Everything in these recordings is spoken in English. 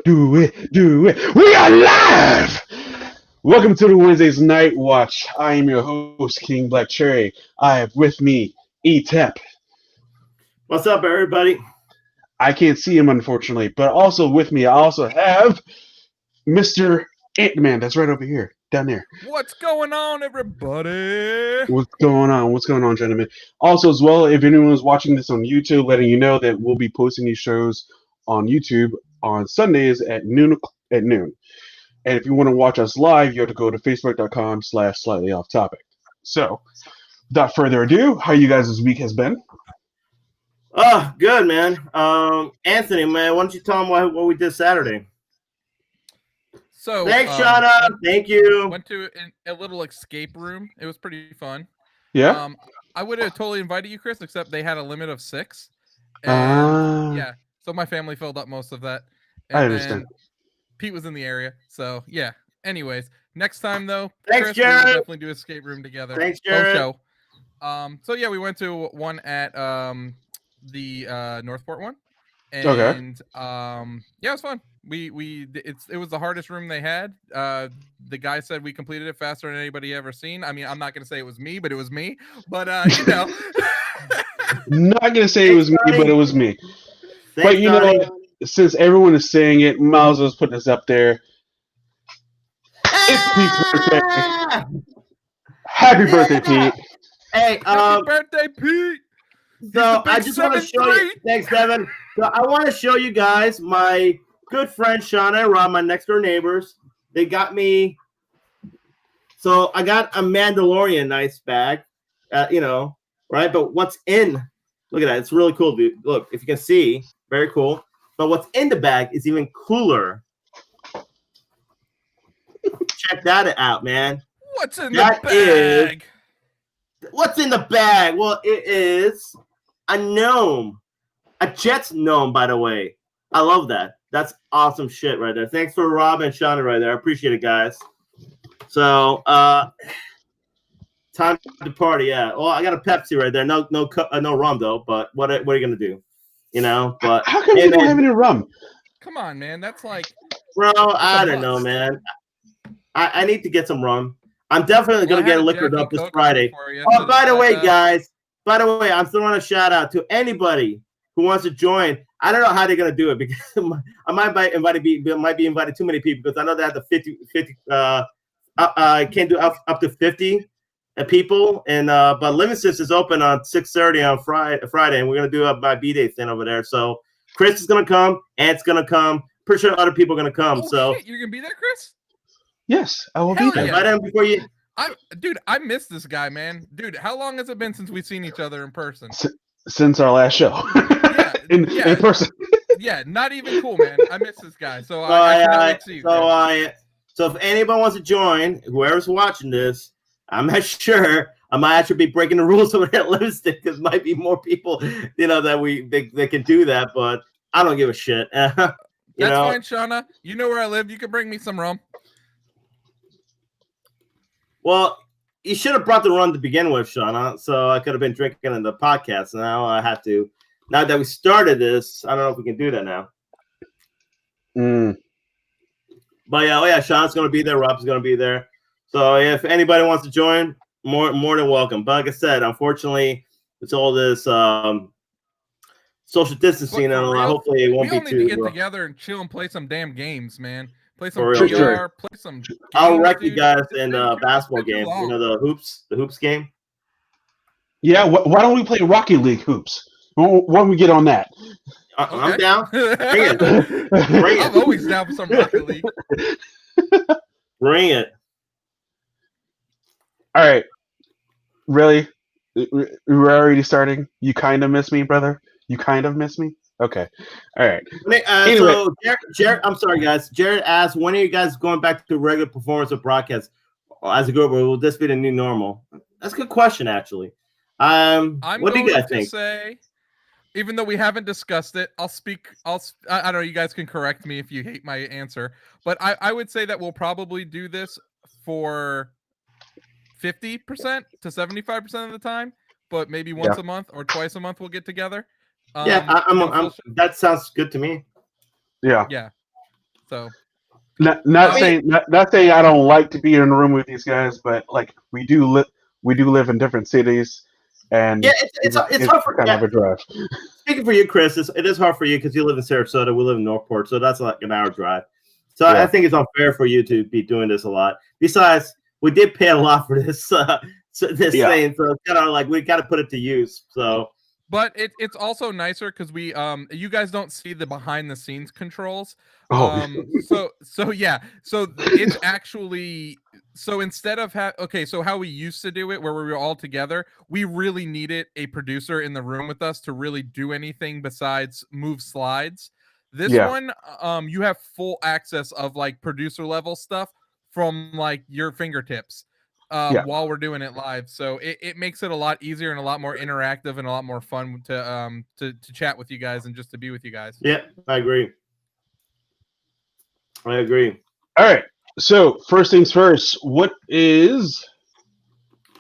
Do it, do it. We are live! Welcome to the Wednesday's Night Watch. I am your host, King Black Cherry. I have with me E-Tep. What's up, everybody? I can't see him, unfortunately, but also with me, I also have Mr. Ant-Man. That's right over here, down there. What's going on, everybody? What's going on? What's going on, gentlemen? Also, as well, if anyone's watching this on YouTube, letting you know that we'll be posting these shows on YouTube on Sundays at noon. And if you want to watch us live, you have to go to facebook.com/slightly off topic. So, without further ado, how you guys this week has been? Oh, good, man. Anthony, man, why don't you tell them what we did Saturday? So thanks, Shauna. Thank you. Went to a little escape room. It was pretty fun. Yeah. I would have totally invited you, Chris, except they had a limit of 6. And yeah, so my family filled up most of that. And I understand. Pete was in the area, so yeah. Anyways, next time though, thanks, Chris, Jared. we'll definitely do escape room together. Thanks, Jared. Show. So yeah, we went to one at the Northport one, and Okay. yeah, it was fun. It was the hardest room they had. The guy said we completed it faster than anybody ever seen. I mean, I'm not gonna say it was me, but it was me. But you know, not gonna say it was me, but it was me. Thanks, but you Donnie. know, since everyone is saying it, might as well put this up there. It's Pete's birthday. Happy birthday, Pete. Hey, happy birthday, Pete. So I just want to show you. Thanks, Devin. So I want to show you guys my good friend Shauna and Rob, my next door neighbors. They got me. So I got a Mandalorian nice bag, you know, right? But what's in? Look at that. It's really cool, dude. Look, if you can see, very cool. But what's in the bag is even cooler. Check that out, man. What's in the bag? What's in the bag? Well, it is a gnome. A Jets gnome, by the way. I love that. That's awesome shit right there. Thanks for Rob and Shauna right there. I appreciate it, guys. So, time to party, yeah. Well, I got a Pepsi right there. No rum, though. But what are you going to do? You know? But how come you don't have any rum? Come on, man. That's like... Bro, I don't know, man. I need to get some rum. I'm definitely going to get liquored up this Friday. Oh, by the way, guys. By the way, I'm throwing a shout out to anybody who wants to join. I don't know how they're going to do it because I might be invited too many people because I know they have the 50 I can't do up to 50 people. And but Livingston's is open on 6:30 on Friday, and we're going to do my B-Day thing over there. So Chris is going to come. Ant's going to come. Pretty sure other people are going to come. Oh, so shit, you're going to be there, Chris? Yes, I will be there. Invite him before you. Dude, I miss this guy, man. Dude, how long has it been since we've seen each other in person? Since our last show. In person. Yeah, not even cool, man. I miss this guy. So I cannot wait to see you. So if anybody wants to join, whoever's watching this, I'm not sure. I might actually be breaking the rules over at Livingston because might be more people, you know, that they can do that, but I don't give a shit. That's fine, Shauna. You know where I live. You can bring me some rum. Well, you should have brought the rum to begin with, Shauna, so I could have been drinking in the podcast. Now I have to. Now that we started this, I don't know if we can do that now. But yeah, Sean's going to be there. Rob's going to be there. So if anybody wants to join, more than welcome. But like I said, unfortunately, it's all this social distancing, and hopefully it won't be too. We all need to get together and chill and play some damn games, man. Play some VR, play some games, I'll wreck you guys in a basketball game. You know, the hoops game? Yeah, why don't we play Rocket League hoops? Why don't we get on that? Okay. I'm down. Bring it. I'm always down for some Rocket League. Bring it. All right. Really? We're already starting? You kind of miss me, brother? You kind of miss me? Okay. All right. Anyway. So, Jared, I'm sorry, guys. Jared asked, when are you guys going back to regular performance of broadcasts as a group, or will this be the new normal? That's a good question, actually. What do you guys think? Say, even though we haven't discussed it, I don't know, you guys can correct me if you hate my answer, but I would say that we'll probably do this for 50% to 75% of the time, but maybe once a month or twice a month we'll get together. That sounds good to me. Yeah. So not saying I don't like to be in a room with these guys, but like we do live in different cities, and yeah, it's hard for kind of a drive. Speaking for you, Chris, it is hard for you because you live in Sarasota. We live in Northport, so that's like an hour drive. So Yeah. I think it's unfair for you to be doing this a lot. Besides, we did pay a lot for this thing, so it's kind of like we got to put it to use. So, but it's also nicer because we you guys don't see the behind the scenes controls. Oh. So yeah, so it's actually so instead of so how we used to do it where we were all together, we really needed a producer in the room with us to really do anything besides move slides. This one, you have full access of like producer level stuff from like your fingertips while we're doing it live. So it makes it a lot easier and a lot more interactive and a lot more fun to chat with you guys and just to be with you guys. Yeah, I agree. All right. So first things first, what is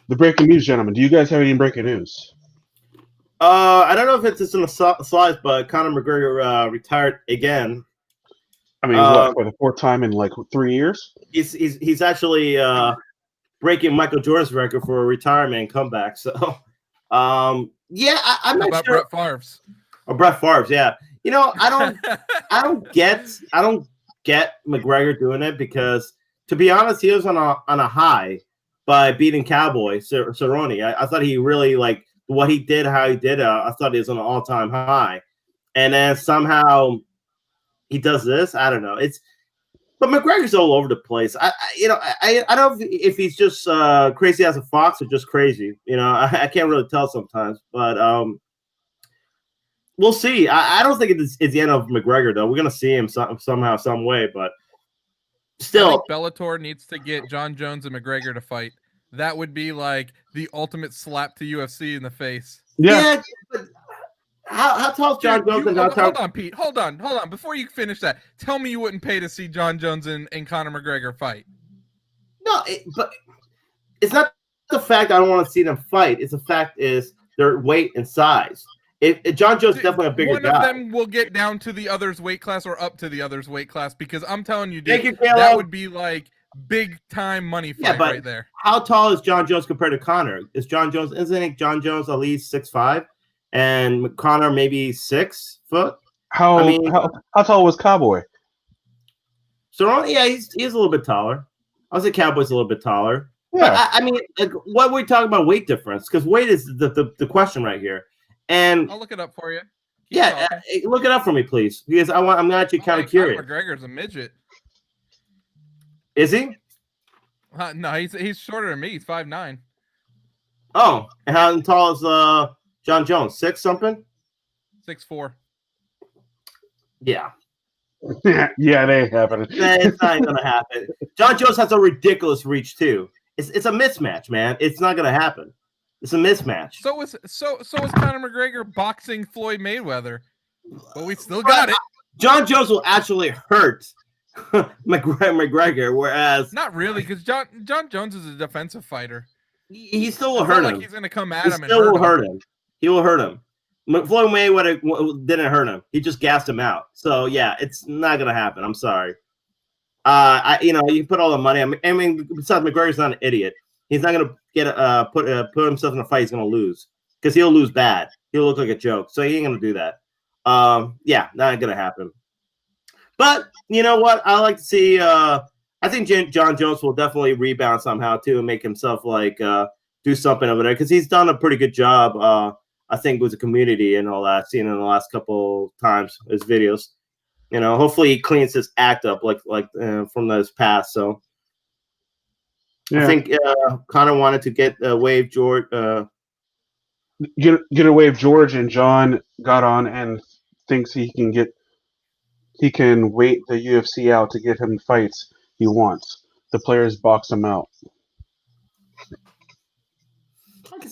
the breaking news, gentlemen? Do you guys have any breaking news? I don't know if it's in the slides, but Conor McGregor retired again. I mean, what, for the fourth time in like 3 years? He's actually breaking Michael Jordan's record for a retirement and comeback. So, yeah, I'm not sure. Brett Favre's. Oh, Brett Favre's, yeah. You know, I don't get McGregor doing it because, to be honest, he was on a high by beating Cowboy Cerrone. I thought he really like what he did, how he did it. I thought he was on an all-time high, and then somehow he does this. I don't know. But McGregor's all over the place. I don't know if he's just crazy as a fox or just crazy. You know, I can't really tell sometimes. But we'll see. I don't think it's the end of McGregor though. We're gonna see him somehow, some way. But still, I think Bellator needs to get John Jones and McGregor to fight. That would be like the ultimate slap to UFC in the face. Yeah, but how tall is John Jones? Hold on, Pete. Hold on. Before you finish that, tell me you wouldn't pay to see John Jones and Conor McGregor fight. No, but it's not the fact I don't want to see them fight. It's the fact is their weight and size. If John Jones is definitely a bigger guy. One of them will get down to the other's weight class or up to the other's weight class because I'm telling you, dude, that would be like big time money fight right there. How tall is John Jones compared to Conor? Isn't John Jones at least 6'5"? And Conor maybe 6 foot? How tall was Cowboy? Cerrone, yeah, he's a little bit taller. I would say Cowboy's a little bit taller. Yeah. But I mean, like, what we're talking about weight difference, because weight is the question right here. And I'll look it up for you. Look it up for me, please, because I'm actually kind of curious. McGregor's a midget. Is he? No, he's shorter than me. He's 5'9". Oh, and how tall is John Jones? 6 something? 6'4". Yeah. Yeah, they happen. It's not gonna happen. John Jones has a ridiculous reach too. It's a mismatch, man. It's not gonna happen. It's a mismatch. So is Conor McGregor boxing Floyd Mayweather, but we still got it. John Jones will actually hurt McGregor, whereas not really, because John Jones is a defensive fighter. He still will hurt him. Like he's gonna come at him. Still will hurt him. He will hurt him. Floyd Mayweather didn't hurt him. He just gassed him out. So yeah, it's not gonna happen. I'm sorry. You put all the money. I mean, besides, McGregor's not an idiot. He's not gonna get put himself in a fight. He's gonna lose because he'll lose bad. He'll look like a joke. So he ain't gonna do that. Yeah, not gonna happen. But you know what? I like to see. I think John Jones will definitely rebound somehow too and make himself like do something over there because he's done a pretty good job. I think with the community and all that. Seen in the last couple times his videos. You know, hopefully he cleans his act up like from those past. So yeah. I think Conor wanted to get Wave George. Get a Wave George, and John got on and thinks he can wait the UFC out to get him fights he wants. The players box him out.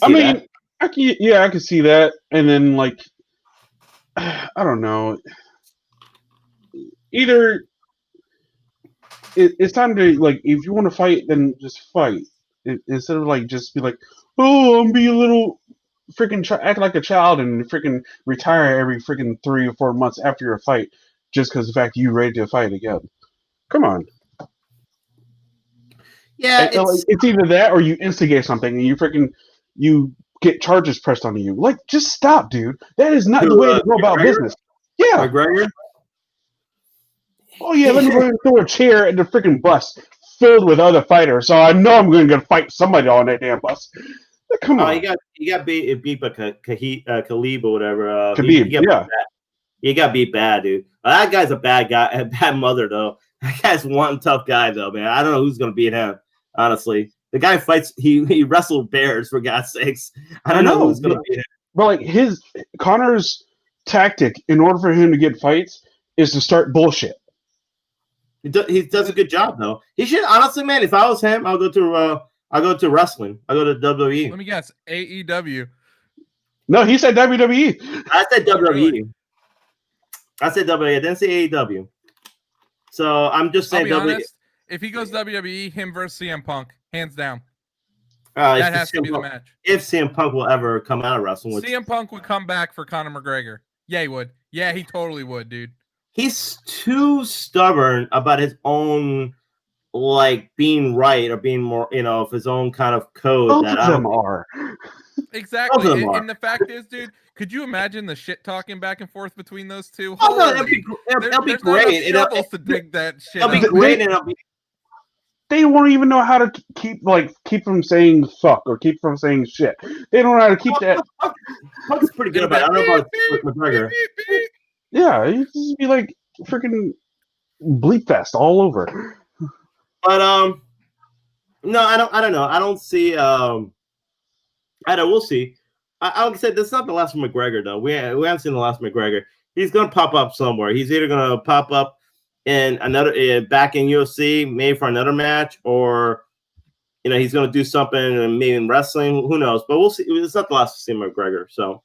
I mean, I can see that. And then, like, I don't know. Either it's time to, like, if you want to fight, then just fight. Instead of, like, just be like, oh, I'm being a little freaking act like a child and freaking retire every freaking 3 or 4 months after your fight just because the fact you're ready to fight again. Come on. Yeah, it's either that or you instigate something and you get charges pressed on you. Like, just stop, dude. That is not the way to go about business. Yeah. McGregor? Oh, yeah, let me go ahead and throw a chair at the freaking bus filled with other fighters, so I know I'm going to fight somebody on that damn bus. Come on. He got beat by Khabib or whatever. Khabib, He got beat bad, dude. That guy's a bad guy, a bad mother, though. That guy's one tough guy, though, man. I don't know who's going to beat him, honestly. The guy fights, he wrestled bears, for God's sakes. I don't know who's going to beat him. But, like, Connor's tactic, in order for him to get fights, is to start bullshit. He does a good job, though. He should, honestly, man, if I was him, I'll go to wrestling. I'll go to WWE. Let me guess, AEW. No, he said WWE. I said WWE. I said WWE. I didn't say AEW. So I'm just saying WWE. Honest, if he goes WWE, him versus CM Punk, hands down. That has to be the match. If CM Punk will ever come out of wrestling. CM Punk would come back for Conor McGregor. Yeah, he would. Yeah, he totally would, dude. He's too stubborn about his own, like, being right or being more, of his own kind of code. Both of them are. Exactly. And the fact is, dude, could you imagine the shit talking back and forth between those two? Oh, no, it'll be great. It'll to dig that shit. It'll be great. They won't even know how to keep from saying fuck or keep from saying shit. They don't know how to keep that. Punk's pretty good about it. I don't know about McGregor. Yeah, you just be like freaking bleep fest all over. But no, I don't know. I don't see. We'll see. I would say this is not the last of McGregor though. We haven't seen the last of McGregor. He's gonna pop up somewhere. He's either gonna pop up in another back in UFC, maybe for another match, or he's gonna do something maybe in wrestling. Who knows? But we'll see. It's not the last to see McGregor. So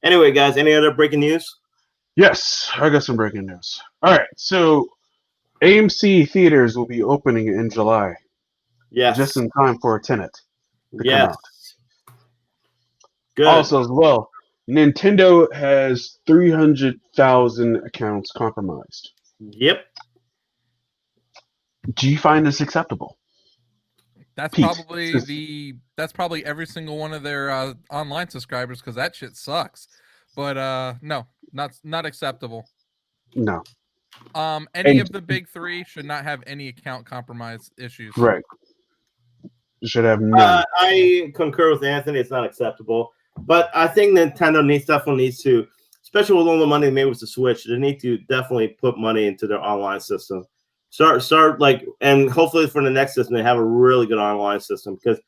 anyway, guys, any other breaking news? Yes, I got some breaking news. All right, so AMC theaters will be opening in July. Yes, just in time for Tenet. Yes. Good. Also, as well, Nintendo has 300,000 accounts compromised. Yep. Do you find this acceptable? That's probably every single one of their online subscribers because that shit sucks. But no, not acceptable. No. Any of the big three should not have any account compromise issues. Right. You should have none. I concur with Anthony. It's not acceptable. But I think Nintendo definitely needs to, especially with all the money they made with the Switch, they need to definitely put money into their online system. Start and hopefully for the next system they have a really good online system because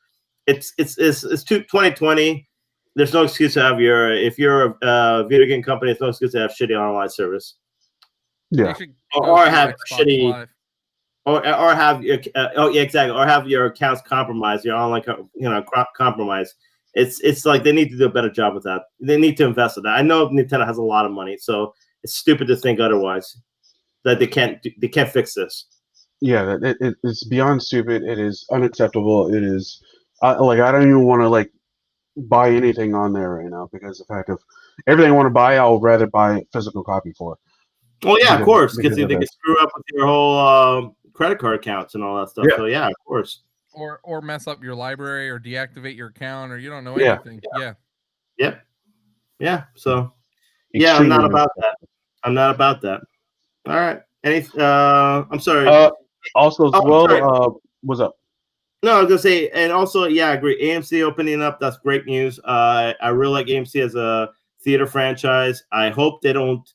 it's 2020. There's no excuse to have if you're a video game company, it's no excuse to have shitty online service. Yeah. Or have shitty. Or have exactly. Or have your accounts compromised, your online compromised. It's like they need to do a better job with that. They need to invest in that. I know Nintendo has a lot of money, so it's stupid to think otherwise. That they can't fix this. Yeah, it's beyond stupid. It is unacceptable. It is I don't even want to buy anything on there right now because the fact of everything I want to buy, I'll rather buy a physical copy for. Well, yeah, of course, because they can screw up with your whole credit card accounts and all that stuff. Yeah. So yeah, of course. Or mess up your library or deactivate your account or you don't know anything. Yeah. Yep. Yeah. So yeah, I'm not about that. All right. I'm sorry. Also as well, what's up? No, I was gonna say, and also, yeah, I agree. AMC opening up, that's great news. I really like AMC as a theater franchise. I hope they don't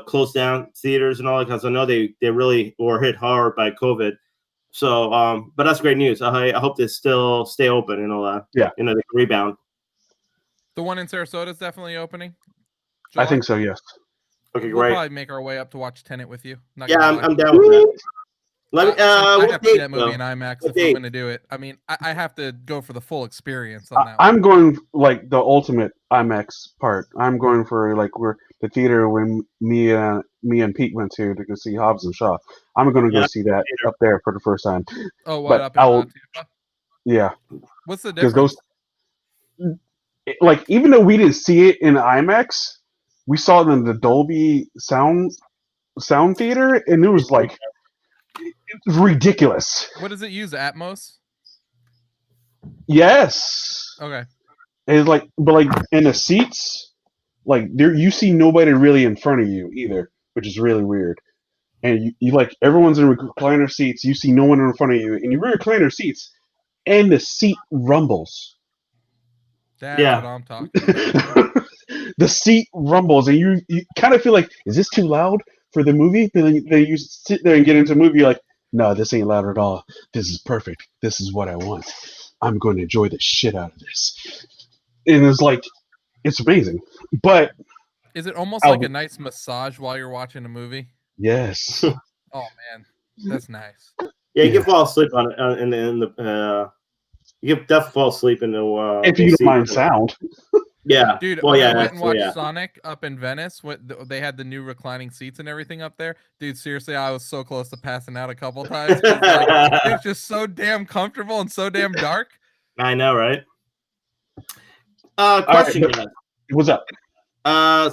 close down theaters and all that because I know they really were hit hard by COVID. So, but that's great news. I hope they still stay open and all that. Yeah, they can rebound. The one in Sarasota is definitely opening. July? I think so. Yes. Okay, great. We'll probably make our way up to watch Tenet with you. I'm down with that. I have to see that movie in IMAX if I'm going to do it. I mean, I have to go for the full experience on that. I'm going the ultimate IMAX part. I'm going for where the theater when me and Pete went to go see Hobbs and Shaw. I'm going to go see that up there for the first time. Oh, what up in Tampa? Yeah. What's the difference? Even though we didn't see it in IMAX, we saw it in the Dolby sound theater, and it was It's ridiculous. What does it use? Atmos? Yes. Okay. It's like, but like in the seats, like there you see nobody really in front of you either, which is really weird. And you like everyone's in recliner seats. You see no one in front of you, and you recliner seats, and the seat rumbles. That's what I'm talking about. The seat rumbles, and you kind of feel like, is this too loud for the movie? Then you sit there and get into the movie, you're like, no, this ain't loud at all. This is perfect. This is what I want. I'm going to enjoy the shit out of this. And it's like, it's amazing. But is it almost like a nice massage while you're watching a movie? Yes. Oh man, that's nice. Yeah, you can fall asleep on it in the. You can definitely fall asleep in the. If you don't mind sound. Yeah, dude. Well, I went and watched Sonic up in Venice. They had the new reclining seats and everything up there. Dude, seriously, I was so close to passing out a couple times. Like, it's just so damn comfortable and so damn dark. I know, right? Question, guys. What's up?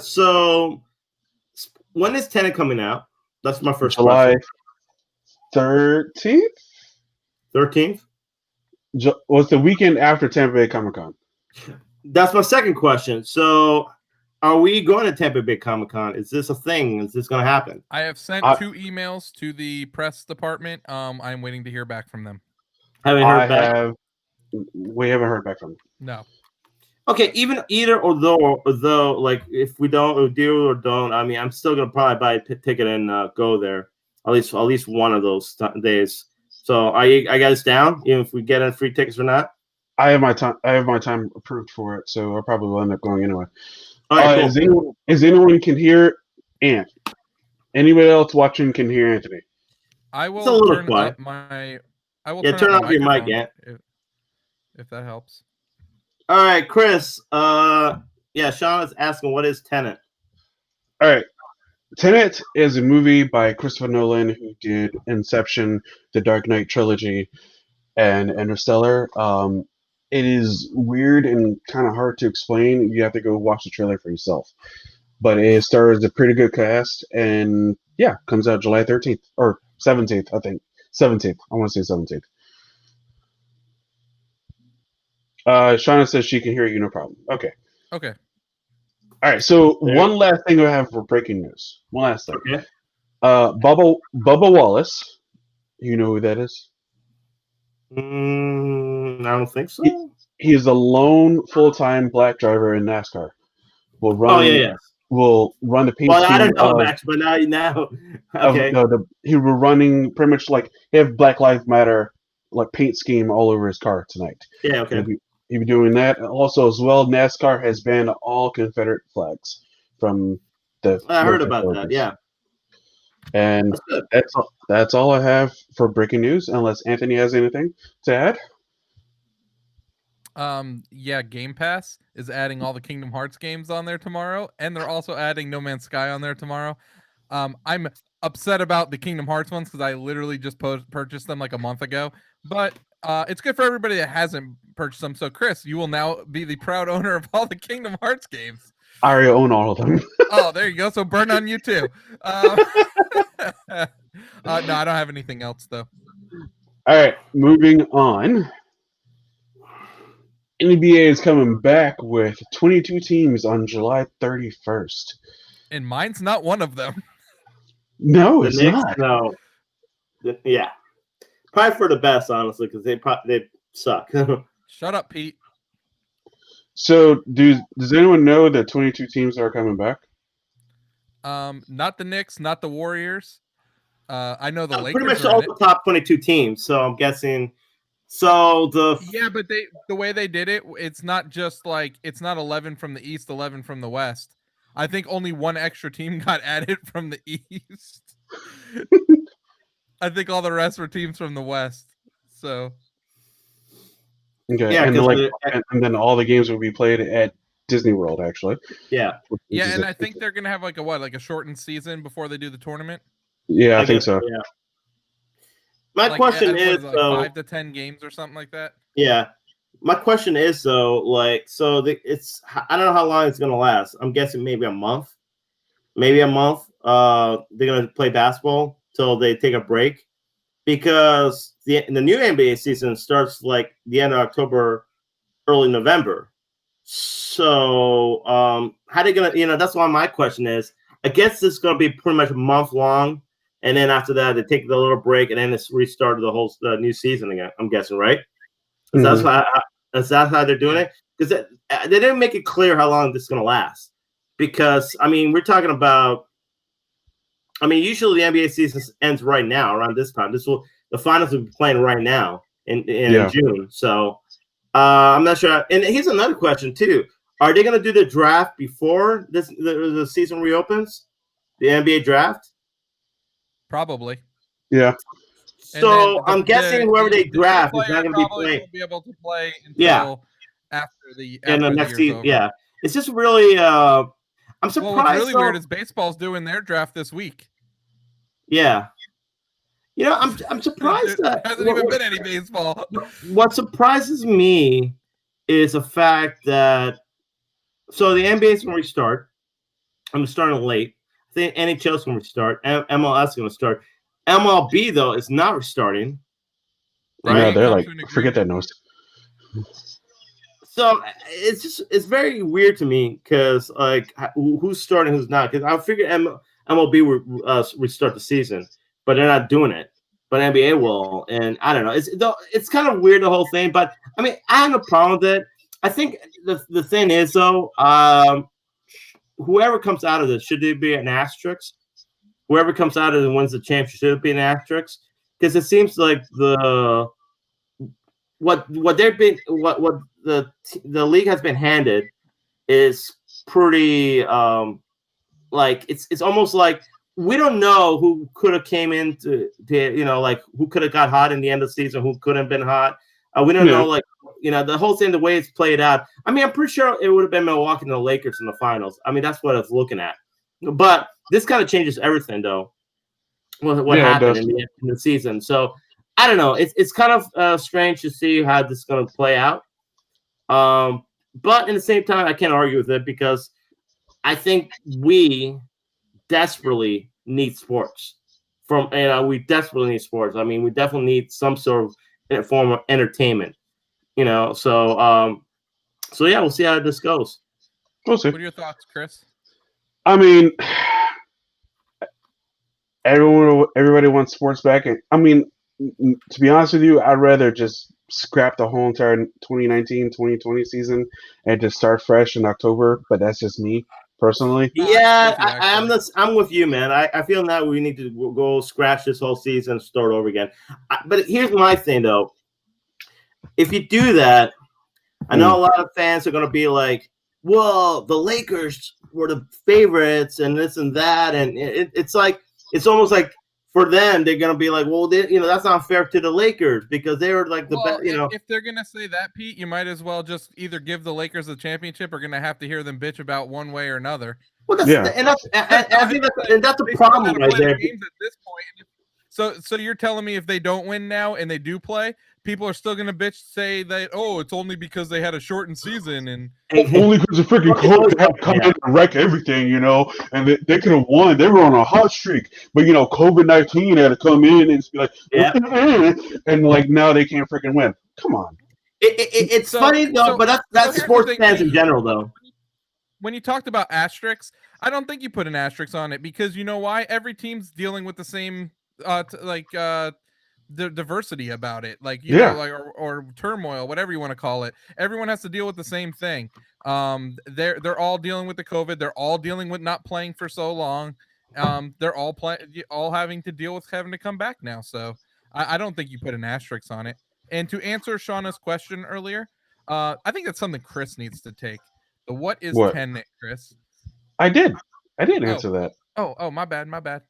So when is Tenet coming out? That's my first July question. 13th? Was the weekend after Tampa Bay Comic-Con. That's my second question. So are we going to Tampa Bay Comic-Con? Is this a thing? Is this going to happen? I have sent 2 emails to the press department. I'm waiting to hear back from them. Haven't heard back? We haven't heard back from them. No. Okay, either or though, like if we don't or do or don't, I mean, I'm still gonna probably buy a ticket and go there at least one of those days. So I got us down, even if we get in free tickets or not. I have my time approved for it, so I probably will end up going anyway. All right, cool. Is anyone can hear Ant? Anybody else watching can hear Anthony? I will turn up my. I will turn off your mic, Ant. If that helps. All right, Chris. Sean is asking, what is Tenet? All right. Tenet is a movie by Christopher Nolan, who did Inception, the Dark Knight trilogy, and Interstellar. It is weird and kind of hard to explain. You have to go watch the trailer for yourself. But it stars a pretty good cast, and yeah, comes out July 13th or 17th, I think. 17th. I want to say 17th. Shauna says she can hear you, no problem. Okay. Okay. All right. So one last thing I have for breaking news. One last thing. Okay. Bubba Wallace. You know who that is? I don't think so. He is a lone full-time black driver in NASCAR. Will run the paint. Well, I don't know Max, but now. Okay. He was running pretty much like he have Black Lives Matter like paint scheme all over his car tonight. Yeah. Okay. He'll be doing that. Also, as well, NASCAR has banned all Confederate flags from the. I heard about that. Yeah. And that's all I have for breaking news. Unless Anthony has anything to add. Yeah, Game Pass is adding all the Kingdom Hearts games on there tomorrow, and they're also adding No Man's Sky on there tomorrow. I'm upset about the Kingdom Hearts ones because I literally just purchased them like a month ago, but it's good for everybody that hasn't purchased them. So, Chris, you will now be the proud owner of all the Kingdom Hearts games. I already own all of them. Oh, there you go. So burn on you too. No, I don't have anything else though. All right, moving on. NBA is coming back with 22 teams on July 31st. And mine's not one of them. No, it's not. No. Yeah. Probably for the best, honestly, because they suck. Shut up, Pete. So, does anyone know that 22 teams are coming back? Not the Knicks, not the Warriors. I know the Lakers. Pretty much all the top 22 teams. So I'm guessing. But the way they did it, it's not just like it's not 11 from the East, 11 from the West. I think only one extra team got added from the East. I think all the rest were teams from the West. So. Okay, yeah, and then all the games will be played at Disney World, actually. Yeah. Yeah, and I think they're gonna have like a shortened season before they do the tournament. Yeah, I think so. Yeah. My question is 5 to 10 games or something like that. Yeah. My question is though, I don't know how long it's gonna last. I'm guessing maybe a month. They're gonna play basketball till they take a break. because the new NBA season starts like the end of October, early November. So how are they gonna? That's why my question is. I guess it's gonna be pretty much a month long, and then after that they take the little break, and then it's restarted the whole new season again. I'm guessing, right? Is that how they're doing it? Because they didn't make it clear how long this is gonna last. Because I mean, we're talking about. I mean, usually the NBA season ends right now, around this time. The finals will be playing right now in June. So I'm not sure. And here's another question too: are they going to do the draft before the season reopens? The NBA draft? Probably. Yeah. So I'm guessing whoever they draft is not going to be playing. Won't be able to play until after the next season. Over. Yeah, it's just really. I'm surprised. Well, what's really weird is baseball's doing their draft this week. Yeah. I'm surprised that there hasn't even been any baseball. What surprises me is the fact that the NBA is going to restart. I'm starting late. I think NHL is going to restart. MLS is going to start. MLB though is not restarting. Right? Yeah, they're like, forget that noise. So it's very weird to me because like who's starting, who's not. Because I figured MLB would restart the season, but they're not doing it. But NBA will, and I don't know. It's kind of weird, the whole thing. But I mean, I have no problem with it. I think the thing is though, whoever comes out of this, should there be an asterisk? Whoever comes out of it and wins the championship, should it be an asterisk? Because it seems like what the league has been handed is pretty like it's almost like we don't know who could have came into like who could have got hot in the end of the season, who couldn't have been hot. We don't know, like the whole thing, the way it's played out. I mean, I'm pretty sure it would have been Milwaukee and the Lakers in the finals. I mean, that's what I was looking at. But this kind of changes everything, though. What happened in the season? So I don't know. It's kind of strange to see how this is going to play out. But at the same time, I can't argue with it because I think we desperately need sports. We desperately need sports. I mean, we definitely need some sort of form of entertainment. So yeah, we'll see how this goes. We'll see. What are your thoughts, Chris? I mean, everybody wants sports back, and I mean, to be honest with you, I'd rather just scrap the whole entire 2019-2020 season and just start fresh in October. But that's just me personally. Yeah, I'm with you, man. I feel now we need to go scratch this whole season and start over again. But here's my thing, though. If you do that, I know a lot of fans are going to be like, well, the Lakers were the favorites and this and that. And it's like, it's almost like for them, they're going to be like, well, that's not fair to the Lakers because they were like the best, If they're going to say that, Pete, you might as well just either give the Lakers the championship or going to have to hear them bitch about one way or another. Well, that's the problem right there. Games at this point. So you're telling me if they don't win now and they do play, people are still gonna say that it's only because they had a shortened season and only because the freaking COVID had come in and wreck everything, and they could have won. They were on a hot streak, but COVID-19 had to come in and be like, and like now they can't freaking win. Come on. It's funny though, but that's sports fans in general though. When you talked about asterisks, I don't think you put an asterisk on it because you know why? Every team's dealing with the same the diversity about it, like or turmoil, whatever you want to call it. Everyone has to deal with the same thing. They're all dealing with the COVID. They're all dealing with not playing for so long. They're all having to deal with having to come back now. So I don't think you put an asterisk on it. And to answer Shauna's question earlier, I think that's something Chris needs to take. So what is tenet, Chris? I did answer that. Oh, my bad.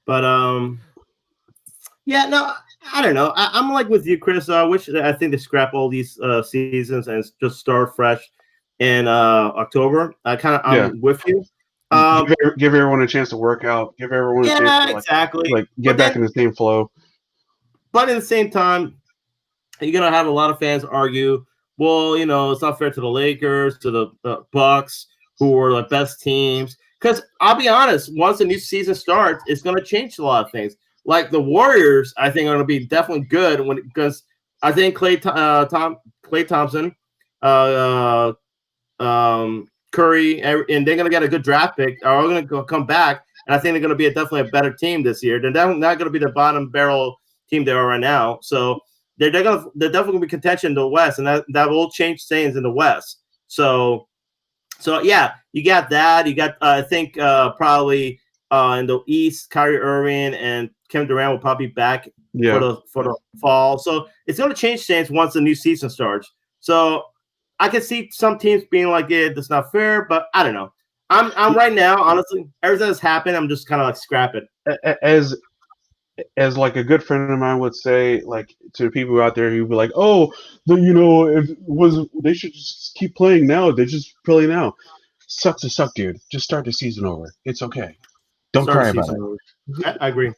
But yeah, no, I don't know. I'm like with you, Chris. I think they scrap all these seasons and just start fresh in October. I'm with you. Give everyone a chance to work out. Give everyone a chance to get back in the same flow. But at the same time, you're gonna have a lot of fans argue. Well, it's not fair to the Lakers, to the Bucks, who were the best teams. because I'll be honest, once the new season starts, it's going to change a lot of things. Like the Warriors, I think are going to be definitely good because I think Klay Thompson, Curry, and they're going to get a good draft pick. Are all going to come back, and I think they're going to be definitely a better team this year. They're not going to be the bottom barrel team they are right now. So they're definitely going to be contention in the West, and that will change things in the West. So yeah, you got that. You got I think probably in the East, Kyrie Irving and Kevin Durant will probably be back for the fall. So it's going to change things once the new season starts. So I can see some teams being like, "Yeah, that's not fair," but I don't know. I'm right now, honestly, everything that's happened, I'm just kind of like scrap it. As like a good friend of mine would say, like to the people out there, he'd be like, "Oh, they should just keep playing now. They just play now. Sucks to suck, dude. Just start the season over. It's okay. Don't cry about it." I agree.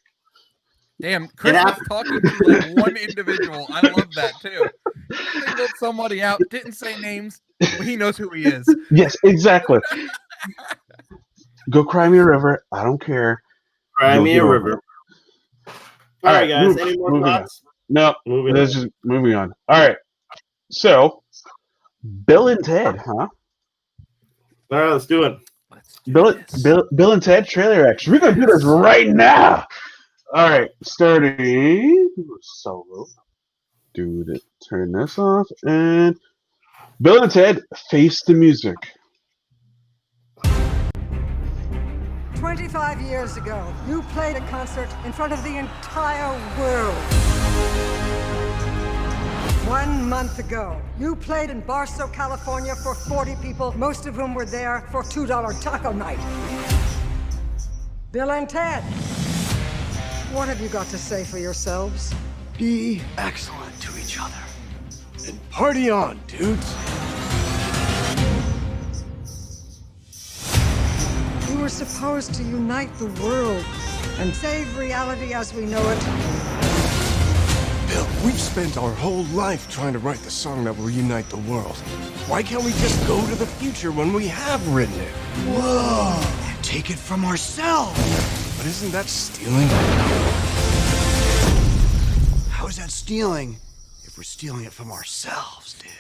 Damn, Chris was talking to like one individual. I love that too. Singled somebody out, didn't say names, but he knows who he is. Yes, exactly. Go cry me a river. I don't care. Cry me a river. All right, guys. Any more thoughts? No, let's just moving on. All right. So, Bill and Ted, huh? All right, let's do it. Bill and Ted trailer action. We're gonna do this right now. All right, starting solo. Turn this off and Bill and Ted Face the Music. 25 years ago, you played a concert in front of the entire world. 1 month ago, you played in Barstow, California for 40 people, most of whom were there for $2 taco night. Bill and Ted, what have you got to say for yourselves? Be excellent to each other. And party on, dudes. You were supposed to unite the world and save reality as we know it. Bill, we've spent our whole life trying to write the song that will unite the world. Why can't we just go to the future when we have written it? Whoa! And take it from ourselves. But isn't that stealing? How is that stealing if we're stealing it from ourselves, dude?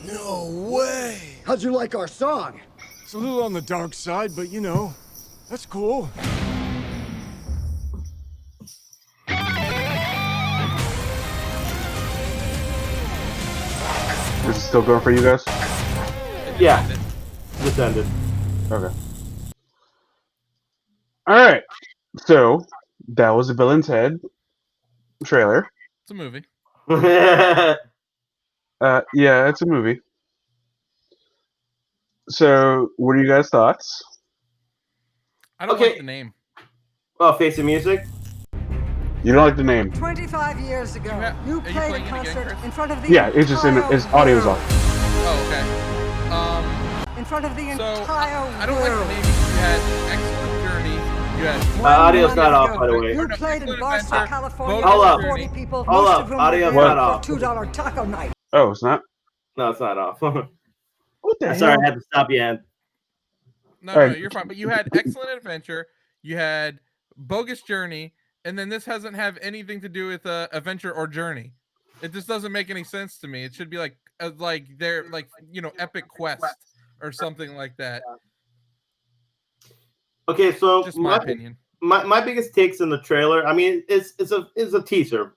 No way! How'd you like our song? It's a little on the dark side, but you know, that's cool. Is it still going for you guys? Yeah. Just ended. Okay. All right. So that was the Bill and Ted trailer. It's a movie. Yeah, it's a movie. So, what are you guys' thoughts? I don't like the name. Oh, Face the Music? You don't like the name? 25 years ago, you played a concert in front of the it's just his audio's off. Oh, okay. In front of the entire world. I don't like the name. You had Excellent Journey. You had audio's not off, by the way. You played in Barstow, California Hold for up. 40 people, Hold most up. of whom Audio's were there not off. for $2 taco night. Oh, it's not? No, it's not off. What the hell? Sorry, I had to stop you, Ann. No, you're fine. But you had Excellent Adventure. You had Bogus Journey. And then this doesn't have anything to do with adventure or journey. It just doesn't make any sense to me. It should be like they're like, you know, Epic Quest or something like that. Okay, so just my opinion. My biggest takes in the trailer. I mean, it's a teaser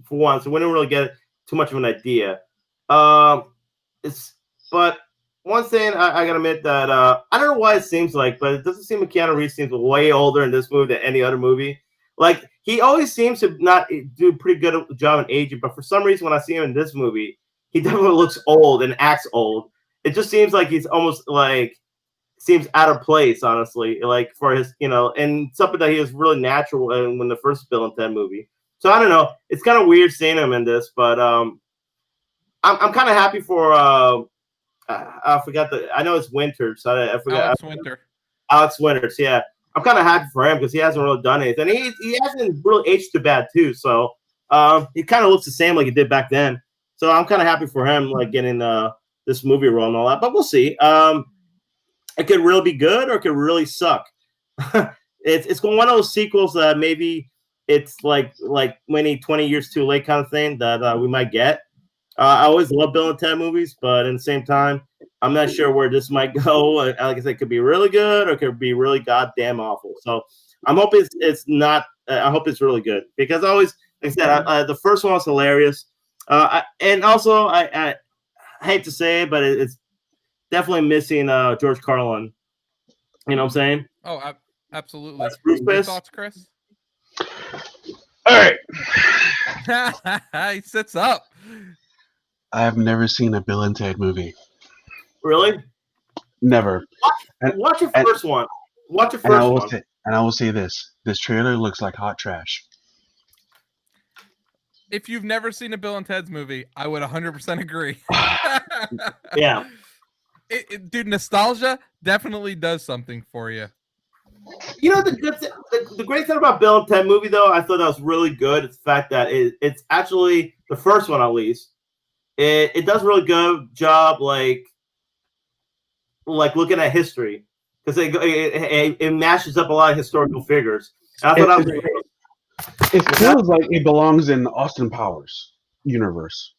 for one, so we didn't really get too much of an idea. But one thing I gotta admit that I don't know why it seems like, but it doesn't seem like Keanu Reeves seems way older in this movie than any other movie. Like, he always seems to not do a pretty good job in aging, but for some reason, when I see him in this movie, he definitely looks old and acts old. It just seems like he's almost like seems out of place, honestly. Like for his, you know, and something that he was really natural in the first Bill and Ted movie. So I don't know. It's kind of weird seeing him in this, but I'm kind of happy for I forgot I know it's Winters. I forgot Alex Winter. Alex Winters, yeah. I'm kind of happy for him because he hasn't really done anything. He hasn't really aged too bad too. So he kind of looks the same like he did back then. So I'm kind of happy for him, like getting this movie role and all that. But we'll see. It could really be good or it could really suck. It's one of those sequels that maybe it's like 20 years too late kind of thing that we might get. I always love Bill and Ted movies, but at the same time, I'm not sure where this might go. Like I said, it could be really good or it could be really goddamn awful. So I'm hoping it's not. I hope it's really good because I always, like I said, the first one was hilarious. And also, I hate to say it, but it's definitely missing George Carlin. You know what I'm saying? Oh, absolutely. Your thoughts, Chris? All right. He sits up. I have never seen a Bill and Ted movie. Really? Never. Watch your first one. Watch your first one. And I will say this. This trailer looks like hot trash. If you've never seen a Bill and Ted's movie, I would 100% agree. Yeah. Dude, nostalgia definitely does something for you. You know, the great thing about Bill and Ted movie, though, I thought that was really good. It's the fact that it's actually, the first one at least, it does a really good job, like looking at history. Because it mashes up a lot of historical figures. And I thought that was great. It feels like it belongs in Austin Powers universe.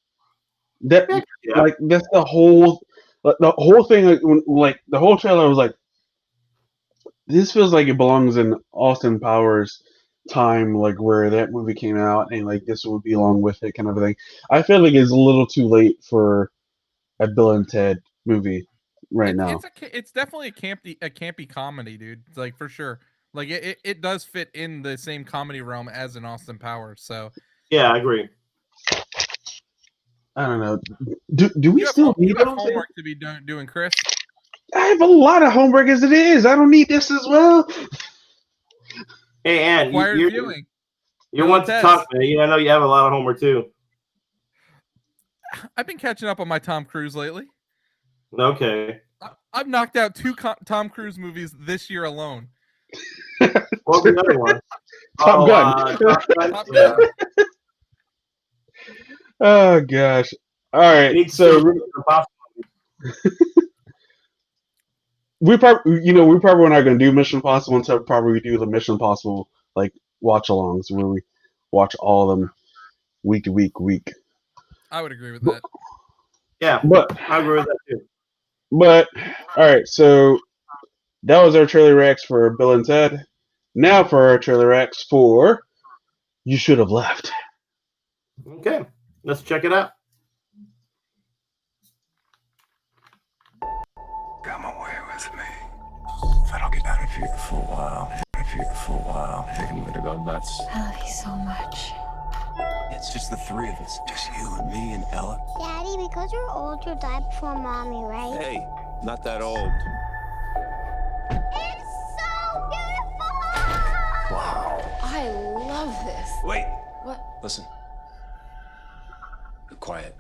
That's the whole thing. Like the whole trailer was like, this feels like it belongs in Austin Powers time, like where that movie came out, and like this would be along with it, kind of thing. I feel like it's a little too late for a Bill and Ted movie now. It's definitely a campy comedy, dude. It's like for sure. Like it does fit in the same comedy realm as an Austin Powers. So yeah, I agree. I don't know. Do we still need homework to be doing, Chris? I have a lot of homework as it is. I don't need this as well. Hey, Ann, you're one to talk, man. I know you have a lot of homework too. I've been catching up on my Tom Cruise lately. Okay. I've knocked out 2 Tom Cruise movies this year alone. What's the other one? Top Gun. Top Gun. Oh gosh. All right. So we probably we're not going to do Mission Impossible until probably we do the Mission Impossible like watch-alongs where we watch all of them week to week. I would agree with that. Yeah, but I agree with that too. But all right, so that was our trailer reacts for Bill and Ted. Now for our trailer reacts for You Should Have Left. Okay, let's check it out. Come away with me. If I don't get out of here for a while, I think I'm gonna go nuts. I love you so much. It's just the 3 of us. Just you and me and Ella. Daddy, because you're old, you died before Mommy, right? Hey, not that old. It's so beautiful! Wow. I love this. Wait. What? Listen. Be quiet.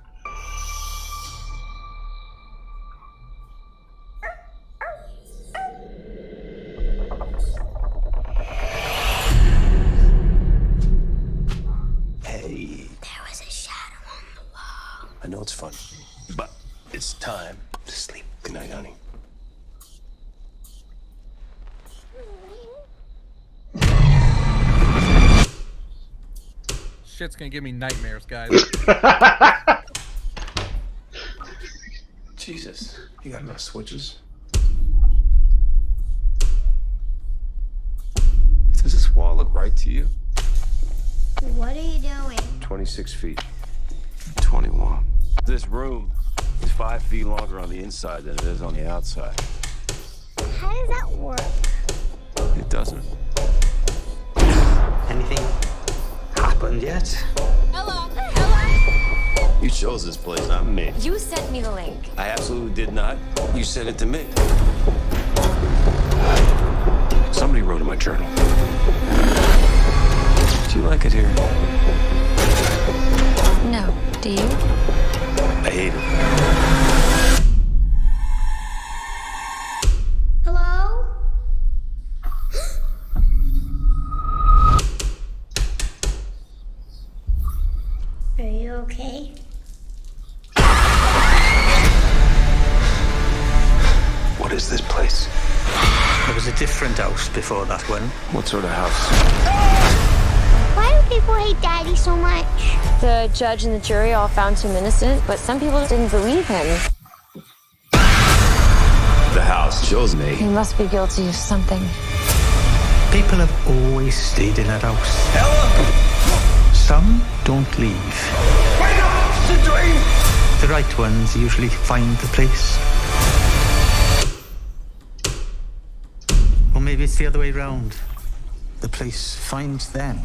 Hey. There was a shadow on the wall. I know it's fun, but it's time to sleep. Good night, honey. Shit's gonna give me nightmares, guys. Jesus, you got enough switches? Does this wall look right to you? What are you doing? 26 feet. 21. This room is 5 feet longer on the inside than it is on the outside. How does that work? It doesn't. Anything happened yet? Ella! Ella! You chose this place, not me. You sent me the link. I absolutely did not. You sent it to me. Somebody wrote in my journal. Do you like it here? No. Do you? I hate it. Hello? Are you okay? What is this place? There was a different house before that one. What sort of house? Why do people hate Daddy so much? The judge and the jury all found him innocent, but some people didn't believe him. The house shows me. He must be guilty of something. People have always stayed in that house. Some don't leave. Wake up! It's a dream! The right ones usually find the place. Or maybe it's the other way round. The place finds them.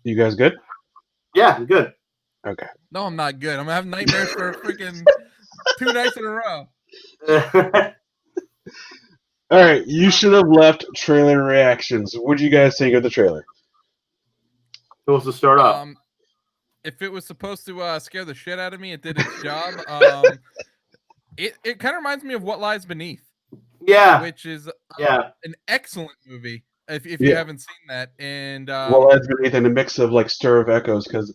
You guys good? Yeah, I'm good. Okay. No, I'm not good. I'm gonna have nightmares for freaking 2 nights in a row. All right, you should have left trailer reactions. What do you guys think of the trailer? Who wants to start off? If it was supposed to scare the shit out of me, it did its job. It kind of reminds me of What Lies Beneath. Yeah, which is an excellent movie. If you haven't seen that, and well, that's beneath in a mix of like Stir of Echoes, because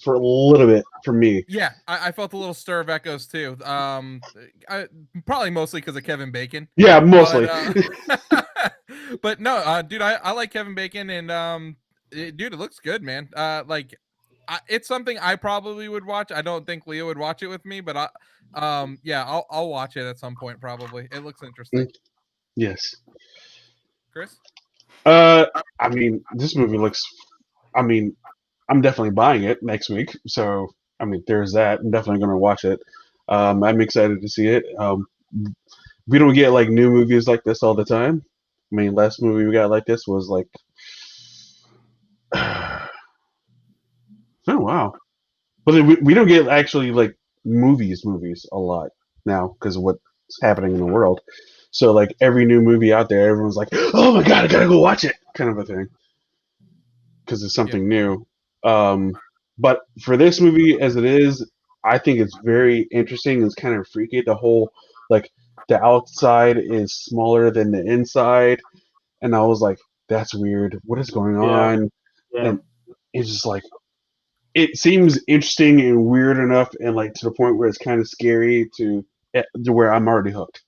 for a little bit for me, I felt a little Stir of Echoes too. Probably mostly because of Kevin Bacon. Yeah, mostly. But no, dude, I like Kevin Bacon, and dude, it looks good, man. It's something I probably would watch. I don't think Leo would watch it with me, but I'll watch it at some point probably. It looks interesting. Yes. Chris? I mean, this movie looks. I mean, I'm definitely buying it next week. So, I mean, there's that. I'm definitely going to watch it. I'm excited to see it. We don't get like new movies like this all the time. I mean, last movie we got like this was like. Oh wow! But we don't get actually like movies a lot now because of what's happening in the world. So like every new movie out there, everyone's like, "Oh my god, I gotta go watch it," kind of a thing, because it's something new. But for this movie as it is, I think it's very interesting. It's kind of freaky. The whole like the outside is smaller than the inside, and I was like, "That's weird. What is going on?" Yeah. And it's just like it seems interesting and weird enough, and like to the point where it's kind of scary to where I'm already hooked.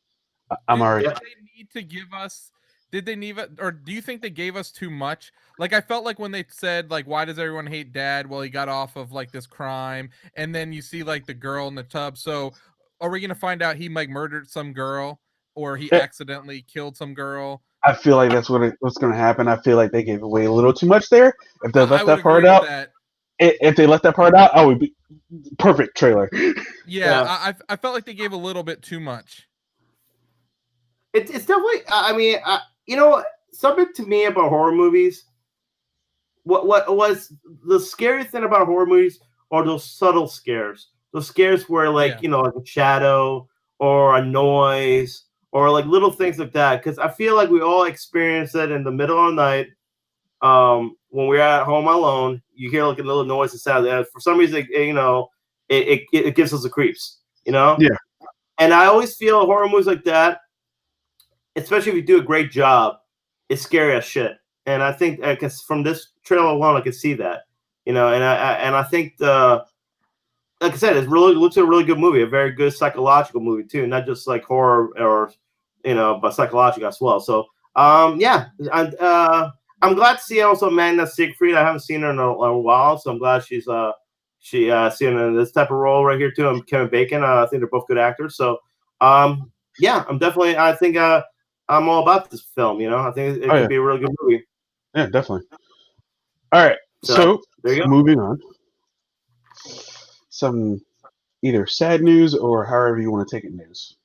I'm already. Did they need to give us? Did they need it, or do you think they gave us too much? Like I felt like when they said like, "Why does everyone hate Dad?" Well, he got off of like this crime, and then you see like the girl in the tub. So, are we gonna find out he like murdered some girl, or he accidentally killed some girl? I feel like that's what's going to happen. I feel like they gave away a little too much there. If they left that part out, if they left that part out, I would be perfect trailer. Yeah, I felt like they gave a little bit too much. It's definitely. I mean, you know, something to me about horror movies. What was the scary thing about horror movies are those subtle scares. Those scares where like you know, like a shadow or a noise or like little things like that. Because I feel like we all experience it in the middle of the night. When we're at home alone, you hear like a little noise and sound, and for some reason, you know, it gives us the creeps. You know. Yeah. And I always feel horror movies like that, especially if you do a great job, it's scary as shit. And I think from this trailer alone, I can see that, you know. And I think like I said, it looks like a really good movie, a very good psychological movie too, not just like horror or you know, but psychological as well. So I'm glad to see also Amanda Siegfried. I haven't seen her in a while, so I'm glad she's seen in this type of role right here too. And Kevin Bacon, I think they're both good actors. So yeah, I think I'm all about this film. You know, I think it could be a really good movie. Yeah, definitely. All right, so there you go. Moving on. Some either sad news or however you want to take it news.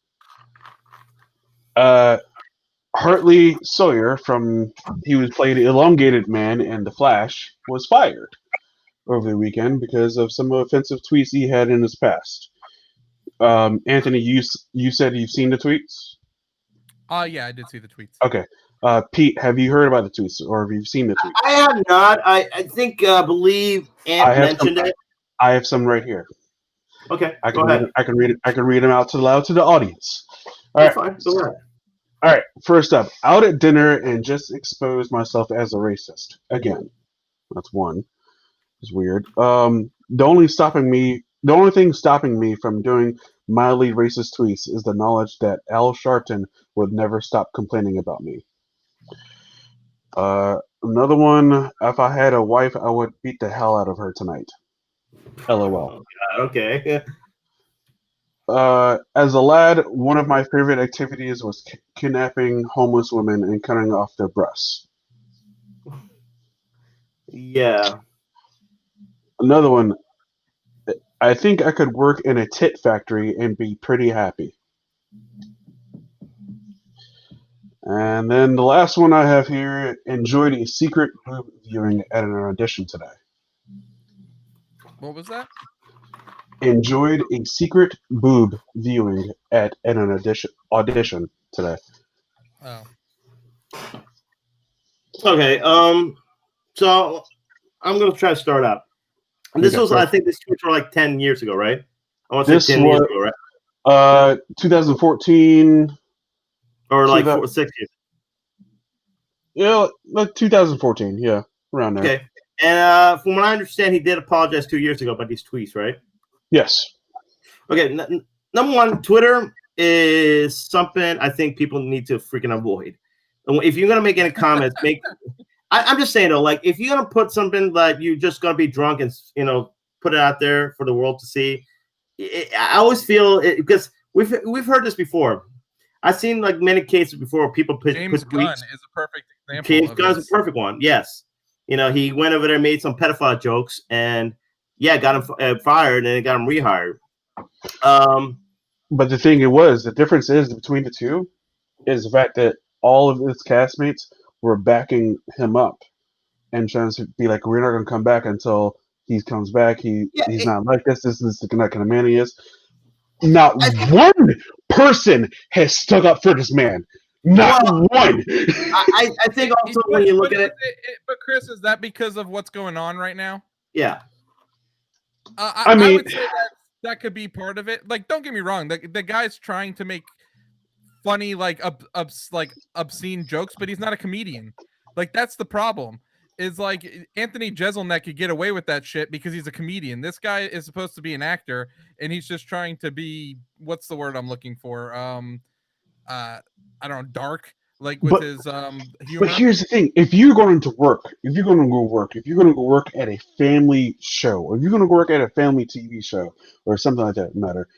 Hartley Sawyer he was played Elongated Man in The Flash was fired over the weekend because of some offensive tweets he had in his past. Anthony, you said you've seen the tweets? Yeah, I did see the tweets. Okay. Pete, have you heard about the tweets or have you seen the tweets? I have not. I think believe Ant mentioned it. I have some right here. Okay, I go can ahead. I can read them out loud to the audience. All right. Fine. Go ahead. All right. First up, out at dinner and just exposed myself as a racist again. That's one. It's weird. The only thing stopping me from doing mildly racist tweets is the knowledge that Al Sharpton would never stop complaining about me. Another one. If I had a wife, I would beat the hell out of her tonight. LOL. Oh, okay. As a lad, one of my favorite activities was kidnapping homeless women and cutting off their breasts. Yeah. Another one. I think I could work in a tit factory and be pretty happy. And then the last one I have here, enjoyed a secret boob viewing at an audition today. What was that? Enjoyed a secret boob viewing at an audition today. Oh. Okay. So I'm gonna try to start out. And this was, I think, this tweets were like 10 years ago, right? I want to say 10 years ago, right? 2014. Or like 6 years. Yeah, like 2014. Yeah, around there. Okay. And from what I understand, he did apologize 2 years ago about these tweets, right? Yes. Okay. Number one, Twitter is something I think people need to freaking avoid. And if you're gonna make any comments, I'm just saying though, like if you're gonna put something like you're just gonna be drunk and put it out there for the world to see, I always feel because we've heard this before. I've seen like many cases before where people put James tweets. Gunn is a perfect example. James Gunn's a perfect one. Yes, he went over there, made some pedophile jokes, and got him fired, and then got him rehired. But the difference is between the two is the fact that all of his castmates were backing him up and trying to be like, we're not going to come back until he comes back. He's not like this. This is the kind of man he is. Not one person has stuck up for this man. Not one. I think also when you look at it. But Chris, is that because of what's going on right now? Yeah. I would say that could be part of it. Like, don't get me wrong. The guy's trying to make funny, like obscene jokes, but he's not a comedian. Like, that's the problem. Is like Anthony Jeselnik could get away with that shit because he's a comedian. This guy is supposed to be an actor, and he's just trying to be, what's the word I'm looking for? I don't know, dark, like with his humor. But here's the thing: if you're going to work at a family show, or if you're going to work at a family TV show or something like that matter,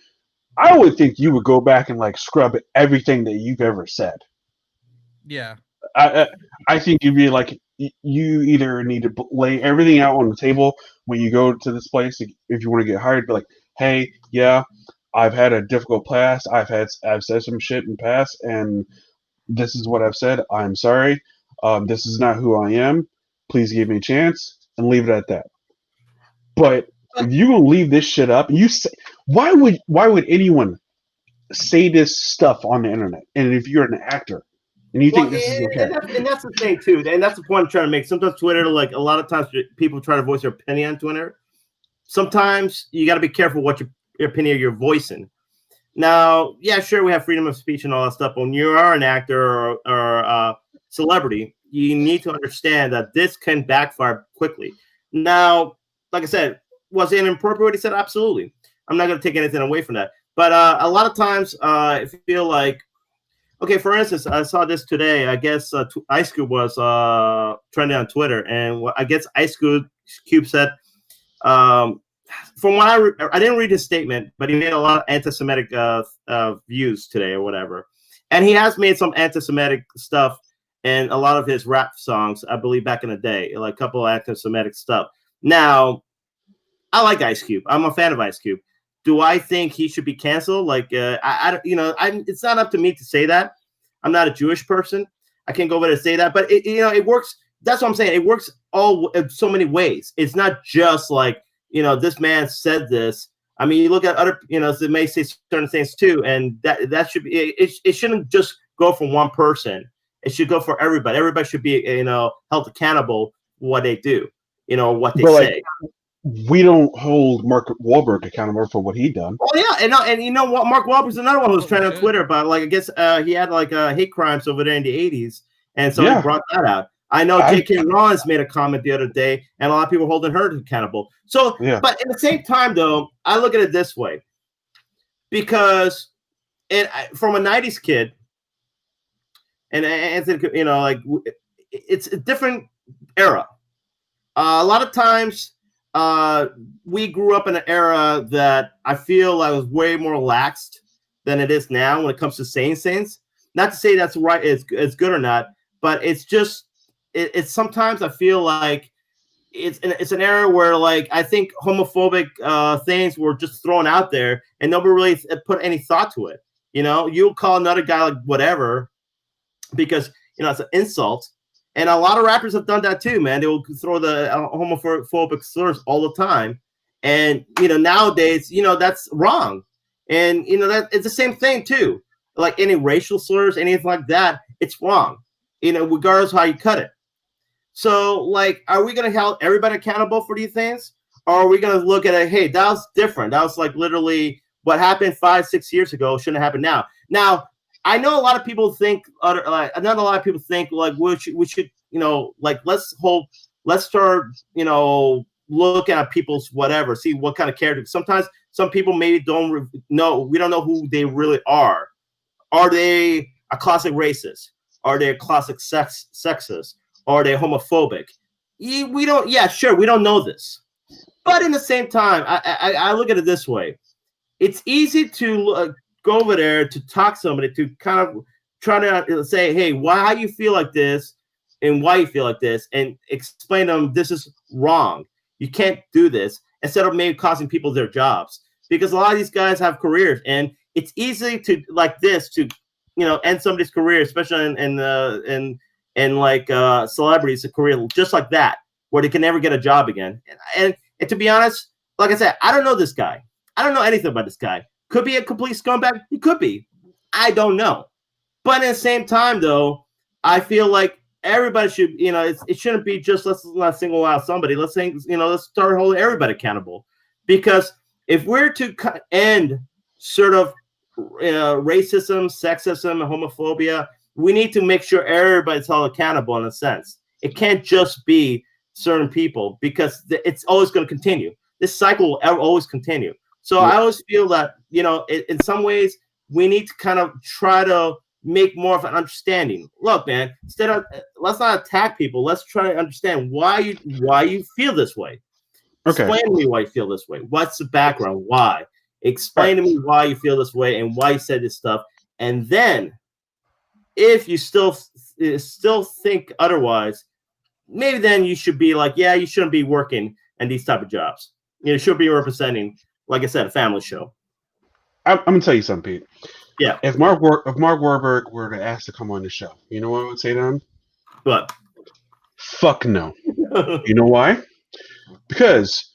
I would think you would go back and like scrub everything that you've ever said. Yeah. I think you'd be like, you either need to lay everything out on the table when you go to this place if you want to get hired. Be like, hey, yeah, I've had a difficult past. I've said some shit in the past, and this is what I've said. I'm sorry. This is not who I am. Please give me a chance, and leave it at that. But if you gonna leave this shit up, why would anyone say this stuff on the internet? And if you're an actor. And you think this is okay? And that's the thing too, and that's the point I'm trying to make. Sometimes Twitter, like a lot of times, people try to voice their opinion on Twitter. Sometimes you got to be careful what your opinion you're voicing. Now, yeah, sure, we have freedom of speech and all that stuff. But when you are an actor or a celebrity, you need to understand that this can backfire quickly. Now, like I said, was it inappropriate what he said? Absolutely. I'm not going to take anything away from that. But a lot of times, if you feel like, okay, for instance, I saw this today. I guess Ice Cube was trending on Twitter, and I guess Ice Cube said, from what I didn't read his statement, but he made a lot of anti-Semitic views today or whatever, and he has made some anti-Semitic stuff in a lot of his rap songs, I believe, back in the day, like a couple of anti-Semitic stuff. Now, I like Ice Cube. I'm a fan of Ice Cube. Do I think he should be canceled? Like, it's not up to me to say that. I'm not a Jewish person. I can't go over to say that, but it works. That's what I'm saying. It works in so many ways. It's not just like, this man said this. I mean, you look at other, they may say certain things too, and that should be. It shouldn't just go from one person. It should go for everybody. Everybody should be, held accountable for what they do. What they say. we don't hold Mark Wahlberg accountable for what he done. Oh yeah, and you know what? Mark Wahlberg's another one who was trending on Twitter about I guess he had hate crimes over there in the 80s, and so he brought that out. I know J.K. Rowling made a comment the other day, and a lot of people holding her accountable. So, but at the same time, though, I look at it this way, because from a 90s kid, and you know, it's a different era. A lot of times, we grew up in an era that I feel was way more laxed than it is now when it comes to saying things. Not to say that's right, it's good or not, but it's just it's sometimes I feel like it's an era where I think homophobic things were just thrown out there and nobody really put any thought to it. You know, you'll call another guy whatever because it's an insult. And a lot of rappers have done that too, man. They will throw the homophobic slurs all the time. And, nowadays, that's wrong. And, that it's the same thing too. Like any racial slurs, anything like that, it's wrong, regardless of how you cut it. So, are we going to hold everybody accountable for these things? Or are we going to look at it, hey, that was different. That was literally what happened 5-6 years ago shouldn't happen now. Now, I know a lot of people think we should let's start looking at people's whatever, see what kind of character. Sometimes some people maybe don't know. We don't know who they really are. Are they a classic racist? Are they a classic sexist? Are they homophobic? We don't. Yeah, sure, we don't know this. But in the same time, I look at it this way: it's easy to go over there to talk to somebody to kind of try to say, hey, why you feel like this and why you feel like this, and explain to them this is wrong. You can't do this, instead of maybe costing people their jobs, because a lot of these guys have careers, and it's easy to end somebody's career, especially in celebrities' career just like that, where they can never get a job again. And to be honest, like I said, I don't know this guy. I don't know anything about this guy. Could be a complete scumbag. He could be. I don't know. But at the same time, though, I feel like everybody should, it shouldn't be just let's not single out somebody. Let's start holding everybody accountable. Because if we're to end sort of racism, sexism, and homophobia, we need to make sure everybody's held accountable in a sense. It can't just be certain people, because it's always going to continue. This cycle will always continue. So I always feel that, in some ways, we need to kind of try to make more of an understanding. Look, man, instead of let's not attack people. Let's try to understand why you feel this way. Okay. Explain to me why you feel this way. What's the background? Why? Explain to me why you feel this way and why you said this stuff. And then, if you still think otherwise, maybe then you should be like, yeah, you shouldn't be working in these type of jobs. You should be representing, like I said, a family show. I'm gonna tell you something, Pete. Yeah. If Mark Wahlberg were to ask to come on the show, you know what I would say to him? What? Fuck no. You know why? Because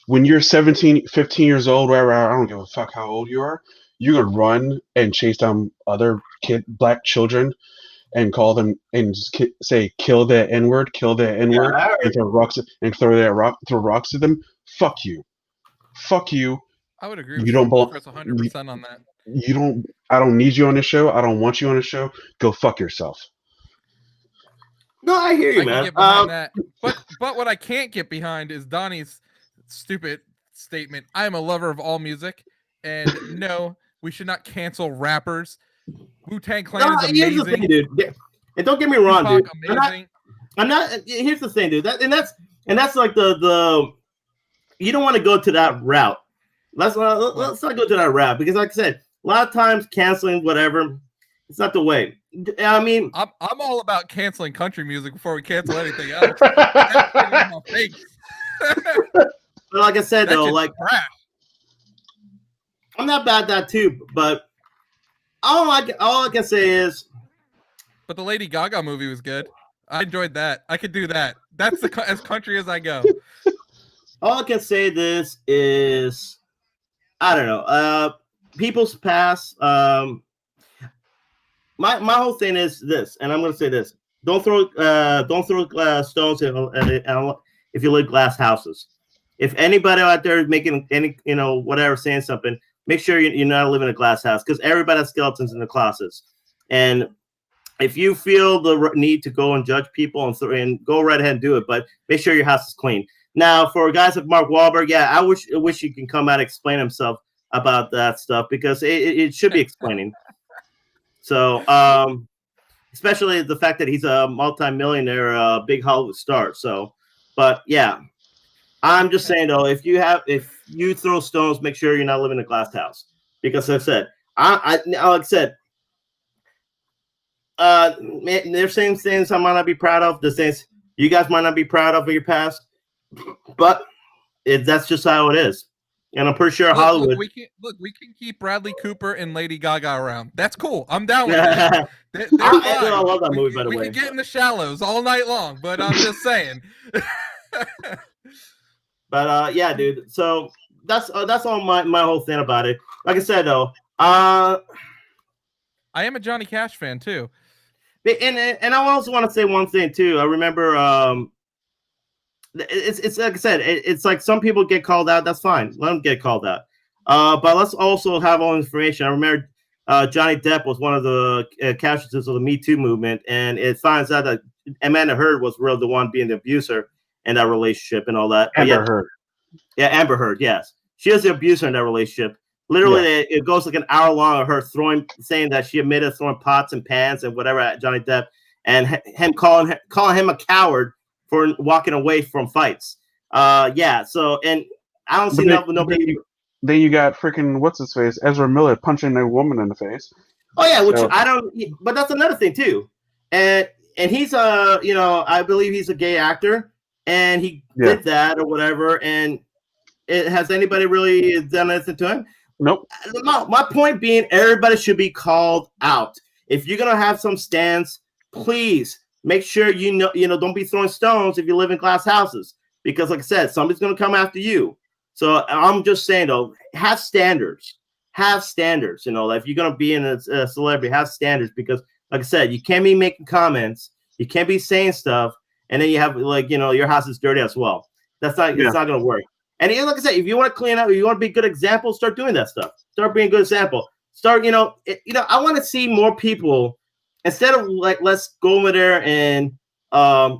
when you're 17, 15 years old, whatever, I don't give a fuck how old you are, you're gonna run and chase down other black children and call them and say kill that N-word, and throw rocks at them. Fuck you. Fuck you. I would agree with you. Don't belong. 100% on that. You don't. I don't need you on this show. I don't want you on the show. Go fuck yourself. No, I hear you, I man. Can get behind that. But what I can't get behind is Donnie's stupid statement. I am a lover of all music, and no, we should not cancel rappers. Wu-Tang Clan is amazing. Here's the thing, dude. And don't get me wrong, dude. Amazing. I'm not. Here's the thing, dude. That's like the. You don't want to go to that route. Let's not go to that route, because, like I said, a lot of times canceling whatever, it's not the way. I mean, I'm all about canceling country music before we cancel anything else. That's in my face. But like I said, though, I'm not bad at that too. But all I can say is, but the Lady Gaga movie was good. I enjoyed that. I could do that. That's as country as I go. All I can say this is, I don't know. People's past. My whole thing is this, and I'm going to say this: don't throw stones if you live glass houses. if anybody out there is making any, whatever, saying something, make sure you're not living in a glass house, because everybody has skeletons in the closets. And if you feel the need to go and judge people and go right ahead and do it, but make sure your house is clean. Now, for guys like Mark Wahlberg, yeah, I wish he can come out and explain himself about that stuff, because it should be explaining. So, especially the fact that he's a multi-millionaire, big Hollywood star. So, but yeah, I'm just saying though, if you throw stones, make sure you're not living in a glass house, because like I said, like I said, there's things I might not be proud of. The things you guys might not be proud of in your past, but that's just how it is. And I'm pretty sure Hollywood. We can keep Bradley Cooper and Lady Gaga around. That's cool. I'm down with that. I love that movie, by the way. We can get in the shallows all night long, but I'm just saying. But yeah, dude. So that's all my whole thing about it. Like I said, though, I am a Johnny Cash fan too. And I also want to say one thing too. I remember, it's like I said, it's like some people get called out. That's fine. Let them get called out. But let's also have all information. I remember Johnny Depp was one of the casualties of the Me Too movement, and it finds out that Amanda Heard was really the one being the abuser in that relationship and all that. Amber Heard. Yeah, Amber Heard. Yes, she was the abuser in that relationship. Literally, it goes like an hour long of her saying that she admitted throwing pots and pans and whatever at Johnny Depp, and him calling him a coward for walking away from fights. Yeah. So, and I don't see nobody. Then you got freaking what's his face, Ezra Miller punching a woman in the face. Oh yeah, which I don't. But that's another thing too, and he's I believe he's a gay actor, and he did that or whatever. And has anybody really done anything to him? Nope. My point being, everybody should be called out. If you're gonna have some stands, please make sure don't be throwing stones if you live in glass houses, because like I said, somebody's gonna come after you. So I'm just saying though, have standards. Have standards. If you're gonna be in a celebrity, have standards, because like I said, you can't be making comments, you can't be saying stuff, and then you have your house is dirty as well. It's not gonna work. And like I said, if you want to clean up, if you want to be a good example, start doing that stuff. Start being a good example. Start, I want to see more people, instead of like, let's go over there and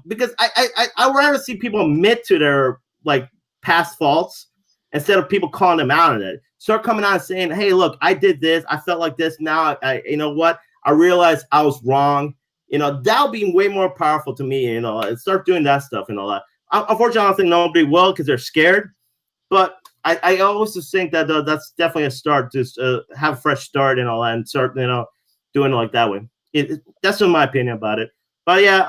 because I would rather see people admit to their like past faults instead of people calling them out on it. Start coming out and saying, hey, look, I did this, I felt like this. Now I you know what? I realized I was wrong. That'll be way more powerful to me. And start doing that stuff and all that. Unfortunately, I don't think nobody will, because they're scared. But I always just think that that's definitely a start, to have a fresh start and all that, and start doing it like that way. That's my opinion about it. But yeah,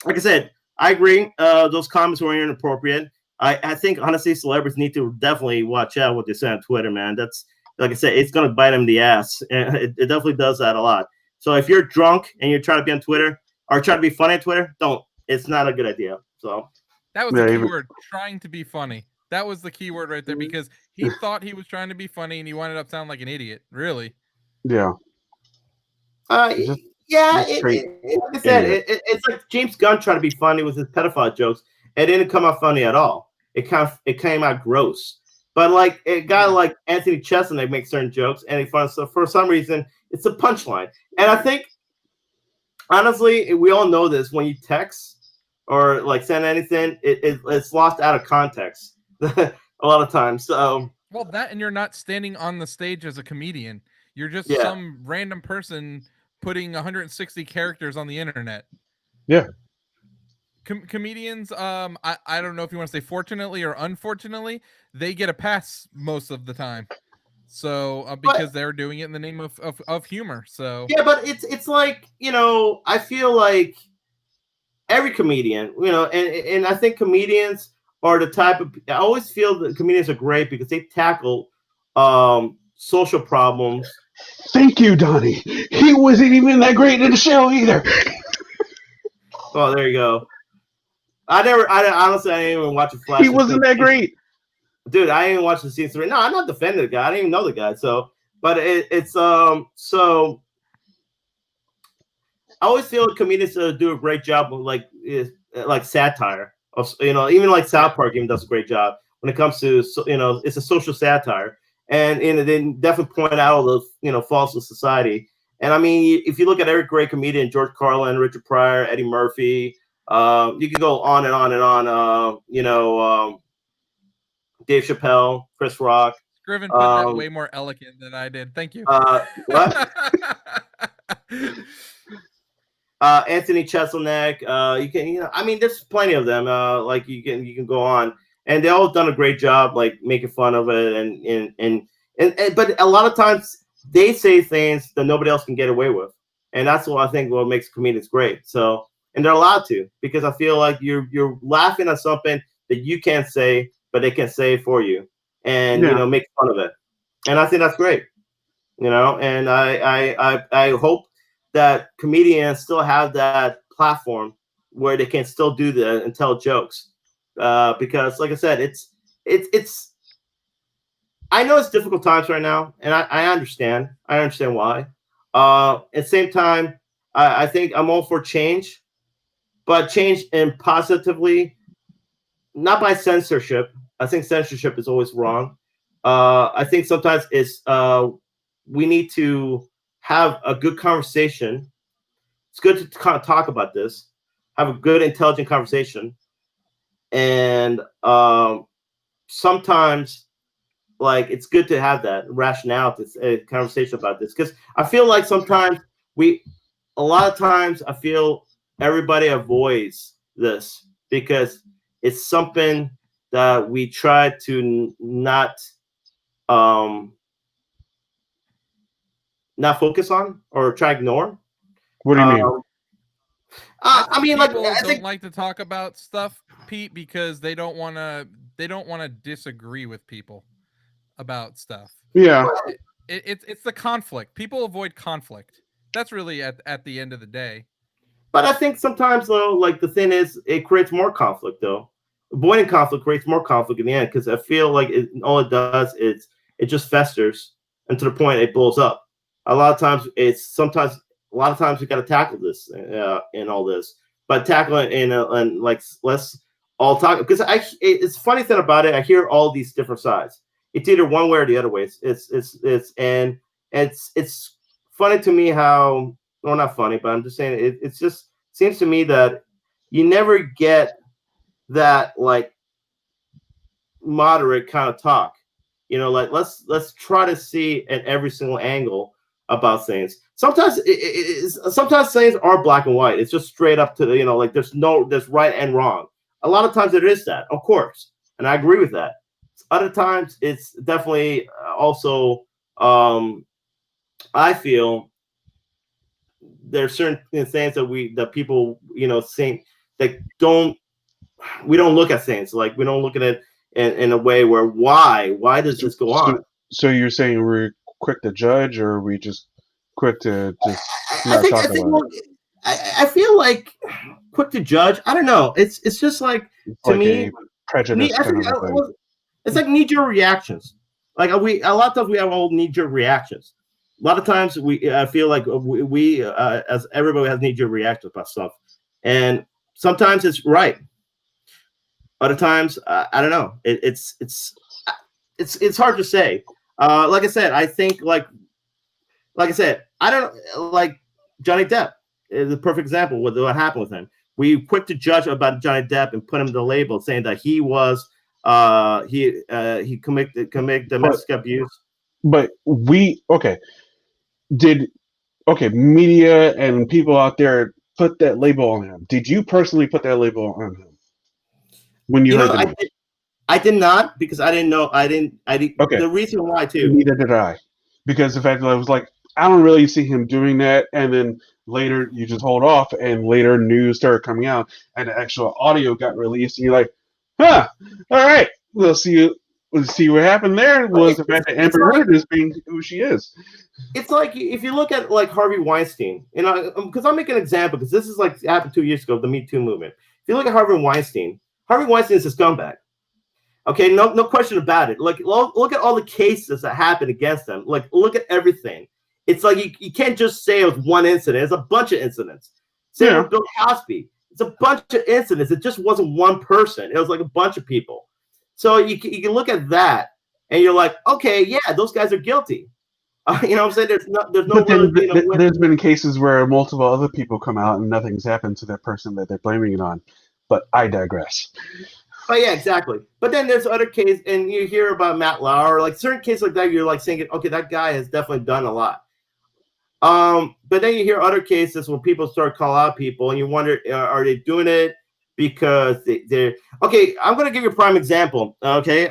like I said, I agree. Those comments were inappropriate. I think honestly, celebrities need to definitely watch out what they say on Twitter, man. That's, like I said, it's gonna bite them in the ass, and it definitely does that a lot. So if you're drunk and you're trying to be on Twitter or trying to be funny on Twitter, don't. It's not a good idea. So that was the key word, trying to be funny. That was the key word right there, because he thought he was trying to be funny and he wound up sounding like an idiot. Really? Yeah. Like I said, it's like James Gunn trying to be funny with his pedophile jokes. It didn't come out funny at all. It came out gross. But like a guy like Anthony Chesney makes certain jokes, and so for some reason it's a punchline. And I think honestly, we all know this, when you text or like send anything, it's lost out of context a lot of times. So well, that, and you're not standing on the stage as a comedian. You're just some random person putting 160 characters on the internet. Yeah. Comedians, I don't know if you want to say fortunately or unfortunately, they get a pass most of the time. So because they're doing it in the name of humor. So yeah, but it's like, I feel like every comedian, and I think comedians are the type of, I always feel that comedians are great because they tackle social problems. Thank you, Donnie. He wasn't even that great in the show either. Oh, there you go. Honestly, I didn't even watch a Flash. He wasn't that great. Dude, I didn't watch the season 3. No, I'm not defending the guy. I didn't even know the guy. So, but it's so I always feel comedians do a great job of like satire. Even like South Park even does a great job when it comes to, it's a social satire. And they definitely point out all those, faults of society. And I mean, if you look at every great comedian, George Carlin, Richard Pryor, Eddie Murphy, you could go on and on and on. Dave Chappelle, Chris Rock. Scriven put that way more elegant than I did. Thank you. What? Anthony Cheselnik. You can, I mean, there's plenty of them. Like you can go on, and they all done a great job, like making fun of it, and but a lot of times they say things that nobody else can get away with, and that's what I think what makes comedians great. So, and they're allowed to, because I feel like you're laughing at something that you can't say, but they can say for you, and make fun of it, and I think that's great. And I hope that comedians still have that platform where they can still do that and tell jokes, because, like I said, it's. I know it's difficult times right now, and I understand. I understand why. At the same time, I think I'm all for change, but change in positively, not by censorship. I think censorship is always wrong. I think sometimes it's we need to have a good conversation. It's good to kind of talk about this, have a good, intelligent conversation, and sometimes, like, it's good to have that rationale, a conversation about this, because I feel like sometimes a lot of times I feel everybody avoids this because it's something that we try to not focus on or try to ignore. What do you mean? I mean, like, people I don't think, like to talk about stuff, Pete, because they don't want to disagree with people about stuff. Yeah, it's the conflict. People avoid conflict. That's really at the end of the day. But I think sometimes, though, like, the thing is, it creates more conflict, though. Avoiding conflict creates more conflict in the end, because I feel like all it does is it just festers, and to the point it blows up. A lot of times we got to tackle this in all this, but tackle it and like, let's all talk, because it's a funny thing about it. I hear all these different sides. It's either one way or the other way. It's funny to me how, well, not funny, but I'm just saying it's just seems to me that you never get that, like, moderate kind of talk. Like, let's try to see at every single angle about things. Sometimes sometimes things are black and white. It's just straight up to the, like, there's right and wrong. A lot of times it is that, of course, and I agree with that. Other times it's definitely also I feel there's certain things that people think that we don't look at things, like, we don't look at it in a way where why does this go on? So you're saying we're quick to judge, or are we just quick to just not talk about it? I feel like quick to judge. I don't know. It's just like, to like me, a prejudice kind of a thing. It's like knee-jerk reactions. Like, a lot of times we have all knee-jerk reactions. A lot of times I feel like we as everybody has knee-jerk reactions about stuff, and sometimes it's right. Other times, I don't know. It's hard to say. Like I said, I think like I said, I don't like Johnny Depp is a perfect example with what happened with him. We quick to judge about Johnny Depp and put him the label, saying that he was he committed domestic abuse. But media and people out there put that label on him. Did you personally put that label on him when you heard the news? I did not, because I didn't know. I didn't. Okay. The reason why, too. Neither did I, because the fact that I was like, I don't really see him doing that, and then later you just hold off, and later news started coming out, and the actual audio got released, and you're like, all right, we'll see what happened there. Was the fact that Amber Heard is being who she is. It's like, if you look at, like, Harvey Weinstein, because I'll make an example, because this is like happened 2 years ago, the Me Too movement. If you look at Harvey Weinstein is a scumbag. Okay, no question about it. Like, look at all the cases that happened against them. Like, look at everything. It's like you can't just say it was one incident. It's a bunch of incidents. Same with Bill Cosby. it's a bunch of incidents. It just wasn't one person. It was like a bunch of people. So you can look at that, and you're like, okay, yeah, those guys are guilty. You know what I'm saying? There's no But then really, there's been cases where multiple other people come out and nothing's happened to that person that they're blaming it on. But I digress. Oh yeah, exactly. But then there's other cases, and you hear about Matt Lauer, like certain cases like that. You're like saying, okay, that guy has definitely done a lot. But then you hear other cases where people start calling out people, and you wonder, are they doing it because they're okay? I'm gonna give you a prime example. Okay.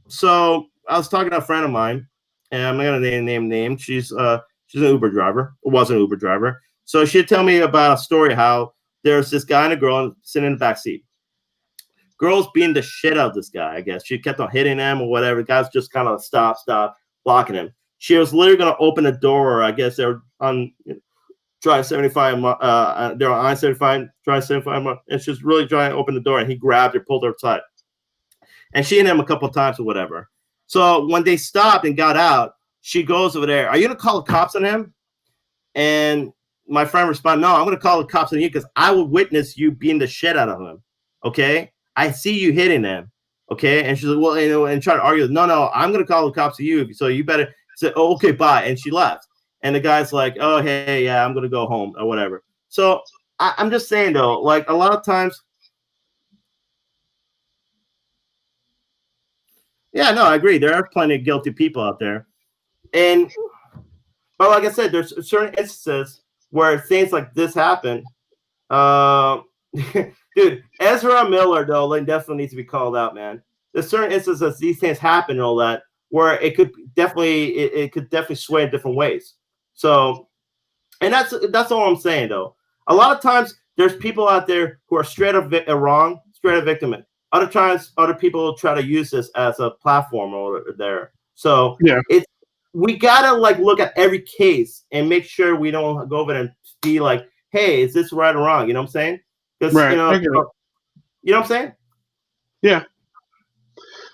So I was talking to a friend of mine, and I'm not gonna name names. She's an Uber driver, or was an Uber driver. So she'd tell me about a story how there's this guy and a girl sitting in the back seat. Girl's beating the shit out of this guy, I guess. She kept on hitting him or whatever. The guy's just kind of stop, blocking him. She was literally going to open the door. I guess they were on Drive 75. They were on I-75, Drive 75. And she was really trying to open the door, and he grabbed her, pulled her aside. And she hit him a couple of times or whatever. So when they stopped and got out, she goes over there. Are you going to call the cops on him? And my friend responded, no, I'm going to call the cops on you because I will witness you beating the shit out of him. Okay? I see you hitting them. Okay? And she's like, well, you know, and try to argue, no, I'm going to call the cops to you. So you better say, oh, okay, bye. And she left. And the guy's like, oh, hey, yeah, I'm going to go home or whatever. So I'm just saying, though, like a lot of times. Yeah, no, I agree. There are plenty of guilty people out there. But like I said, there's certain instances where things like this happen. Dude, Ezra Miller, though, like, definitely needs to be called out, man. There's certain instances these things happen and all that where it could definitely sway in different ways. So, and that's all I'm saying, though. A lot of times there's people out there who are straight up wrong, straight up victim. Other times, other people try to use this as a platform or there. So yeah, we gotta like look at every case and make sure we don't go over and be like, hey, is this right or wrong? You know what I'm saying? Because right. you know what I'm saying? Yeah.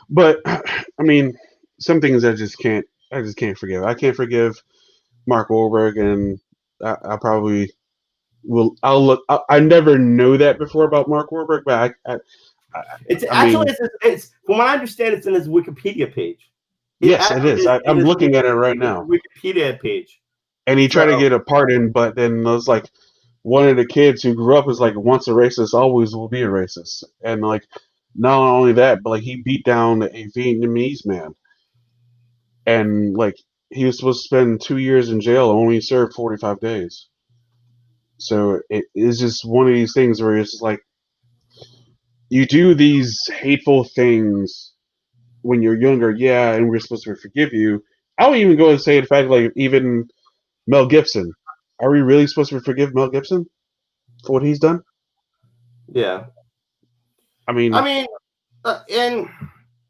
But I mean, some things I just can't forgive. I can't forgive Mark Wahlberg, and I probably will. I'll look. I never know that before about Mark Wahlberg, but it's from what I understand, it's in his Wikipedia page. Yes, it is. I'm looking at it right now. Wikipedia page. And he tried to get a pardon, but then it was like one of the kids who grew up was like, once a racist, always will be a racist. And like, not only that, but like he beat down a Vietnamese man. And like, he was supposed to spend 2 years in jail, only served 45 days. So it is just one of these things where it's just like, you do these hateful things when you're younger, yeah, and we're supposed to forgive you. I would even go and say the fact, like, even Mel Gibson. Are we really supposed to forgive Mel Gibson for what he's done? Yeah. I mean, and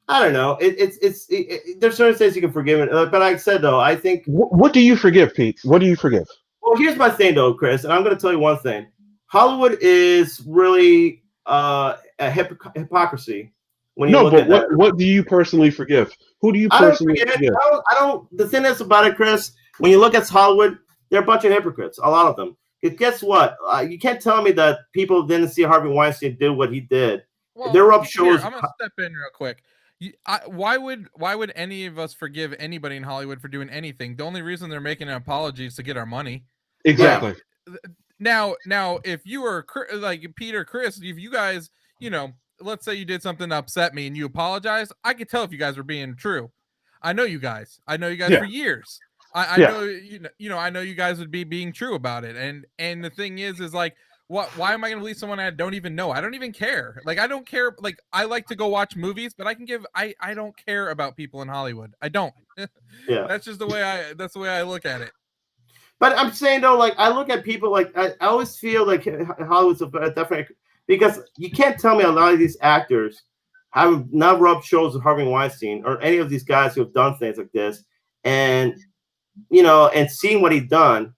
I don't know. There's certain things you can forgive it, but like I said, though, I think. What do you forgive, Pete? What do you forgive? Well, here's my thing, though, Chris, and I'm going to tell you one thing. Hollywood is really a hypocrisy. What do you personally forgive? Who do you personally forgive? I don't. The thing is about it, Chris, when you look at Hollywood, they're a bunch of hypocrites, a lot of them. Guess what? You can't tell me that people didn't see Harvey Weinstein do what he did. Well, there were up shows. I'm gonna step in real quick. Why would any of us forgive anybody in Hollywood for doing anything? The only reason they're making an apology is to get our money. Exactly. Now, if you were like Peter, Chris, if you guys, let's say you did something to upset me and you apologized, I could tell if you guys were being true. I know you guys for years. I know, I know you guys would be being true about it. And the thing is like, why am I going to believe someone I don't even know? I don't even care. Like, I don't care. Like, I like to go watch movies, but I don't care about people in Hollywood. I don't. Yeah. That's the way I look at it. But I'm saying, though, like, I look at people, like, I always feel like Hollywood's definitely, because you can't tell me a lot of these actors have not rubbed shoulders with Harvey Weinstein or any of these guys who have done things like this, and and seeing what he's done,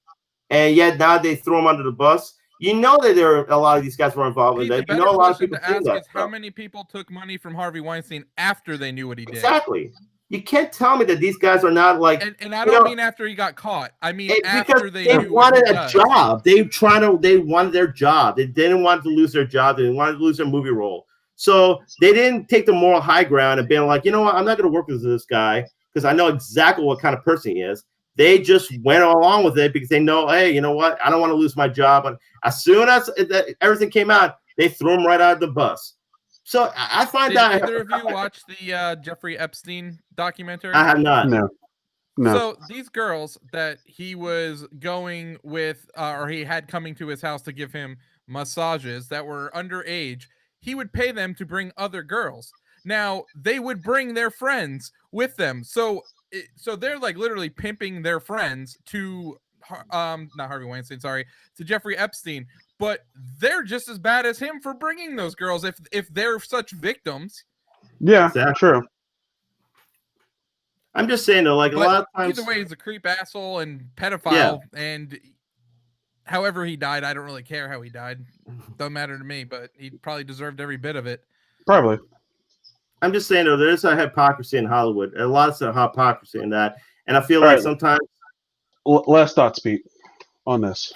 and yet now they throw him under the bus. You know that there are a lot of these guys were involved in that. You know, a lot of people to ask is how many people took money from Harvey Weinstein after they knew what he did. Exactly. You can't tell me that these guys are not like. And I don't mean after he got caught. I mean after they wanted a job. They wanted their job. They didn't want to lose their job. They didn't want to lose their movie role. So they didn't take the moral high ground and being like, you know what, I'm not going to work with this guy because I know exactly what kind of person he is. They just went along with it because they know, hey, you know what, I don't want to lose my job. And as soon as everything came out, they threw him right out of the bus. So I find that. Did either of you watch the Jeffrey Epstein documentary? I have not. No. So these girls that he was going with, or he had coming to his house to give him massages that were underage, he would pay them to bring other girls. Now they would bring their friends with them. So they're like literally pimping their friends to, not Harvey Weinstein, sorry, to Jeffrey Epstein. But they're just as bad as him for bringing those girls if they're such victims. Yeah, true. I'm just saying though, like a lot of times. Either way, he's a creep asshole and pedophile, and however he died, I don't really care how he died. Doesn't matter to me, but he probably deserved every bit of it. Probably. I'm just saying though, there's a hypocrisy in Hollywood. A lot of hypocrisy in that, and I feel like sometimes. Last thoughts, Pete, on this.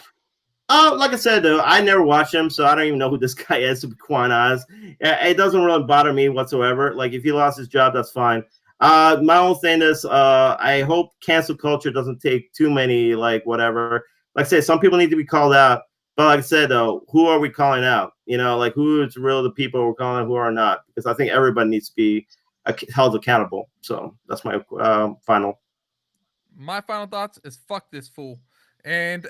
Like I said though, I never watched him, so I don't even know who this guy is. To be quite honest, it doesn't really bother me whatsoever. Like if he lost his job, that's fine. My own thing is, I hope cancel culture doesn't take too many, like whatever. Like I said, some people need to be called out. But like I said, though, who are we calling out? You know, like who is really the people we're calling out, who are not? Because I think everybody needs to be held accountable. So that's my final. My final thoughts is fuck this fool. And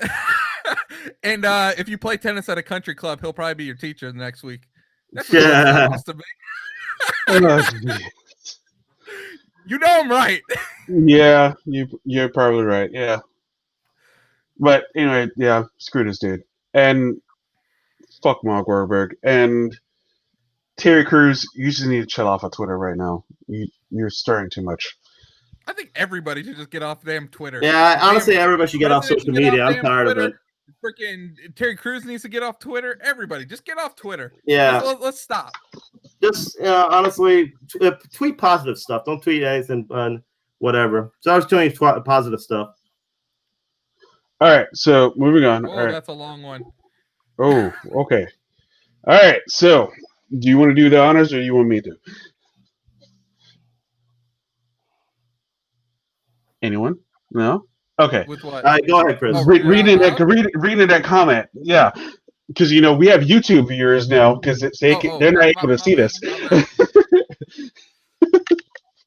and if you play tennis at a country club, he'll probably be your teacher next week. That's what it to me. You know I'm right. Yeah, you're probably right. Yeah. But anyway, yeah, screw this dude. And fuck Mark Wahlberg. And Terry Crews, you just need to chill off of Twitter right now. You're stirring too much. I think everybody should just get off damn Twitter. Yeah, honestly, everybody should get off social media. I'm tired of it. Freaking Terry Crews needs to get off Twitter. Everybody, just get off Twitter. Yeah. Let's stop. Just honestly, tweet positive stuff. Don't tweet anything whatever. So I was tweeting positive stuff. All right, so moving on. Oh, all right. That's a long one. Oh, okay. All right, so do you want to do the honors or you want me to? Anyone? No? Okay. With what? Go ahead, Chris. Reading that comment. Yeah. Because, we have YouTube viewers now because they're not able to see this.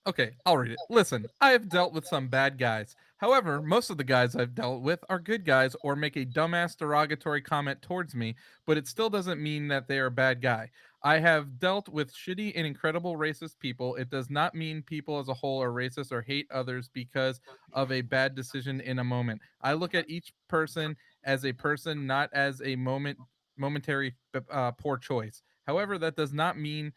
Okay, I'll read it. Listen, I have dealt with some bad guys. However, most of the guys I've dealt with are good guys or make a dumbass derogatory comment towards me, but it still doesn't mean that they are a bad guy. I have dealt with shitty and incredible racist people. It does not mean people as a whole are racist or hate others because of a bad decision in a moment. I look at each person as a person, not as a momentary poor choice. However, that does not mean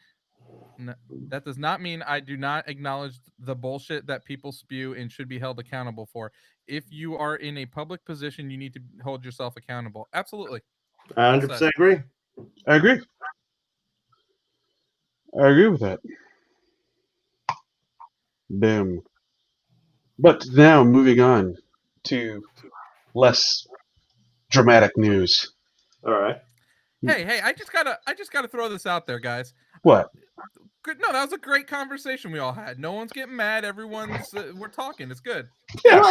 I do not acknowledge the bullshit that people spew and should be held accountable for. If you are in a public position, you need to hold yourself accountable. Absolutely. I 100% agree. I agree. I agree with that. Boom. But now moving on to less dramatic news. All right. Hey, I just gotta throw this out there, guys. What? Good. No, that was a great conversation we all had. No one's getting mad. Everyone's we're talking. It's good. Yeah,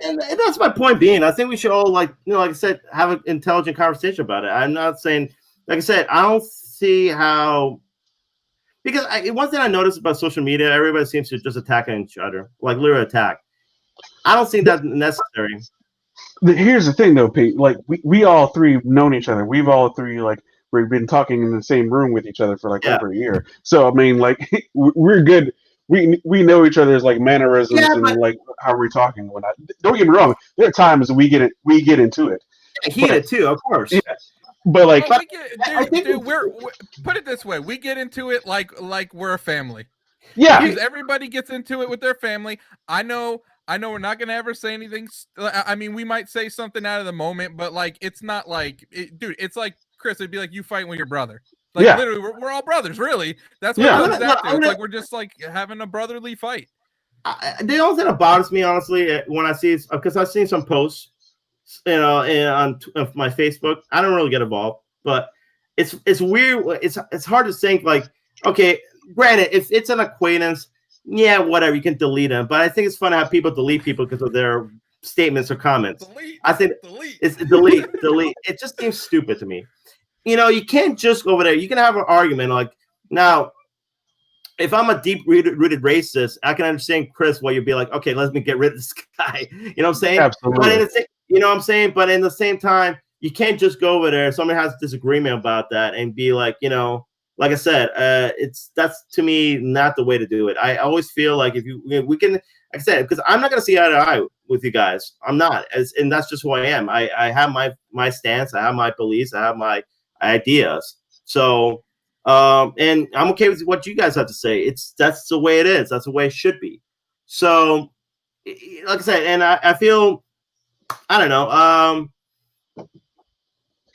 and that's my point being. I think we should all like I said, have an intelligent conversation about it. I'm not saying, like I said, I don't see how, because one thing I noticed about social media, everybody seems to just attack each other, like literally attack. I don't think that's necessary. Here's the thing, though, Pete. Like we all three known each other. We've all three we've been talking in the same room with each other for over a year. So I mean, we're good. We know each other's mannerisms and how we're talking. Don't get me wrong. There are times we get into it. Heated too, of course. Yeah. But we're put it this way: we get into it like we're a family. Yeah, because everybody gets into it with their family. I know we're not gonna ever say anything. I mean, we might say something out of the moment, but it's not dude. It's like Chris. It'd be like you fighting with your brother. Literally, we're all brothers. Really, that's what it comes down to. It's like we're just having a brotherly fight. The only thing that bothers me, honestly, when I see, because I've seen some posts, on my Facebook. I don't really get involved, but it's weird. It's hard to think. Like, okay, granted, if it's an acquaintance, yeah, whatever, you can delete them. But I think it's fun to have people delete people because of their statements or comments. I think it's delete. It just seems stupid to me. You can't just go over there. You can have an argument like now. If I'm a deep-rooted racist, I can understand Chris why you'd be like, okay, let me get rid of this guy. You know what I'm saying? Absolutely. You know what I'm saying? But in the same time, you can't just go over there. Somebody has a disagreement about that and be like, like I said, that's to me not the way to do it. I always feel like we can, like I said, because I'm not gonna see eye to eye with you guys. I'm not, and that's just who I am. I have my stance. I have my beliefs. I have my ideas. So. And I'm okay with what you guys have to say. That's the way it is. That's the way it should be. So, like I said, and I feel, I don't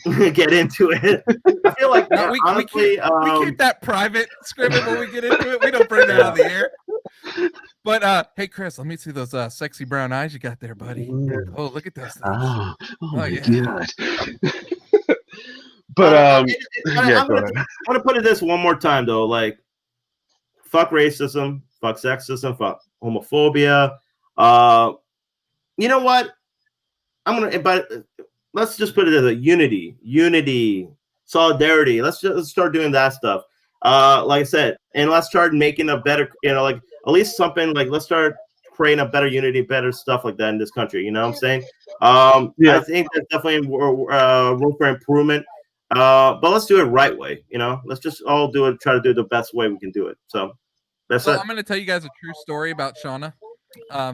know, get into it. I feel like honestly, we keep that private scrimmage when we get into it. We don't bring that on the air. But hey, Chris, let me see those sexy brown eyes you got there, buddy. Oh, look at those things. Oh my yeah. God. But I'm gonna put it this one more time though. Like, fuck racism, fuck sexism, fuck homophobia. You know what? But let's just put it as a unity, solidarity. Let's start doing that stuff. Like I said, and let's start making a better, like at least something like let's start creating a better unity, better stuff like that in this country. You know what I'm saying? I think there's definitely room for improvement. But let's do it right way. Let's just all do it. Try to do it the best way we can do it. So that's it. I'm going to tell you guys a true story about Shauna.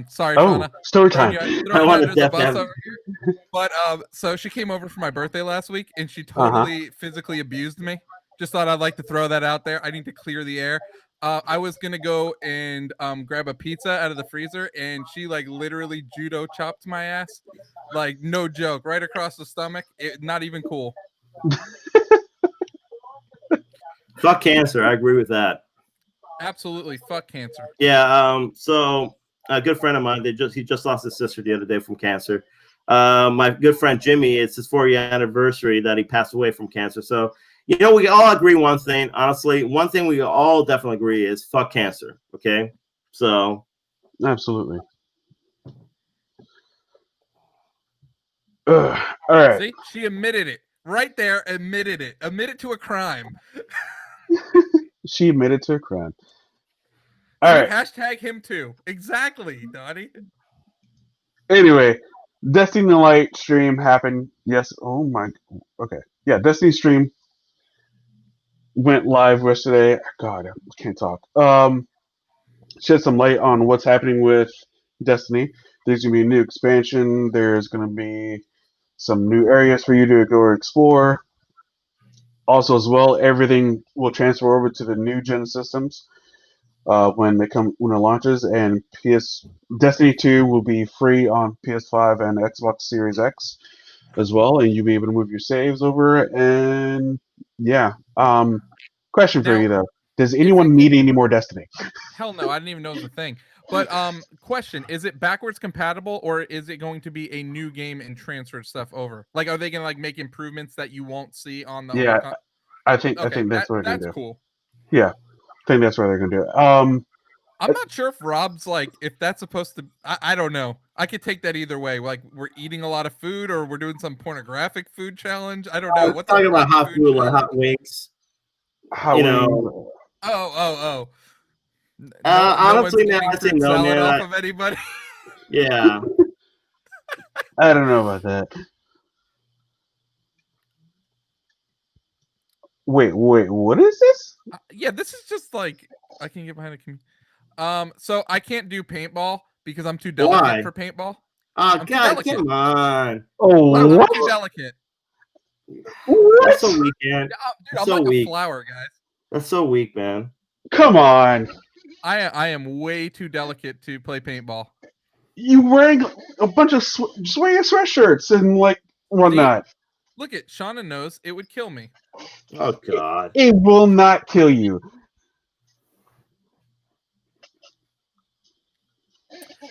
Sorry, Shauna. Story time. I want to bus over here. But so she came over for my birthday last week, and she totally physically abused me. Just thought I'd like to throw that out there. I need to clear the air. I was gonna go and grab a pizza out of the freezer, and she like literally judo chopped my ass, like no joke, right across the stomach. Not even cool. Fuck cancer. I agree with that. Absolutely, fuck cancer. Yeah. So a good friend of mine, he just lost his sister the other day from cancer. My good friend Jimmy, it's his 4-year anniversary that he passed away from cancer. So we all agree one thing. Honestly, one thing we all definitely agree is fuck cancer. Okay. So absolutely. All right. See, she admitted it. Right there, admitted to a crime. She admitted to a crime. All right. Hashtag him too. Exactly, Donnie. Anyway, Destiny Light stream happened. Yes. Oh my. Okay. Yeah, Destiny stream went live yesterday. God, I can't talk. Shed some light on what's happening with Destiny. There's gonna be a new expansion. There's gonna be some new areas for you to go explore. Also, as well, everything will transfer over to the new gen systems when it launches, and Destiny 2 will be free on PS5 and Xbox Series X as well, and you'll be able to move your saves over. And yeah, question for you though: does anyone need any more Destiny? Hell no, I didn't even know it was a thing. But question: is it backwards compatible, or is it going to be a new game and transfer stuff over? Like, are they going to like make improvements that you won't see on the? Yeah, I think that's what they're going to do. That's cool. Yeah, I think that's what they're going to do. I'm not sure if Rob's like if that's supposed to. I don't know. I could take that either way. Like we're eating a lot of food, or we're doing some pornographic food challenge. I don't know. What's talking about hot food, like hot wings. Oh. Honestly, man, I think no, man. Off of anybody. Yeah. I don't know about that. Wait, what is this? Yeah, this is just like I can get behind a so I can't do paintball because I'm too delicate for paintball. Oh God, come on. Oh, what? I'm too delicate. What? That's so weak, man. Dude, I'm like a flower, guys. That's so weak, man. Come on. I am way too delicate to play paintball. You wearing a bunch of swinging sweatshirts and like whatnot. Look at Shauna knows it would kill me. Oh God. It will not kill you.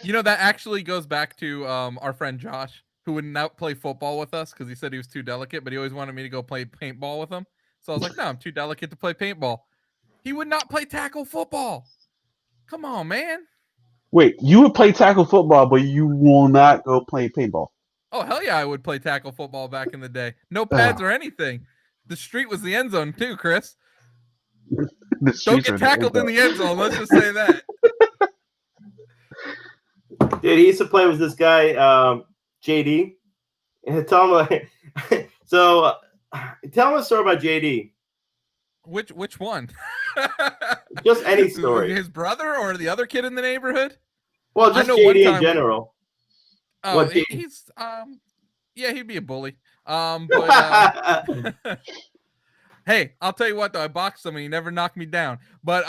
You know, that actually goes back to our friend Josh, who would not play football with us because he said he was too delicate, but he always wanted me to go play paintball with him. So I was like, no, I'm too delicate to play paintball. He would not play tackle football. Come on, man. Wait, you would play tackle football, but you will not go play paintball. Oh, hell yeah, I would play tackle football back in the day. No pads or anything. The street was the end zone too, Chris. Don't get tackled in the end zone. Let's just say that. Dude, he used to play with this guy, JD. And tell him, tell him a story about JD. Which one? Just any story. His brother or the other kid in the neighborhood? Well, just JD in general. Oh, he's yeah, he'd be a bully. But hey, I'll tell you what though, I boxed him and he never knocked me down. But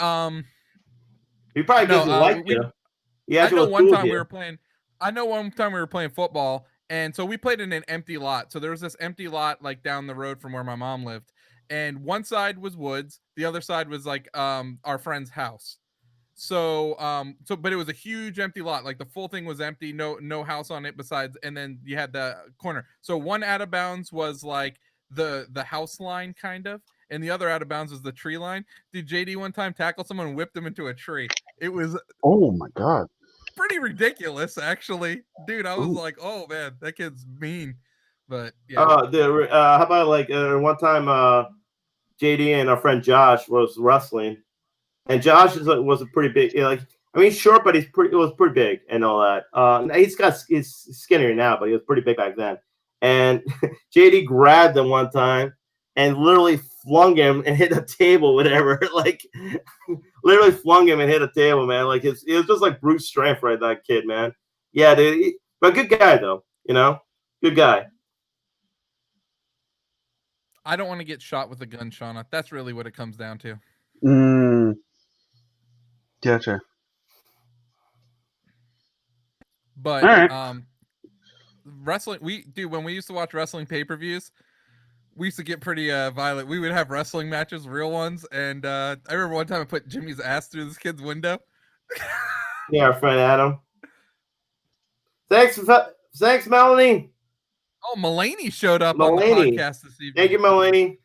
he probably doesn't like you. I know one time we were playing football, and so we played in an empty lot. So there was this empty lot like down the road from where my mom lived, and one side was woods, the other side was like our friend's house. So but it was a huge empty lot, like the full thing was empty, no house on it besides, and then you had the corner. So one out of bounds was like the house line kind of, and the other out of bounds was the tree line. Dude, JD one time tackled someone and whipped him into a tree. It was oh my god, pretty ridiculous actually. Dude, I was like, oh man, that kid's mean. But yeah. How about like one time JD and our friend Josh was wrestling, and Josh was a pretty big, like, I mean, short, but it was pretty big and all that. He's skinnier now, but he was pretty big back then. And JD grabbed him one time and literally flung him and hit a table, whatever. Like, literally flung him and hit a table, man. Like, it was just like brute strength, right? That kid, man. Yeah, dude. But good guy, though. You know, good guy. I don't want to get shot with a gun, Shauna. That's really what it comes down to. Gotcha. But right. Wrestling, when we used to watch wrestling pay-per-views, we used to get pretty violent. We would have wrestling matches, real ones, and I remember one time I put Jimmy's ass through this kid's window. Yeah, our friend Adam. Thanks, Melanie. Oh, Mulaney showed up on the podcast this evening. Thank you, Mulaney.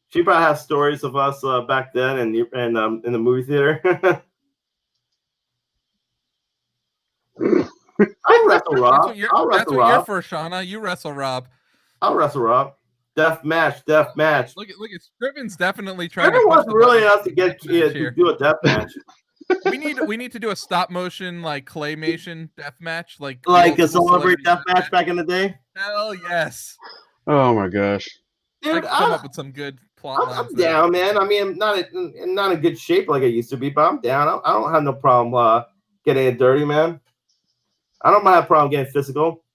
She probably has stories of us back then and in the movie theater. I'll wrestle Rob. That's what you're for, Shauna. You wrestle Rob. I'll wrestle Rob. Death match. Look at Scriven's definitely trying to push really out to get to do a death match. we need to do a stop motion like claymation death match, like a celebrity death match back in the day. Hell yes. Oh my gosh. Dude, come up with some good plot lines. I'm down, man. I mean, I'm not in good shape like I used to be, but I'm down. I don't have no problem getting it dirty, man. I don't have a problem getting physical.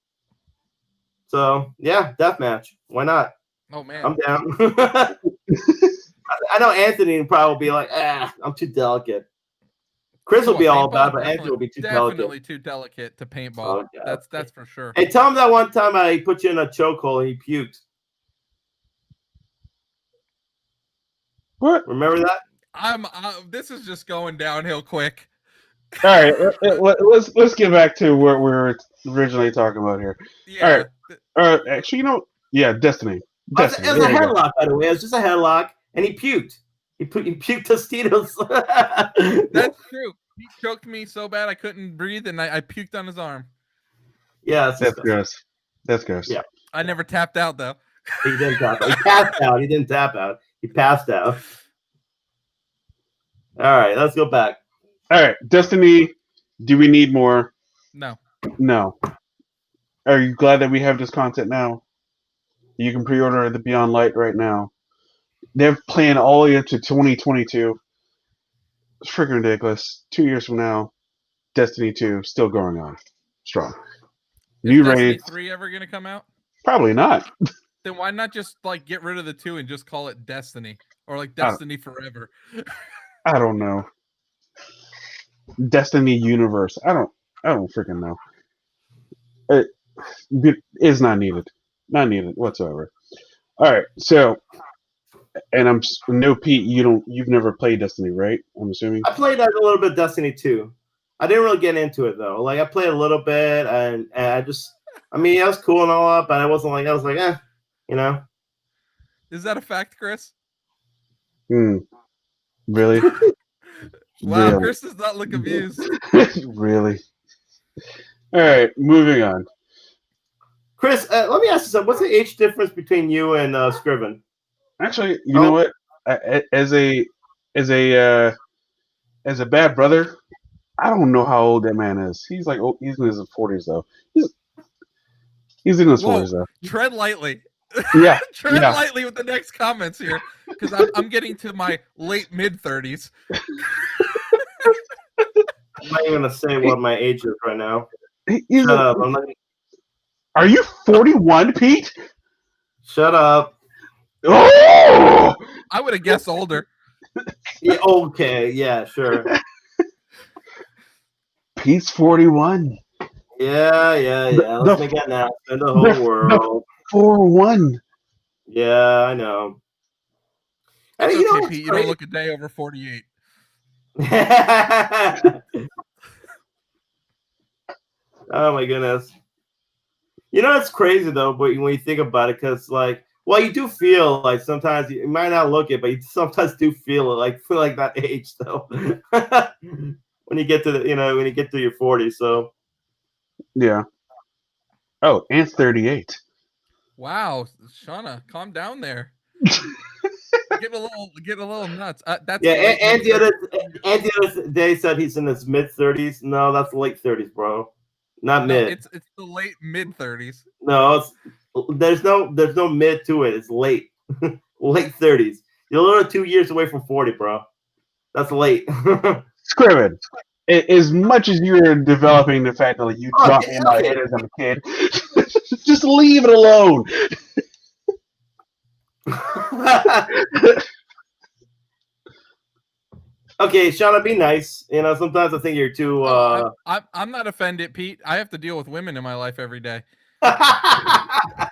So yeah, death match. Why not? Oh man, I'm down. I know Anthony would probably be like, I'm too delicate. Chris will be all about it, but Anthony will be too delicate. Definitely too delicate to paintball. Oh, that's for sure. Hey, tell him that one time I put you in a chokehold and he puked. What? Remember that? This is just going downhill quick. All right, let's get back to what we were originally talking about here. Yeah. All right. Actually, yeah, Destiny. It was a headlock, by the way. It was just a headlock, and he puked. He puked Tostitos. That's true. He choked me so bad I couldn't breathe, and I puked on his arm. Yeah, that's gross. That's gross. Yeah. I never tapped out though. He didn't tap out. He passed out. He didn't tap out. He passed out. All right, let's go back. All right, Destiny. Do we need more? No. Are you glad that we have this content now? You can pre-order the Beyond Light right now. They're playing all the way up to 2022. It's freaking ridiculous. 2 years from now, Destiny 2 still going on strong. Is Destiny 3 ever going to come out? Probably not. Then why not just like get rid of the 2 and just call it Destiny or like Destiny Forever? I don't know. Destiny Universe. I don't freaking know. It is not needed. Not needed whatsoever. All right, so And Pete. You've never played Destiny, right? I'm assuming. I played a little bit Destiny 2. I didn't really get into it though. Like I played a little bit, and I just, I mean, it was cool and all that, but I was like, you know. Is that a fact, Chris? Really? Wow, really? Chris does not look amused. Really? All right, moving on. Chris, let me ask you something. What's the age difference between you and Scriven? Actually, you know what? As a bad brother, I don't know how old that man is. He's like, he's in his 40s though. He's in his 40s though. Tread lightly. Yeah. Tread lightly with the next comments here, because I'm getting to my late mid-30s. I'm not even gonna say what my age is right now. Shut up. Are you 41, Pete? Shut up. Oh! I would have guessed older. Yeah, okay, yeah, sure. Pete's 41. Yeah. Let's make that now. In the whole world. 4-1. Yeah, I know. It's you okay, know, Pete. You don't look a day over 48. Oh my goodness. You know, it's crazy though, but when you think about it, because like, well, you do feel like sometimes you might not look it, but you sometimes do feel like that age though. when you get to when you get to your 40s, so yeah. Oh, and 38. Wow, Shauna, calm down there. Getting a little nuts. That's and the other day said he's in his mid-30s. No, that's late 30s, bro. Not mid. It's the late mid-30s. No, there's no mid to it. It's late, late 30s. You're literally 2 years away from 40, bro. That's late. Scriven, as much as you're developing the fact that like, you dropped me in my head as I'm a kid, just leave it alone. Okay, Shauna, be nice. You know, sometimes I think you're too. I'm not offended, Pete. I have to deal with women in my life every day. I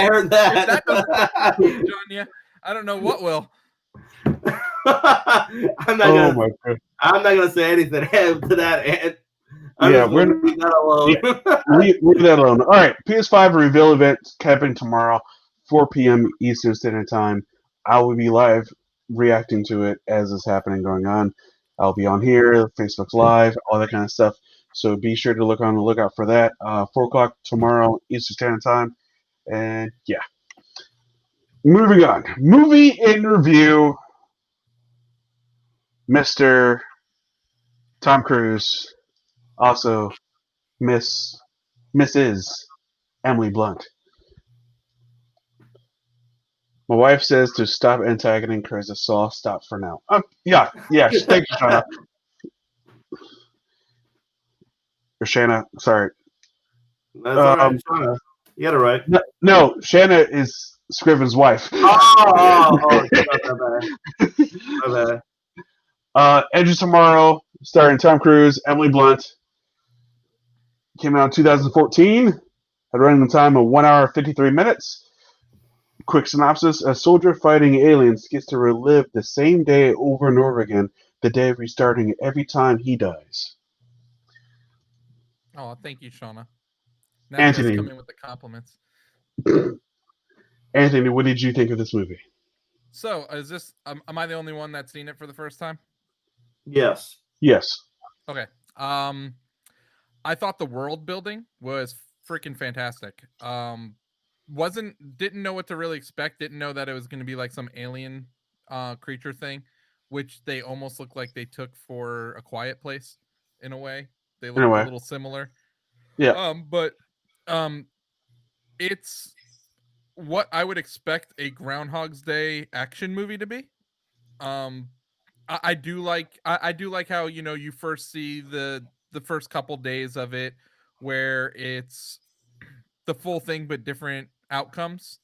heard that. If that doesn't John, yeah, I don't know what will. I'm not gonna say anything to that end. We're leave that alone. Leave that alone. All right, PS5 reveal event happening tomorrow, 4 p.m. Eastern Standard Time. I will be live reacting to it as it's going on. I'll be on here, Facebook's live, all that kind of stuff. So be sure to look on the lookout for that. 4 o'clock tomorrow Eastern Standard Time. And yeah. Moving on. Movie in review. Mr. Tom Cruise. Also, Mrs. Emily Blunt. My wife says to stop antagonizing Chris. So I'll stop for now. Yeah. Thank you, Shanna. Or Shanna, sorry. That's all right, Shanna. You got it right. No, Shanna is Scriven's wife. My bad. Edge of Tomorrow, starring Tom Cruise, Emily Blunt. Came out in 2014. Had a running time of 1 hour 53 minutes. Quick synopsis: a soldier fighting aliens gets to relive the same day over and over again, the day restarting every time he dies. Oh, thank you, Shauna. Now Anthony, you guys come in with the compliments. Anthony, what did you think of this movie? So, is this? Am I the only one that's seen it for the first time? Yes. Okay. I thought the world building was freaking fantastic. Didn't know what to really expect. Didn't know that it was going to be like some alien creature thing, which they almost look like they took for A Quiet Place in a way. They look a little similar. Yeah. But it's what I would expect a Groundhog's Day action movie to be. I do like how, you know, you first see the first couple days of it where it's the full thing but different outcomes.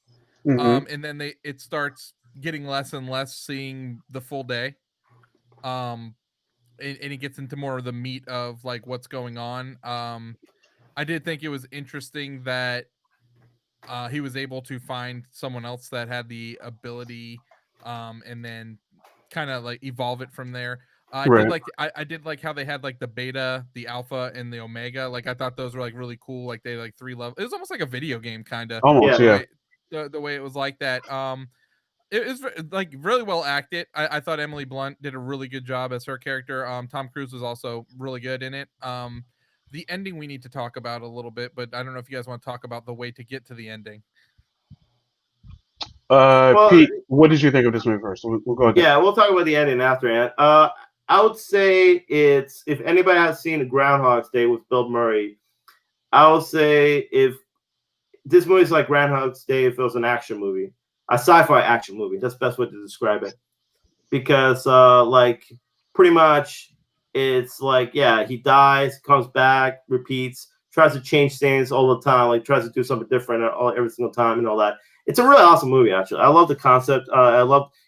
Mm-hmm. And then it starts getting less and less seeing the full day. And it gets into more of the meat of like what's going on. I did think it was interesting that he was able to find someone else that had the ability and then kind of like evolve it from there. I Right. did like I did like how they had like the beta, the alpha, and the omega. Like I thought those were like really cool. Like they like 3 levels. It was almost like a video game kind of. Almost, yeah. The way it was like that. It was like really well acted. I thought Emily Blunt did a really good job as her character. Tom Cruise was also really good in it. The ending we need to talk about a little bit, but I don't know if you guys want to talk about the way to get to the ending. Pete, what did you think of this movie first? We'll go ahead. Yeah, we'll talk about the ending after. I would say it's, if anybody has seen Groundhog's Day with Bill Murray, I would say if this movie is like Groundhog's Day if it was an action movie, a sci-fi action movie. That's the best way to describe it. Because like pretty much it's like, yeah, he dies, comes back, repeats, tries to change things all the time, like tries to do something different every single time and all that. It's a really awesome movie, actually. I love the concept.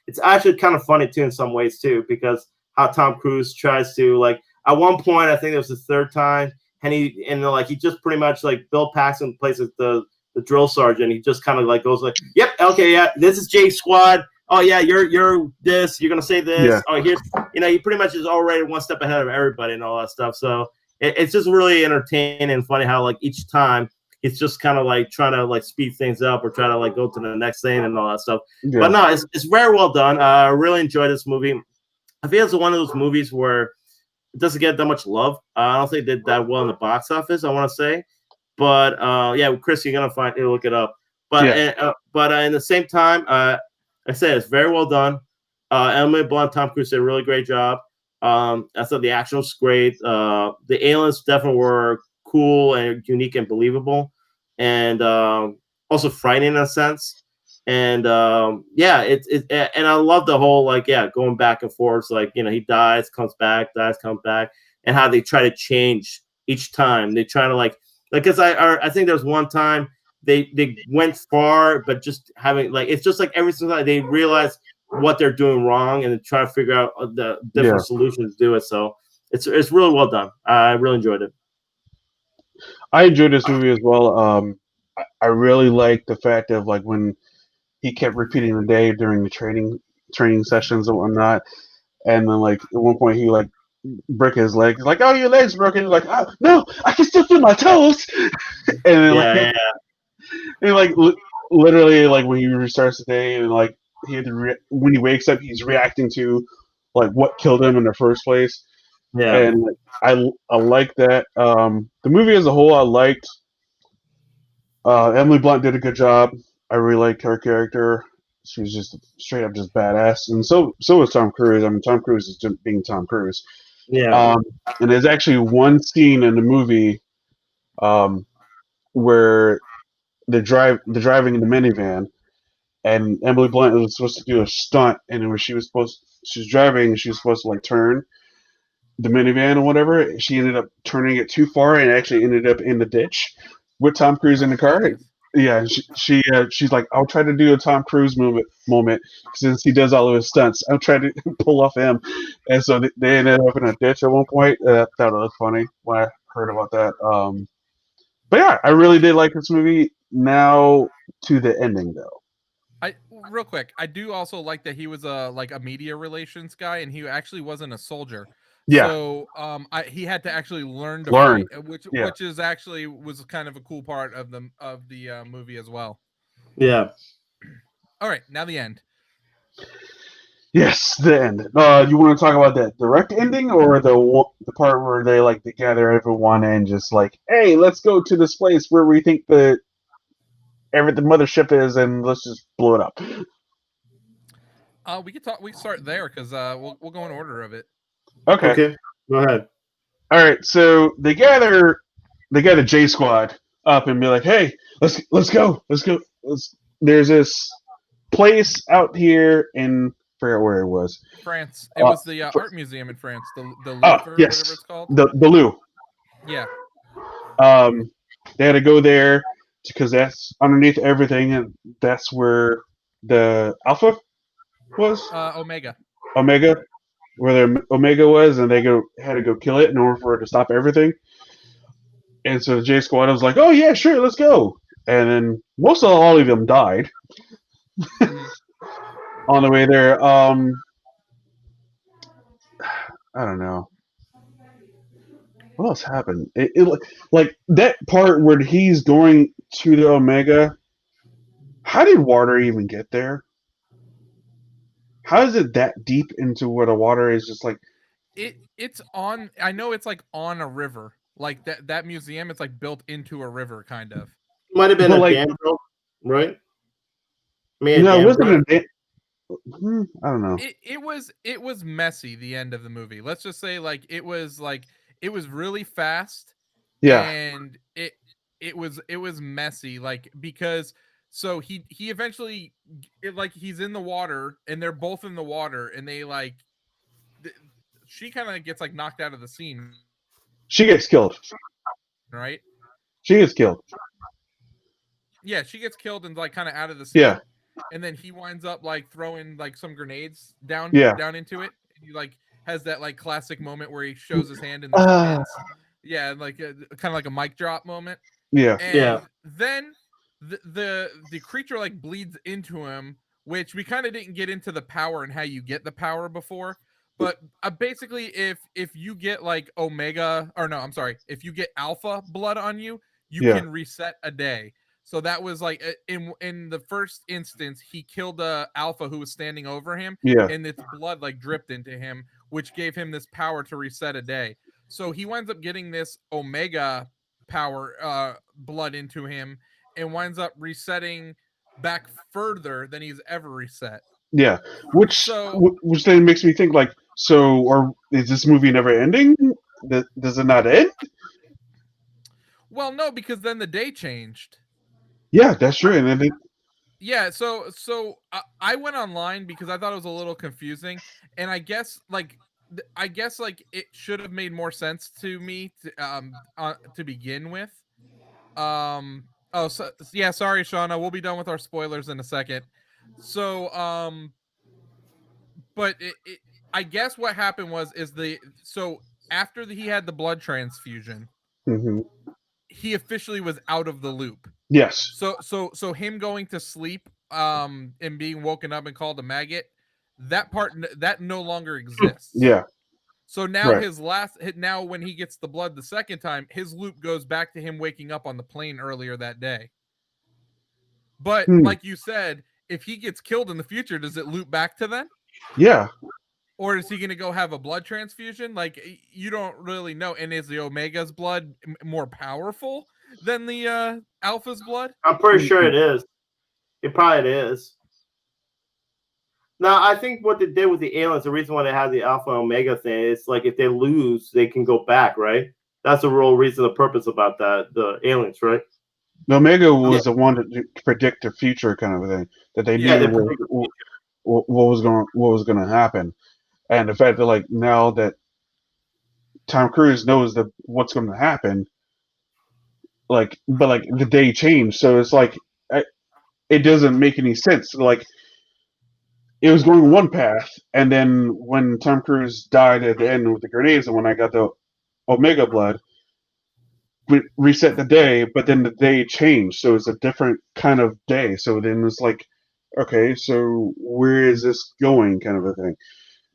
It's actually kind of funny too in some ways too, because how Tom Cruise tries to, like, at one point, I think it was the third time, and he just pretty much like Bill Paxton plays the drill sergeant. He just kind of like goes like, "Yep, okay, yeah, this is J Squad. Oh yeah, you're this. You're gonna say this. Yeah. Oh, here's," he pretty much is already one step ahead of everybody and all that stuff. So it's just really entertaining and funny how like each time it's just kind of like trying to like speed things up or try to like go to the next thing and all that stuff. Yeah. But no, it's very well done. I really enjoyed this movie. I feel it's one of those movies where it doesn't get that much love. I don't think it did that well in the box office, I want to say. But yeah, Chris, you're gonna look it up. But in the same time, I said it's very well done. Emily Blunt, Tom Cruise did a really great job. I thought the action was great. The aliens definitely were cool and unique and believable, and also frightening in a sense. And yeah, and I love the whole like going back and forth. Like he dies, comes back, comes back, and how they try to change each time. They try to like because I think there's one time they went far, but just having like it's just like every single time they realize what they're doing wrong and they try to figure out the different solutions to do it. So it's really well done. I really enjoyed it. I enjoyed this movie as well. I really like the fact of like when he kept repeating the day during the training sessions and whatnot, and then like at one point he like broke his leg. He's like, "Oh, your leg's broken." He's like, "Oh, no, I can still feel my toes." And then and like literally like when he restarts the day and like when he wakes up, he's reacting to like what killed him in the first place. Yeah, and like, I like that. The movie as a whole, I liked. Emily Blunt did a good job. I really liked her character. She was just straight up just badass, and so was Tom Cruise. I mean, Tom Cruise is just being Tom Cruise. Yeah. And there's actually one scene in the movie, where they're driving in the minivan, and Emily Blunt was supposed to do a stunt, and when she was driving, she was supposed to like turn the minivan or whatever. She ended up turning it too far and actually ended up in the ditch with Tom Cruise in the car. Yeah, she's like, I'll try to do a Tom Cruise moment since he does all of his stunts. I'll try to pull off him, and so they ended up in a ditch at one point. Thought it was funny when I heard about that. But yeah, I really did like this movie. Now to the ending though. Real quick, I do also like that he was a media relations guy, and he actually wasn't a soldier. Yeah. So he had to actually learn to fight, which is actually was kind of a cool part of the movie as well. Yeah. All right, now the end. Yes, the end. You want to talk about that direct ending or the part where they gather everyone and just like, hey, let's go to this place where we think the mothership is, and let's just blow it up. We can talk. We start there because we'll go in order of it. Okay. Go ahead. All right. So they gather J Squad up and be like, "Hey, let's go. There's this place out here in I forget where it was. France. It was the art museum in France. The Louvre, yes, whatever it's called. The Louvre. Yeah. They had to go there because that's underneath everything, and that's where the Alpha was. Omega. Where their Omega was, and they had to go kill it in order for it to stop everything. And so the J Squad was like, "Oh yeah, sure, let's go." And then all of them died. on the way there. I don't know. What else happened? Like that part where he's going to the Omega. How did water even get there? How is it that deep into where the water is just like it's on, I know it's like on a river. Like that museum, it's like built into a river kind of. Might have been but a like dam, right? I mean, a no, it dam wasn't broke. I don't know. It was messy, the end of the movie. Let's just say like it was really fast, Yeah. and it was messy, like, because so he eventually like he's in the water and they're both in the water and they like she kind of gets like knocked out of the scene, She gets killed. right? She gets killed. Yeah, she gets killed and like kind of out of the scene. Yeah. And then he winds up like throwing like some grenades down into it. And he like has that like classic moment where he shows his hand in the spits. Yeah, like kind of like a mic drop moment. Yeah. And then the creature like bleeds into him, which we kind of didn't get into the power and how you get the power before. But basically, if you get like Omega, or no, I'm sorry, if you get Alpha blood on you, you can reset a day. So that was like in the first instance, he killed Alpha who was standing over him, and its blood like dripped into him, which gave him this power to reset a day. So he winds up getting this Omega power blood into him and winds up resetting back further than he's ever reset. Yeah, which then makes me think like, so, or is this movie never ending? Does it not end? Well, no, because then the day changed. Yeah, that's true. And then so I went online because I thought it was a little confusing, and I guess like it should have made more sense to me to begin with. Sorry, Shauna, we'll be done with our spoilers in a second. So but I guess what happened is after he had the blood transfusion, he officially was out of the loop. Yes. So him going to sleep and being woken up and called a maggot, that part that no longer exists. Yeah. So now now when he gets the blood the second time, his loop goes back to him waking up on the plane earlier that day. But like you said, if he gets killed in the future, does it loop back to then? Yeah. Or is he going to go have a blood transfusion? Like, you don't really know. And is the Omega's blood more powerful than the Alpha's blood? I'm pretty sure it is. It probably is. Now, I think what they did with the aliens, the reason why they had the Alpha and Omega thing, is like if they lose, they can go back, right? That's the real reason, the purpose about that, the aliens, right? The Omega was the one to predict the future, kind of thing, that they knew what was going to happen, and the fact that like now that Tom Cruise knows what's going to happen, like, but like the day changed, so it's like it doesn't make any sense. Like it was going one path, and then when Tom Cruise died at the end with the grenades, and when I got the Omega blood, we reset the day, but then the day changed, so it's a different kind of day. So then it's like, okay, so where is this going, kind of a thing.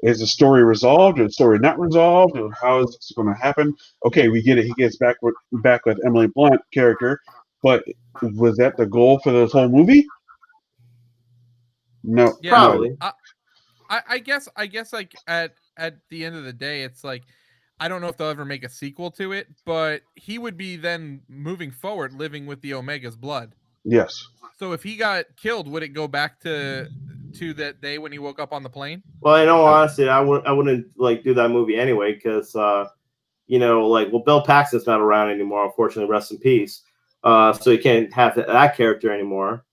Is the story resolved? Is the story not resolved? Or how is this going to happen? Okay, we get it. He gets back with Emily Blunt character, but was that the goal for this whole movie? No, probably. I guess like at the end of the day, it's like I don't know if they'll ever make a sequel to it, but he would be then moving forward living with the Omega's blood. Yes. So if he got killed, would it go back to that day when he woke up on the plane? Well, in all honesty, I wouldn't like do that movie anyway because Bill Paxton's not around anymore. Unfortunately, rest in peace. So you can't have that character anymore.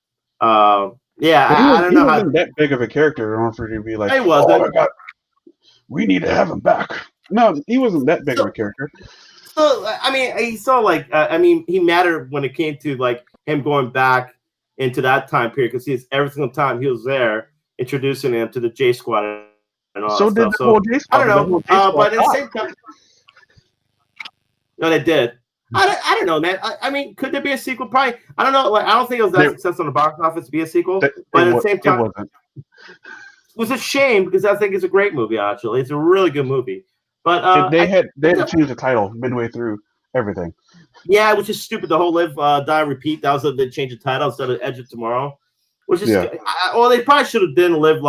I don't know how that big of a character in order for you to be like, he wasn't. Oh my God, we need to have him back. No, he wasn't that big of a character. So I mean, he saw like he mattered when it came to like him going back into that time period because every single time he was there introducing him to the J Squad and all that stuff. So I don't know, but at the same time, no, they did. I don't know, man. I mean, could there be a sequel? Probably. I don't know. Like, I don't think it was that successful on the box office to be a sequel. But at the same time, was a shame because I think it's a great movie. Actually, it's a really good movie. But they had to change the title midway through everything. Yeah, which is stupid. The whole Live, Die, Repeat. That was they changed the title instead of Edge of Tomorrow, which is well, they probably should have done Live,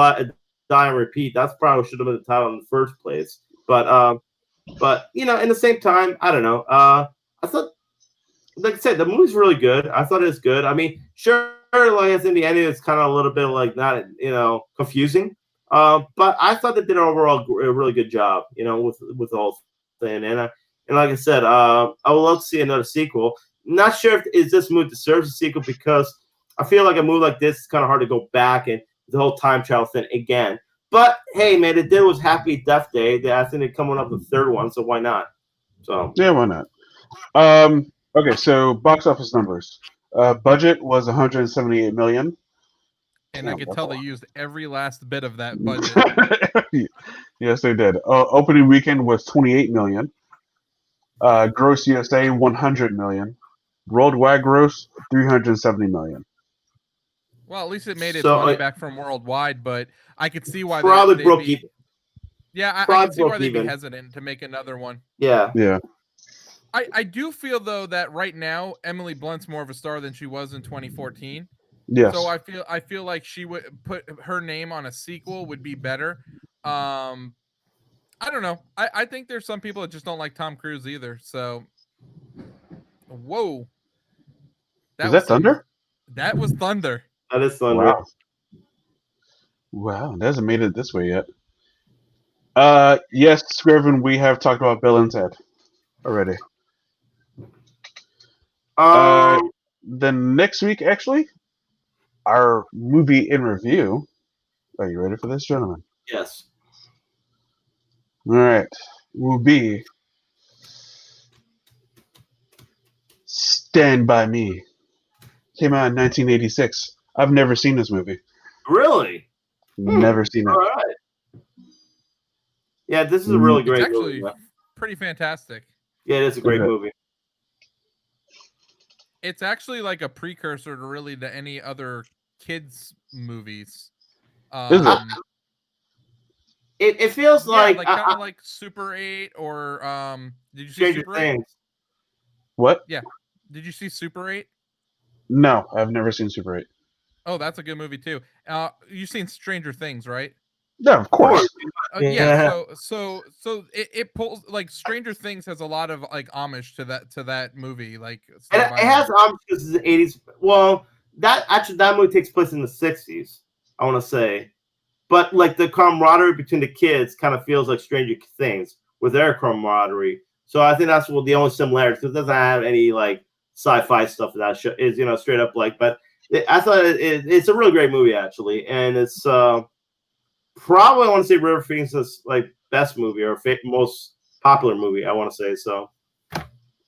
Die, and Repeat. That's probably should have been the title in the first place. But you know, in the same time, I don't know. I thought, like I said, the movie's really good. I thought it was good. I mean, sure, like in the ending, it's kind of a little bit like not, you know, confusing. But I thought they did overall a really good job, you know, with the whole thing. And like I said, I would love to see another sequel. Not sure if this movie deserves a sequel because I feel like a movie like this is kind of hard to go back and the whole time travel thing again. But hey, man, it did was Happy Death Day. I think they're coming up with the third one, so why not? So yeah, why not? Okay, so box office numbers. Budget was 178 million. And I could tell they used every last bit of that budget. Yes, they did. Opening weekend was 28 million. Gross USA 100 million. Worldwide gross 370 million. Well, at least it made its money back from worldwide, but I could see why probably broke even. Yeah, I can see why they'd be hesitant to make another one. Yeah. Yeah. I do feel though that right now Emily Blunt's more of a star than she was in 2014. Yes. So I feel like she would put her name on a sequel would be better. I don't know. I think there's some people that just don't like Tom Cruise either. So, whoa. Is that thunder? That was thunder. That is thunder. Wow, it hasn't made it this way yet. Yes, Scriven, we have talked about Bill and Ted already. Then next week, actually, our movie in review. Are you ready for this, gentlemen? Yes. All right. Will be Stand By Me. Came out in 1986. I've never seen this movie. Really? Never seen it. All right. Yeah, this is a really great movie. It's actually pretty fantastic. Yeah, it is a great movie. It's actually like a precursor to any other kids movies. Is it? It feels like kind of like Super 8 or did you see Stranger Super 8? Things. What? Yeah. Did you see Super 8? No, I've never seen Super 8. Oh, that's a good movie too. You've seen Stranger Things, right? Yeah, of course. Yeah. So it pulls like Stranger Things has a lot of like homage to that movie. Like and it has homage because it's the 80s. Well, that movie takes place in the 60s. I want to say, but like the camaraderie between the kids kind of feels like Stranger Things with their camaraderie. So I think that's the only similarity. Because it doesn't have any like sci-fi stuff that show is straight up like. But I thought it's a really great movie actually, and it's probably I want to say River Phoenix's like best movie or most popular movie. I want to say so.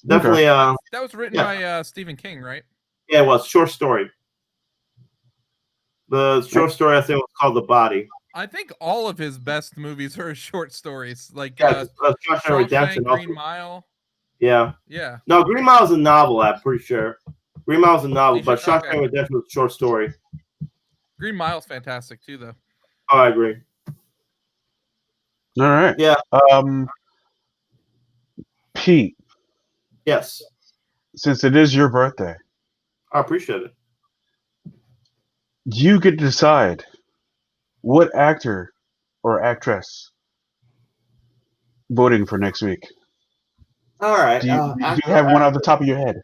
Definitely. That was written by Stephen King, right? Yeah, it was short story. The short story I think was called The Body. I think all of his best movies are short stories, like Shawshank Redemption, Green Mile. Yeah. Yeah. No, Green Mile is a novel. I'm pretty sure. Green Mile is a novel, but Shawshank Redemption was a short story. Green Mile's fantastic too, though. Oh, I agree. All right. Yeah. Pete. Yes. Since it is your birthday, I appreciate it. You get to decide what actor or actress voting for next week. All right. Do you have one off the top of your head?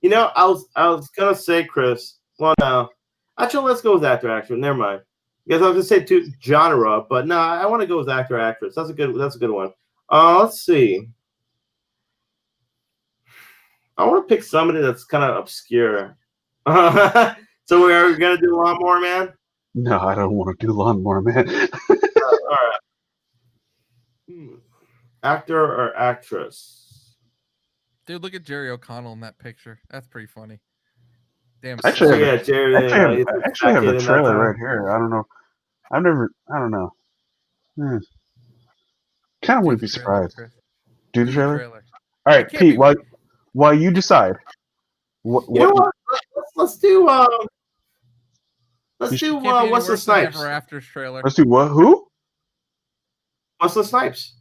You know, I was gonna say Chris. Well, no. Actually, let's go with actor actress. Never mind. Because I was gonna say genre, but no, I want to go with actor actress. That's a good one. Let's see. I want to pick somebody that's kind of obscure. So we're gonna do Lawnmower Man? No, I don't want to do Lawnmower Man. All right. Actor or actress? Dude, look at Jerry O'Connell in that picture. That's pretty funny. Damn. Actually, Jerry. I actually have the trailer right here. I don't know. I don't know. Kind of wouldn't be surprised. Do the trailer? All right, Pete. While you decide, you know what? Let's do Let's do Can't be any Wesley worse than Snipes. Ever After's trailer. Let's do what? Who? Wesley Snipes.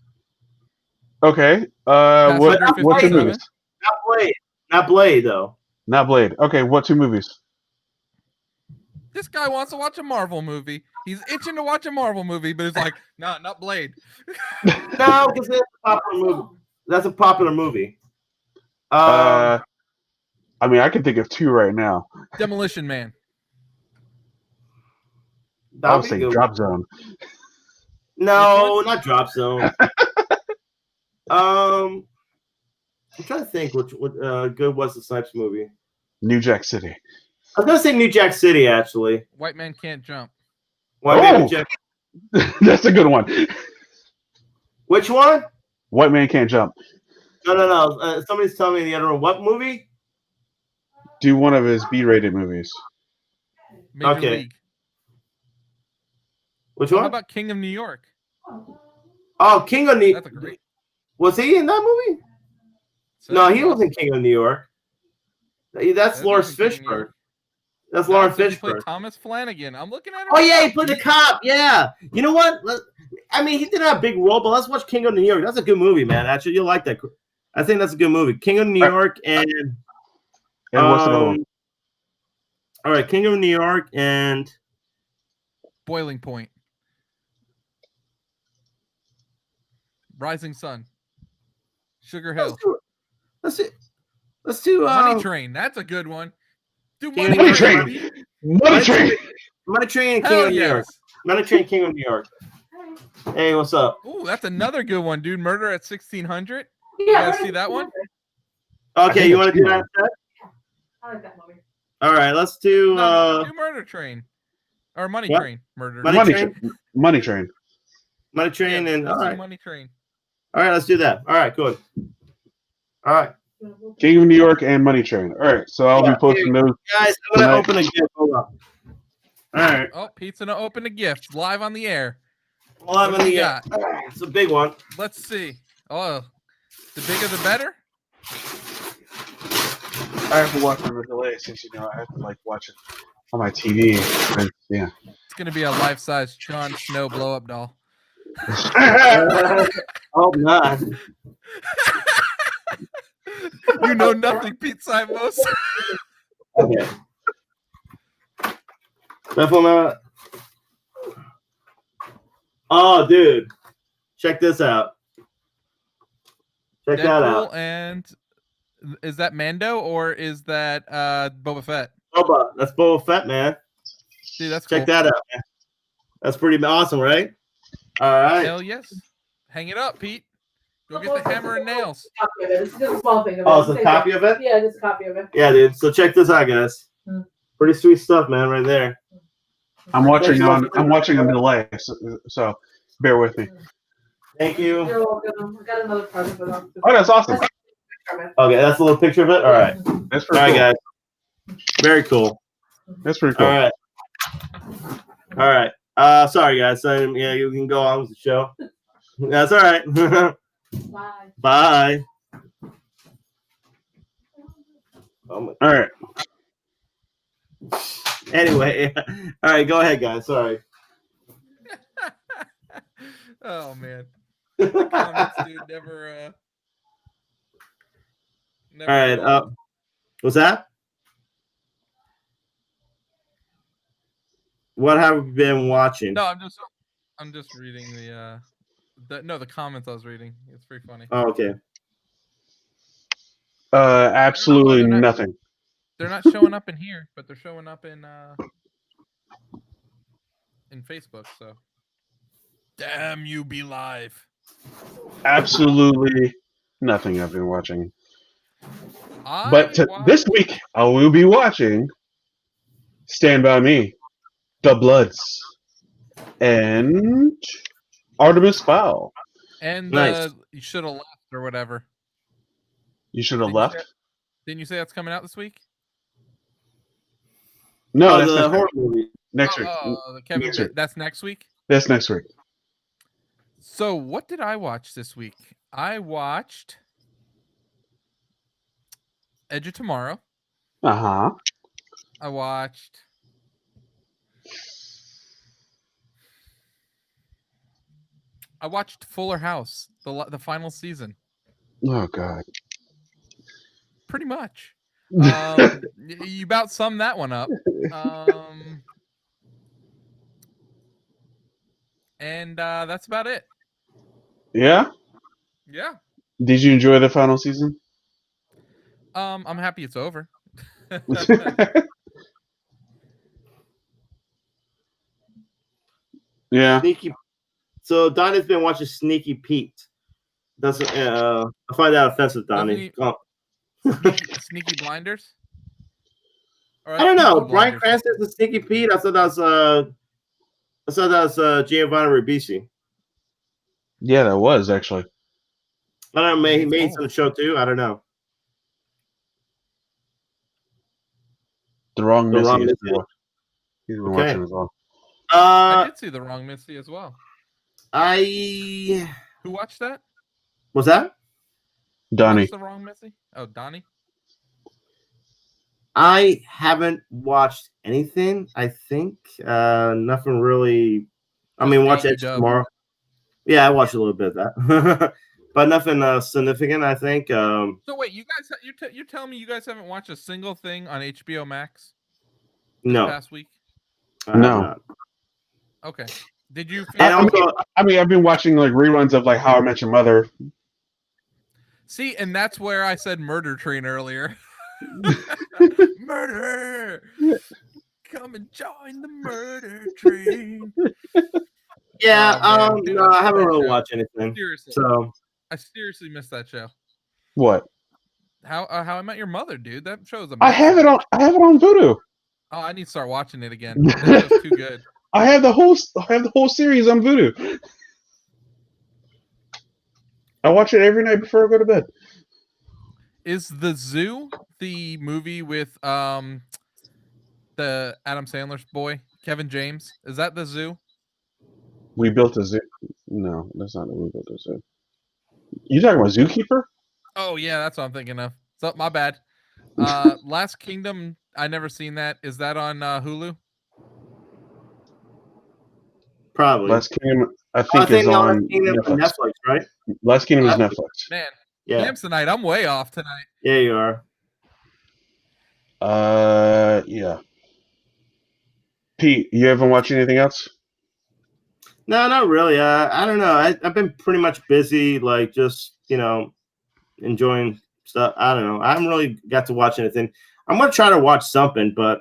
Okay. Passenger What two 57? movies? Not Blade. Not Blade though. Not Blade. Okay, what two movies? This guy wants to watch a Marvel movie. He's itching to watch a Marvel movie, but he's like, no, not Blade. No, because that's a popular movie. That's a popular movie. I mean, I can think of two right now. Demolition Man. I would say Drop Zone. No, not Drop Zone. I'm trying to think what good Wesley Snipes movie. New Jack City. I was gonna say New Jack City actually. White Man Can't Jump. That's a good one. Which one? White Man Can't Jump. No. Somebody's telling me the other one. What movie? Do one of his B-rated movies. Major League. Which one? How about King of New York? Oh, King of New York. That's a great. Was he in that movie? No, he wasn't King of New York. That's Lawrence Fishburne. That's Lawrence Fishburne. He played Thomas Flanagan. I'm looking at him. Oh yeah, he played the cop. Yeah. You know what? I mean, he didn't have a big role, but let's watch King of New York. That's a good movie, man. Actually, you'll like that. I think that's a good movie. King of New York and what's another one? All right, King of New York and Boiling Point. Rising Sun. Sugar Hill. Let's do Money Train. That's a good one. Do Money Train. Money Train. Money Train and King of New York. Money Train, King of New York. Hey, what's up? Ooh, that's another good one, dude. Murder at 1600. Yeah, you guys see that one? Okay, you want to do that instead? I like that movie. All right, let's do do Murder Train. Or Money Train. Murder. Money Train. Money Train. Money Train and all right. Money Train. All right, let's do that. All right, good. All right. King of New York and Money Train. All right, so I'll be posting those. Guys, I'm gonna open a gift. Hold on. All right. Oh, Pete's gonna open a gift live on the air. Live on the air. It's a big one. Let's see. Oh, the bigger the better. I have to watch on a delay since I have to watch it on my TV. Yeah. It's gonna be a life-size Jon Snow blow-up doll. Oh not. You know nothing, Pete Simos. Okay. Definitely. Oh, dude, check this out. Check Deadpool that out. And is that Mando or is that Boba Fett? Boba, that's Boba Fett, man. Dude, that's check cool. that out, man. That's pretty awesome, right? All right. Hell yes. Hang it up, Pete. Go get the hammer and nails. It's just a small thing of it. Oh, it's a copy of it? Yeah, just a copy of it. Yeah, dude. So check this out, guys. Pretty sweet stuff, man, right there. I'm watching on delay, so bear with me. Thank you. You're welcome. I got another present for them. Oh, that's awesome. Okay, that's a little picture of it. All right. That's all right, guys. Very cool. That's pretty cool. All right. All right. Sorry, guys. Yeah, you can go on with the show. That's all right. Bye. Bye. All right. Anyway, all right. Go ahead, guys. Sorry. Oh man. The comments, dude, never. All right. What's that? What have you been watching? No, I'm just reading the comments I was reading. It's pretty funny. Oh, okay. Absolutely nothing. They're not showing up in here, but they're showing up in Facebook. So, damn you, Be Live. Absolutely nothing I've been watching. But this week I will be watching Stand By Me, The Bloods, and Artemis Fowl. And nice. You should have left or whatever. You should have left? Didn't you say that's coming out this week? No, that's the horror movie. Next week. Next week. That's next week? That's next week. So what did I watch this week? I watched Edge of Tomorrow. Uh-huh. I watched I watched Fuller House, the final season. Oh God. Pretty much. You about summed that one up. And that's about it. Yeah. Yeah. Did you enjoy the final season? I'm happy it's over. Yeah. Sneaky. So Donnie's been watching Sneaky Pete. That's I find that offensive, Donnie. Sneaky Blinders. I don't know. Bryan Cranston's the Sneaky Pete. I thought that was Giovanni Ribisi. Yeah, that was actually. I don't know. He made some show too. I don't know. The Wrong Missy. He's been Okay. watching as well. I did see The Wrong Missy as well. Who watched that? Was that? Donnie. The Wrong Missy? Oh, Donnie. I haven't watched anything. I think nothing really. I mean, watch Edge tomorrow. Yeah, I watched a little bit of that, but nothing significant. I think. So wait, you guys, you're telling me you guys haven't watched a single thing on HBO Max this past week? No. Okay. Did you? I mean, I've been watching like reruns of like How I Met Your Mother. See, and that's where I said Murder Train earlier. Murder! Come and join the murder train. Yeah, no, I haven't really watched anything. Seriously. So I seriously missed that show. What? How I Met Your Mother, dude. That show's amazing. I have it on Vudu. Oh, I need to start watching it again. That show's too good. I have the whole series on Vudu. I watch it every night before I go to bed. Is The Zoo the movie with the Adam Sandler's boy, Kevin James? Is that The Zoo? We built a zoo. No, that's not what we built a zoo. You talking about Zookeeper? Oh yeah, that's what I'm thinking of. So my bad. Last Kingdom, I never seen that. Is that on Hulu? Probably. Last Kingdom, I think is on Netflix, right? Last Kingdom is Netflix. Man, yeah. Camps tonight. I'm way off tonight. Yeah, you are. Yeah. Pete, you haven't watched anything else? No, not really. I don't know. I've been pretty much busy, like just enjoying stuff. I don't know. I haven't really got to watch anything. I'm gonna try to watch something, but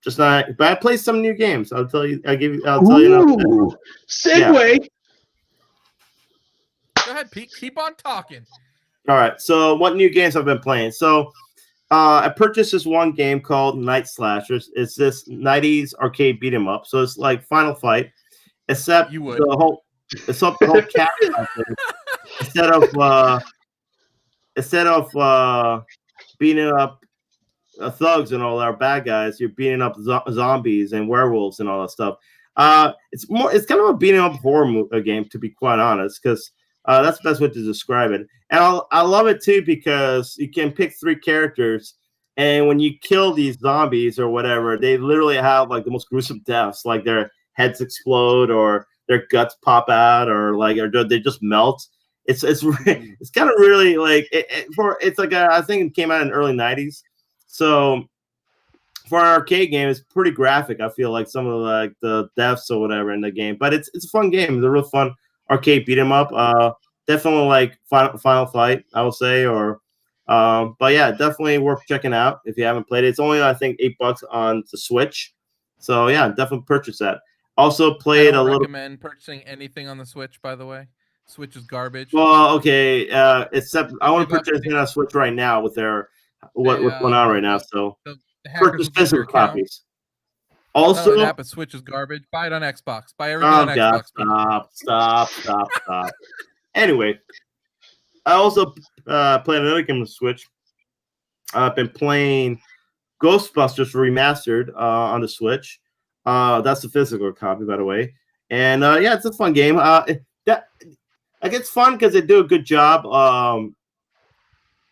just not. But I play some new games. I'll tell you. I'll tell you. Segue. Yeah. Go ahead, Pete. Keep on talking. All right. So, what new games I've been playing? So, I purchased this one game called Night Slashers. It's this 90s arcade beat 'em up. So it's like Final Fight, except the whole cat instead of beating up thugs and all our bad guys, you're beating up zombies and werewolves and all that stuff. It's kind of a beating up horror game, to be quite honest, because that's the best way to describe it. And I love it too because you can pick 3 characters, and when you kill these zombies or whatever, they literally have like the most gruesome deaths, like their heads explode or their guts pop out or they just melt. It's kind of really like it's like I think it came out in the early 90s. So for an arcade game, it's pretty graphic. I feel like some of the deaths or whatever in the game, but it's a fun game. It's a real fun arcade beat 'em up. Definitely like Final Fight, I will say, but yeah, definitely worth checking out if you haven't played it. It's only I think $8 on the Switch, so yeah, definitely purchase that. Also played a little. Recommend purchasing anything on the Switch, by the way. Switch is garbage. Well, okay, except I want to purchase it on Switch right now with their what's going on right now. So purchase physical copies. Also, that but Switch is garbage. Buy it on Xbox. Buy everything on Xbox. Stop. Anyway, I also played another game on the Switch. I've been playing Ghostbusters Remastered on the Switch. That's the physical copy, by the way. And yeah, it's a fun game. It's fun because they do a good job.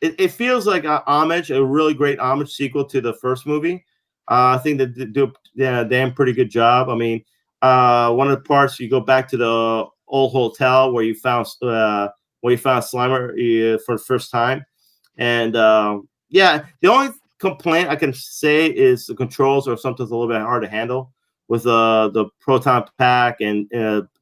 It feels like a really great homage sequel to the first movie. I think they do a damn pretty good job. I mean, one of the parts you go back to the old hotel where you found Slimer for the first time, and yeah, the only complaint I can say is the controls are sometimes a little bit hard to handle with the proton pack and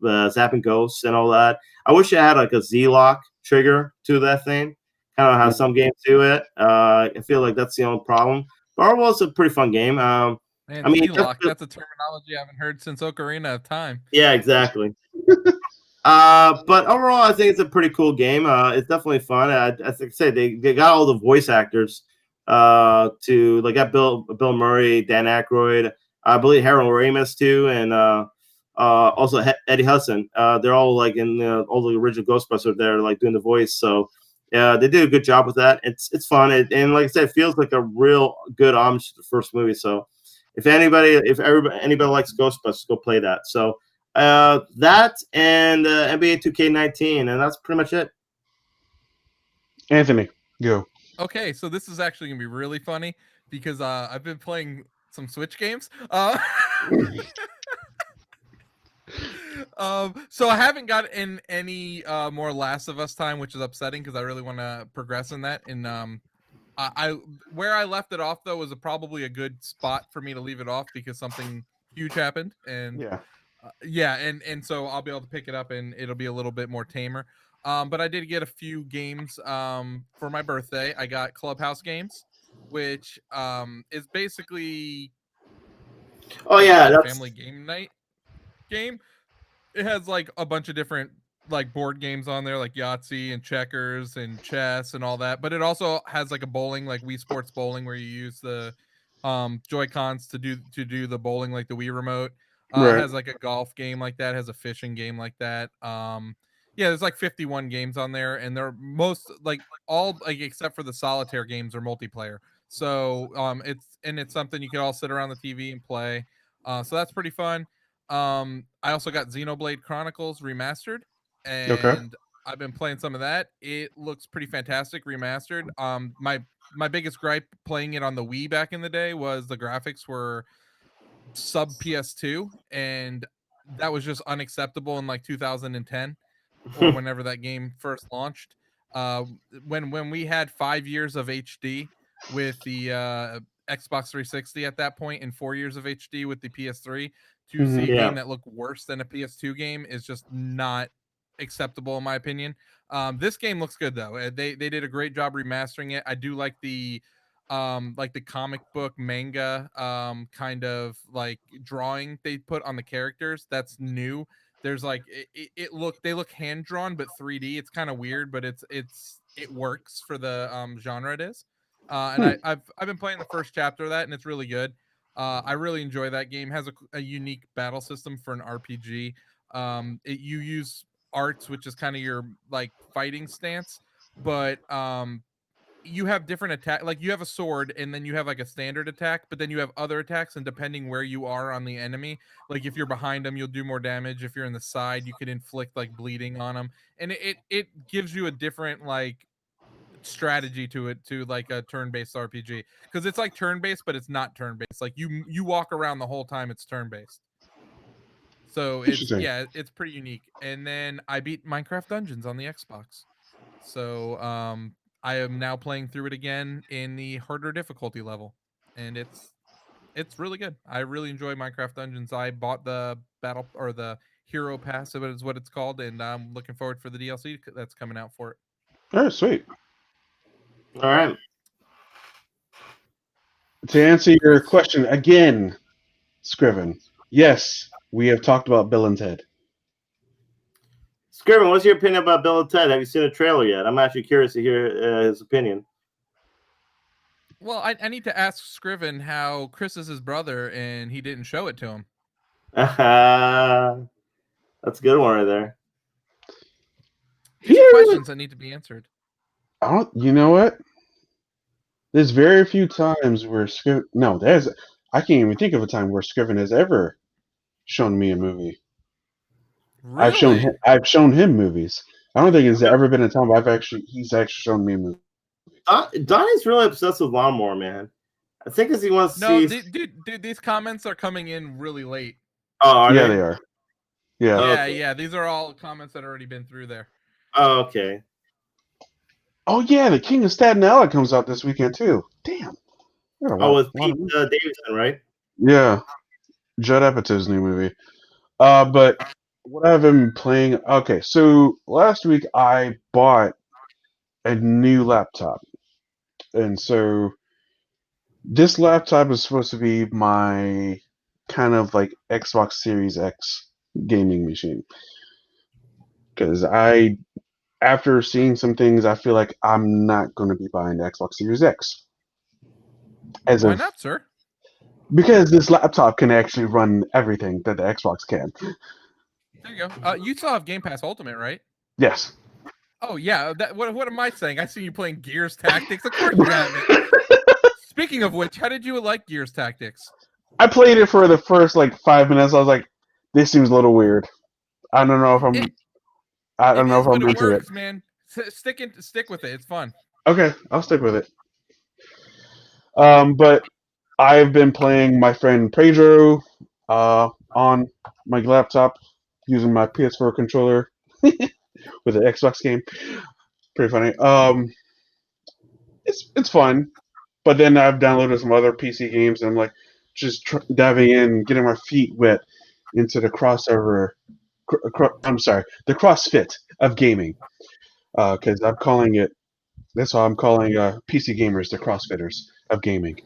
zapping ghosts and all that. I wish it had like a Z-lock trigger to that thing. Kind of how some games do it. I feel like that's the only problem. But overall, it's a pretty fun game. Man, I mean, Z-lock, that's a terminology I haven't heard since Ocarina of Time. Yeah, exactly. But overall, I think it's a pretty cool game. It's definitely fun. I think they got all the voice actors to like got Bill Murray, Dan Aykroyd, I believe Harold Ramis too, and also Eddie Hudson. They're all like in all the original Ghostbusters. They're like doing the voice. So yeah, they did a good job with that. It's fun, and like I said, it feels like a real good homage to the first movie. So if anybody likes Ghostbusters, go play that. So that and NBA 2K19, and that's pretty much it. Anthony, go. Okay, so this is actually gonna be really funny because I've been playing some Switch games. So I haven't got in any more Last of Us time, which is upsetting because I really want to progress in that. And I where I left it off though was probably a good spot for me to leave it off because something huge happened, and and so I'll be able to pick it up and it'll be a little bit more tamer. But I did get a few games for my birthday. I got Clubhouse Games, which is basically family game night game. It has like a bunch of different like board games on there, like Yahtzee and checkers and chess and all that. But it also has like a bowling, like Wii Sports Bowling, where you use the Joy-Cons to do the bowling, like the Wii remote. It has like a golf game like that, has a fishing game like that. Yeah, there's like 51 games on there, and they're most like all like except for the solitaire games are multiplayer. So it's something you can all sit around the TV and play. So that's pretty fun. I also got Xenoblade Chronicles Remastered, and I've been playing some of that. It looks pretty fantastic remastered. My biggest gripe playing it on the Wii back in the day was the graphics were sub PS2, and that was just unacceptable in like 2010 or whenever that game first launched. When we had 5 years of HD with the Xbox 360 at that point and 4 years of HD with the PS3, to see a game that looked worse than a PS2 game is just not acceptable in my opinion. This game looks good though. They did a great job remastering it. I do like the comic book manga kind of like drawing they put on the characters. That's new. There's like they look hand drawn but 3D. It's kind of weird, but it works for the genre it is. And I've been playing the first chapter of that, and it's really good. I really enjoy that game. It has a unique battle system for an RPG. You use arts, which is kind of your like fighting stance, but you have different attack. Like you have a sword, and then you have like a standard attack, but then you have other attacks, and depending where you are on the enemy, like if you're behind them, you'll do more damage. If you're in the side, you can inflict like bleeding on them, and it gives you a different like strategy to it, to like a turn-based RPG, because it's like turn-based but it's not turn-based. Like you walk around the whole time. It's turn-based, so it's pretty unique. And then I beat Minecraft Dungeons on the Xbox, so I am now playing through it again in the harder difficulty level, and it's really good. I really enjoy Minecraft Dungeons. I bought the battle or the hero pass, is what it's called, and I'm looking forward for the DLC that's coming out for it. All right, sweet. All right. To answer your question again, Scriven, yes, we have talked about Bill and Ted. Scriven, what's your opinion about Bill and Ted? Have you seen a trailer yet? I'm actually curious to hear his opinion. Well, I need to ask Scriven how Chris is his brother and he didn't show it to him. That's a good one right there. These are questions that need to be answered. You know what? There's very few times where Scriven... No, I can't even think of a time where Scriven has ever shown me a movie. Really? I've shown him movies. I don't think there's ever been a time he's actually shown me a movie. Donnie's really obsessed with Lawnmower Man. I think because he wants to No, see. dude, these comments are coming in really late. Oh, are Yeah, they? they are. Yeah. Yeah, yeah. These are all comments that already been through there. Oh, okay. Oh yeah, the King of Staten Island comes out this weekend too. Damn. Oh, it's Pete Davidson, right? Yeah, Judd Apatow's new movie. But what I've been playing. Okay, so last week I bought a new laptop, and so this laptop is supposed to be my kind of like Xbox Series X gaming machine. Because after seeing some things, I feel like I'm not going to be buying the Xbox Series X. Why not, sir? Because this laptop can actually run everything that the Xbox can. There you go. You still have Game Pass Ultimate, right? Yes. Oh yeah. What am I saying? I see you playing Gears Tactics. Of course you have it. Speaking of which, how did you like Gears Tactics? I played it for the first like 5 minutes. I was like, "This seems a little weird." I don't know if I'm. I don't know if I'm into works, it. man. Stick with it. It's fun. Okay, I'll stick with it. But I've been playing my friend Pedro on my laptop using my PS4 controller with an Xbox game. Pretty funny. It's fun, but then I've downloaded some other PC games and I'm like just diving in, getting my feet wet into the crossover. I'm sorry, the CrossFit of gaming. Because I'm calling it. That's why I'm calling PC gamers the CrossFitters of gaming.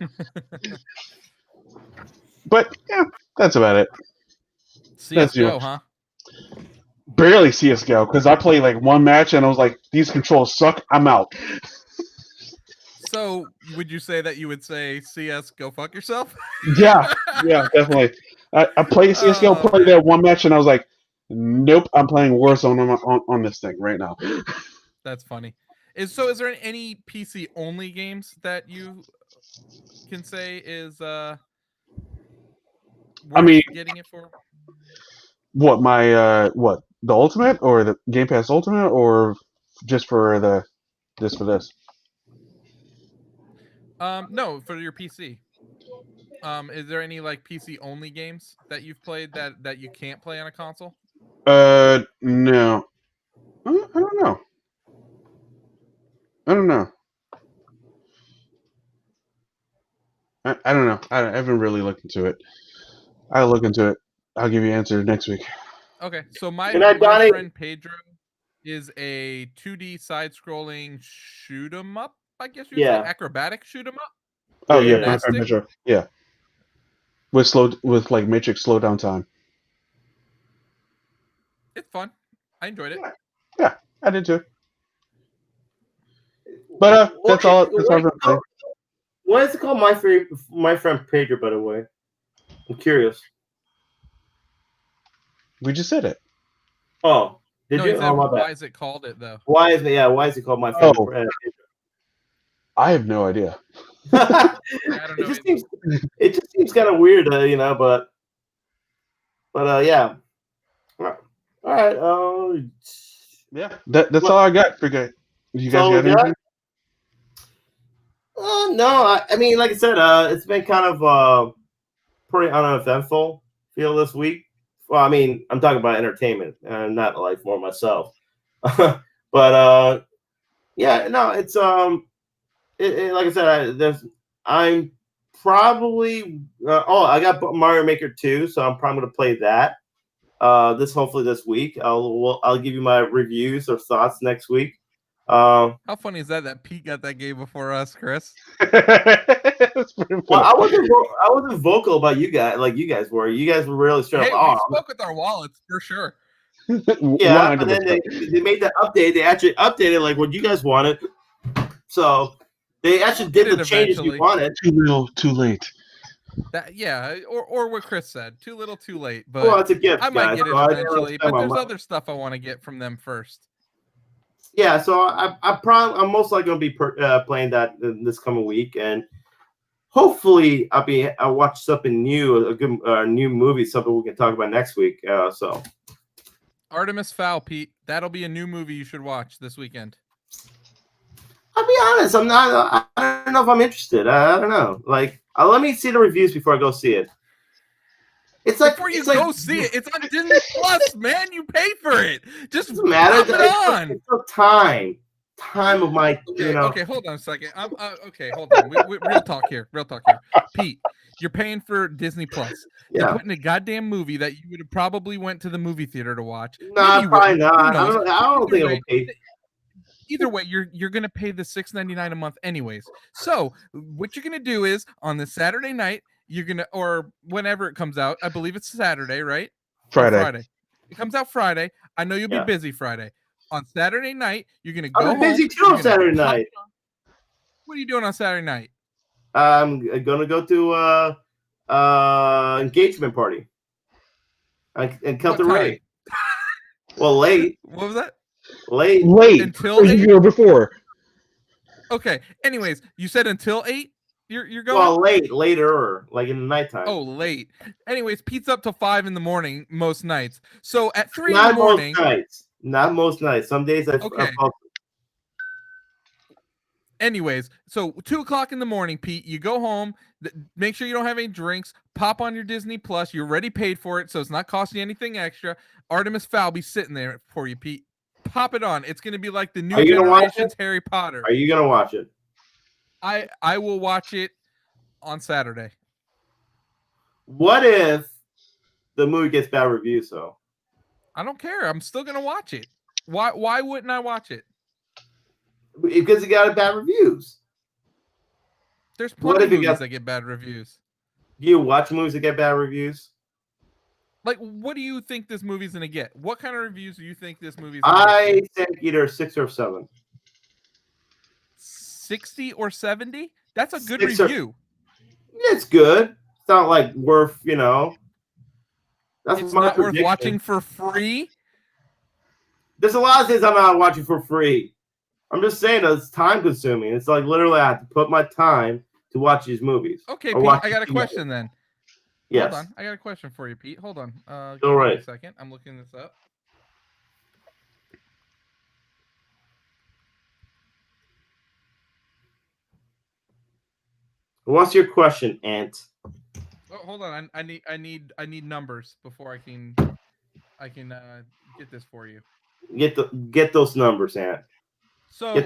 But yeah, that's about it. CS:GO, huh? Barely CS:GO because I played like one match and I was like, these controls suck. I'm out. So, would you say that you would say CS go fuck yourself? Yeah, definitely. I played CS:GO, played that one match, and I was like, nope, I'm playing Warzone on this thing right now. That's funny. Is there any PC only games that you can say is worth getting it for? What the Ultimate or the Game Pass Ultimate or just for this? No, for your PC. Is there any like PC only games that you've played that you can't play on a console? No. I don't know. I don't know. I don't know. I haven't really looked into it. I'll look into it. I'll give you an answer next week. Okay, so my friend Pedro is a 2D side-scrolling shoot 'em up. I guess you would say acrobatic shoot 'em up. Oh yeah, my friend Pedro. Yeah, with like Matrix slowdown time. It's fun. I enjoyed it. Yeah, I did too. But that's all. That's all I'm saying. What is it called? My friend Pedro, by the way. I'm curious. We just said it. Oh, did you? Why is it called it though? Why is it called my friend? Pedro? I have no idea. It just seems kind of weird, but yeah. All right. Yeah, that's all I got for you. You guys got anything? No, I mean, like I said, it's been kind of pretty uneventful feel this week. Well, I mean, I'm talking about entertainment and not like for myself. But yeah, no, it's like I said, I'm probably I got Mario Maker 2, so I'm probably gonna play that hopefully this week. I'll give you my reviews or thoughts next week. How funny is that Pete got that game before us, Chris? Well, I wasn't vocal about you guys like you guys were. You guys were really straight up. We spoke with our wallets for sure. Yeah, but then they made that update. They actually updated like what you guys wanted. So they actually did the changes you wanted. Too little, too late. Or what Chris said. Too little, too late. But well, it's a gift, I might guys, get it eventually. But there's other stuff I want to get from them first. Yeah, so I'm most likely gonna be playing that this coming week, and hopefully I'll watch something new, a good new movie, something we can talk about next week. So Artemis Fowl, Pete. That'll be a new movie you should watch this weekend. I'll be honest. I'm not. I don't know if I'm interested. I don't know. Like, let me see the reviews before I go see it. It's like before you go see it, it's on Disney Plus, man. You pay for it. Just doesn't matter. pop it on. It's the time of my. Okay, okay, hold on a second. Okay, hold on. Real talk here. Pete, you're paying for Disney Plus. Yeah. They're putting a goddamn movie that you would have probably went to the movie theater to watch. No, probably not. I don't think I'll pay. Either way, you're gonna pay the $6.99 a month anyways. So what you're gonna do is on the Saturday night, you're gonna, or whenever it comes out, I believe it's Saturday, right? Friday. It comes out Friday. I know you'll be busy Friday. On Saturday night, you're gonna go I'm busy home, too on Saturday night. What are you doing on Saturday night? I'm gonna go to engagement party. And cut the rate. Well, late. What was that? Late. Until you can go before. Okay. Anyways, you said until 8. You're going. Well, later, like in the nighttime. Oh, late. Anyways, Pete's up till 5 in the morning most nights. So at 3 Not in the morning. Not most nights. Some days I Anyways, so 2 o'clock in the morning, Pete, you go home, make sure you don't have any drinks, pop on your Disney Plus. You're already paid for it, so it's not costing you anything extra. Artemis Fowl be sitting there for you, Pete. Pop it on. It's going to be like the new generation's Harry Potter. Are you going to watch it? I will watch it on Saturday. What if the movie gets bad reviews, though? I don't care. I'm still going to watch it. Why wouldn't I watch it? Because it got bad reviews. There's plenty of movies that get bad reviews. Do you watch movies that get bad reviews? Like, what do you think this movie's going to get? What kind of reviews do you think this movie's going to get? I think either 6 or 7. 60 or 70? That's a good review. It's good. It's not like worth, That's it's not worth watching for free? There's a lot of things I'm not watching for free. I'm just saying that it's time consuming. It's like literally I have to put my time to watch these movies. Okay, Pete, I got a question then. Yes. Hold on. I got a question for you, Pete. Hold on. Give me a second. I'm looking this up. What's your question, Ant? Oh, hold on. I need numbers before I can get this for you. Get those numbers, Ant. So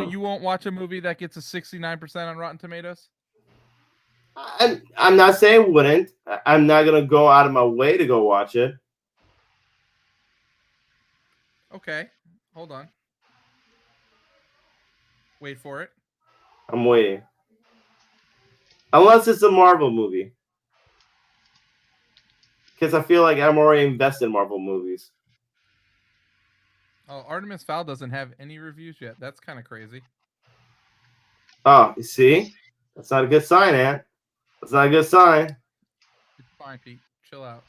you won't watch a movie that gets a 69% on Rotten Tomatoes? I'm not saying wouldn't. I'm not gonna go out of my way to go watch it. Okay, hold on. Wait for it. I'm waiting. Unless it's a Marvel movie, because I feel like I'm already invested in Marvel movies. Oh, Artemis Fowl doesn't have any reviews yet. That's kind of crazy. Oh, you see? That's not a good sign, Ant. That's not a good sign. It's fine, Pete. Chill out.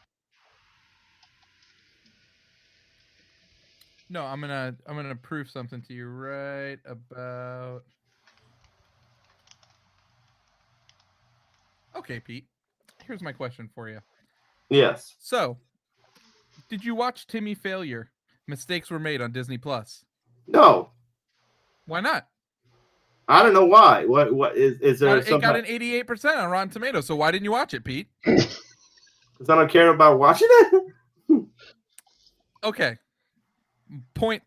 No, I'm gonna prove something to you right about. Okay, Pete. Here's my question for you. Yes. So, did you watch Timmy Failure? Mistakes Were Made on Disney Plus. No. Why not? I don't know why. What is there? It got an 88% on Rotten Tomatoes. So why didn't you watch it, Pete? Because I don't care about watching it. Okay. Point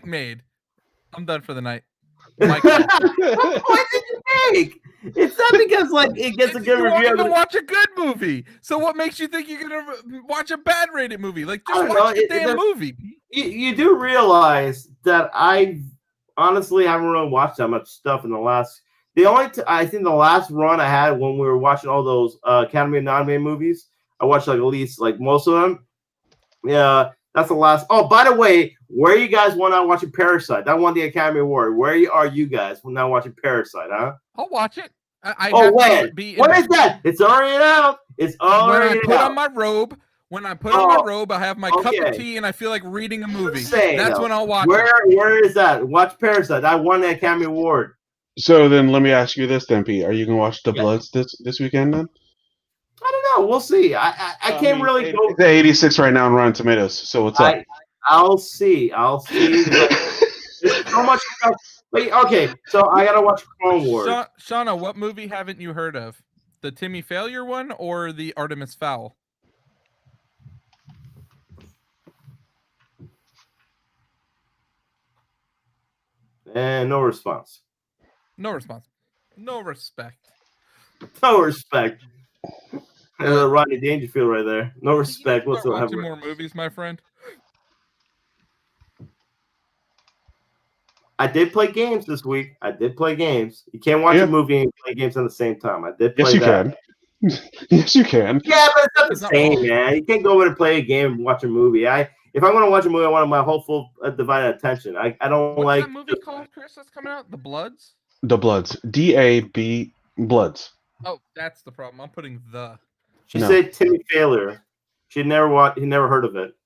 made. I'm done for the night. What point did you make? It's not because it gets a good review. You want to watch a good movie. So what makes you think you're gonna watch a bad rated movie? Like just watch the damn movie. You do realize that I honestly haven't really watched that much stuff in the last. I think the last run I had when we were watching all those Academy of Nominated movies, I watched at least most of them. Yeah. That's the last. Oh, by the way, where are you guys when not watching Parasite? That won the Academy Award. Where are you guys when not watching Parasite, huh? I'll watch it. When? When is that? It's already out. It's already out. When I put on my robe, I have my cup of tea and I feel like reading a movie. That's when I'll watch it. Where is that? Watch Parasite. That won the Academy Award. So then let me ask you this then, Pete. Are you going to watch The Bloods this weekend then? I don't know. We'll see. I can't really go. It's at 86 right now on Rotten Tomatoes. So what's up? I'll see. There's so much stuff. Wait, okay, so I gotta watch Clone Wars. Shauna, what movie haven't you heard of? The Timmy Failure one or the Artemis Fowl? And no response. No response. No respect. No respect. Rodney Dangerfield right there. No respect whatsoever. Watching more movies, my friend. I did play games this week. I did play games. You can't watch a movie and play games at the same time. I did play that. Yes, you can. Yeah, but it's not the same, man. You can't go in and play a game and watch a movie. If I'm going to watch a movie, I want my whole full divided attention. I don't What's like. that movie called, Chris? That's coming out. The Bloods. The Bloods. DAB Bloods. Oh, that's the problem. I'm putting the. She said Timmy Failure. He never heard of it.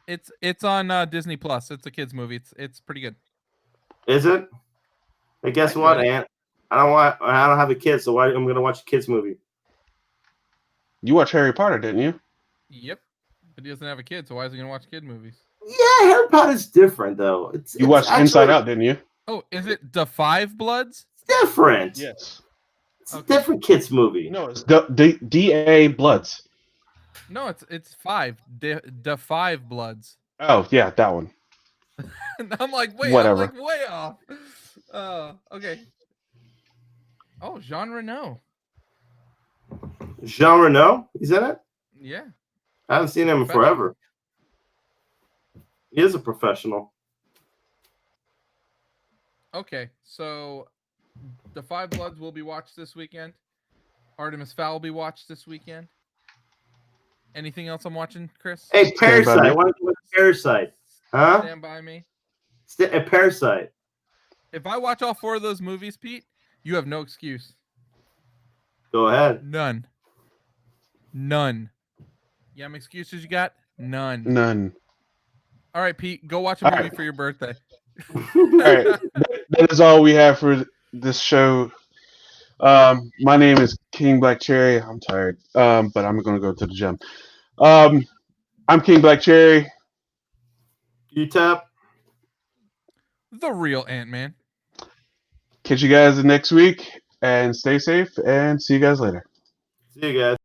It's on Disney Plus. It's a kids movie. It's pretty good. Is it? Hey, guess what, Aunt? I don't have a kid, so why I'm gonna watch a kids movie? You watched Harry Potter, didn't you? Yep. But he doesn't have a kid, so why is he gonna watch kid movies? Yeah, Harry Potter's different though. You watched Inside Out, didn't you? Oh, is it The Five Bloods? It's different. Yes. It's a different kids movie. No, it's DA Bloods. No, it's five. The Five Bloods. Oh yeah, that one. And I'm like, wait, Whatever. I'm like way off. Okay. Oh, Jean Reno. Jean Reno? He's in it? Yeah. I haven't seen him in forever. He is a professional. Okay, so The Five Bloods will be watched this weekend. Artemis Fowl will be watched this weekend. Anything else I'm watching, Chris? Hey, Parasite. Why don't you watch Parasite? Huh? Stand By Me. A Parasite. If I watch all four of those movies, Pete, you have no excuse. Go ahead. None. You have excuses you got? None. All right, Pete, go watch a movie for your birthday. All right. That is all we have for this show. My name is King Black Cherry. I'm tired, but I'm going to go to the gym. I'm King Black Cherry. You tap. The real Ant-Man. Catch you guys next week, and stay safe, and see you guys later. See you guys.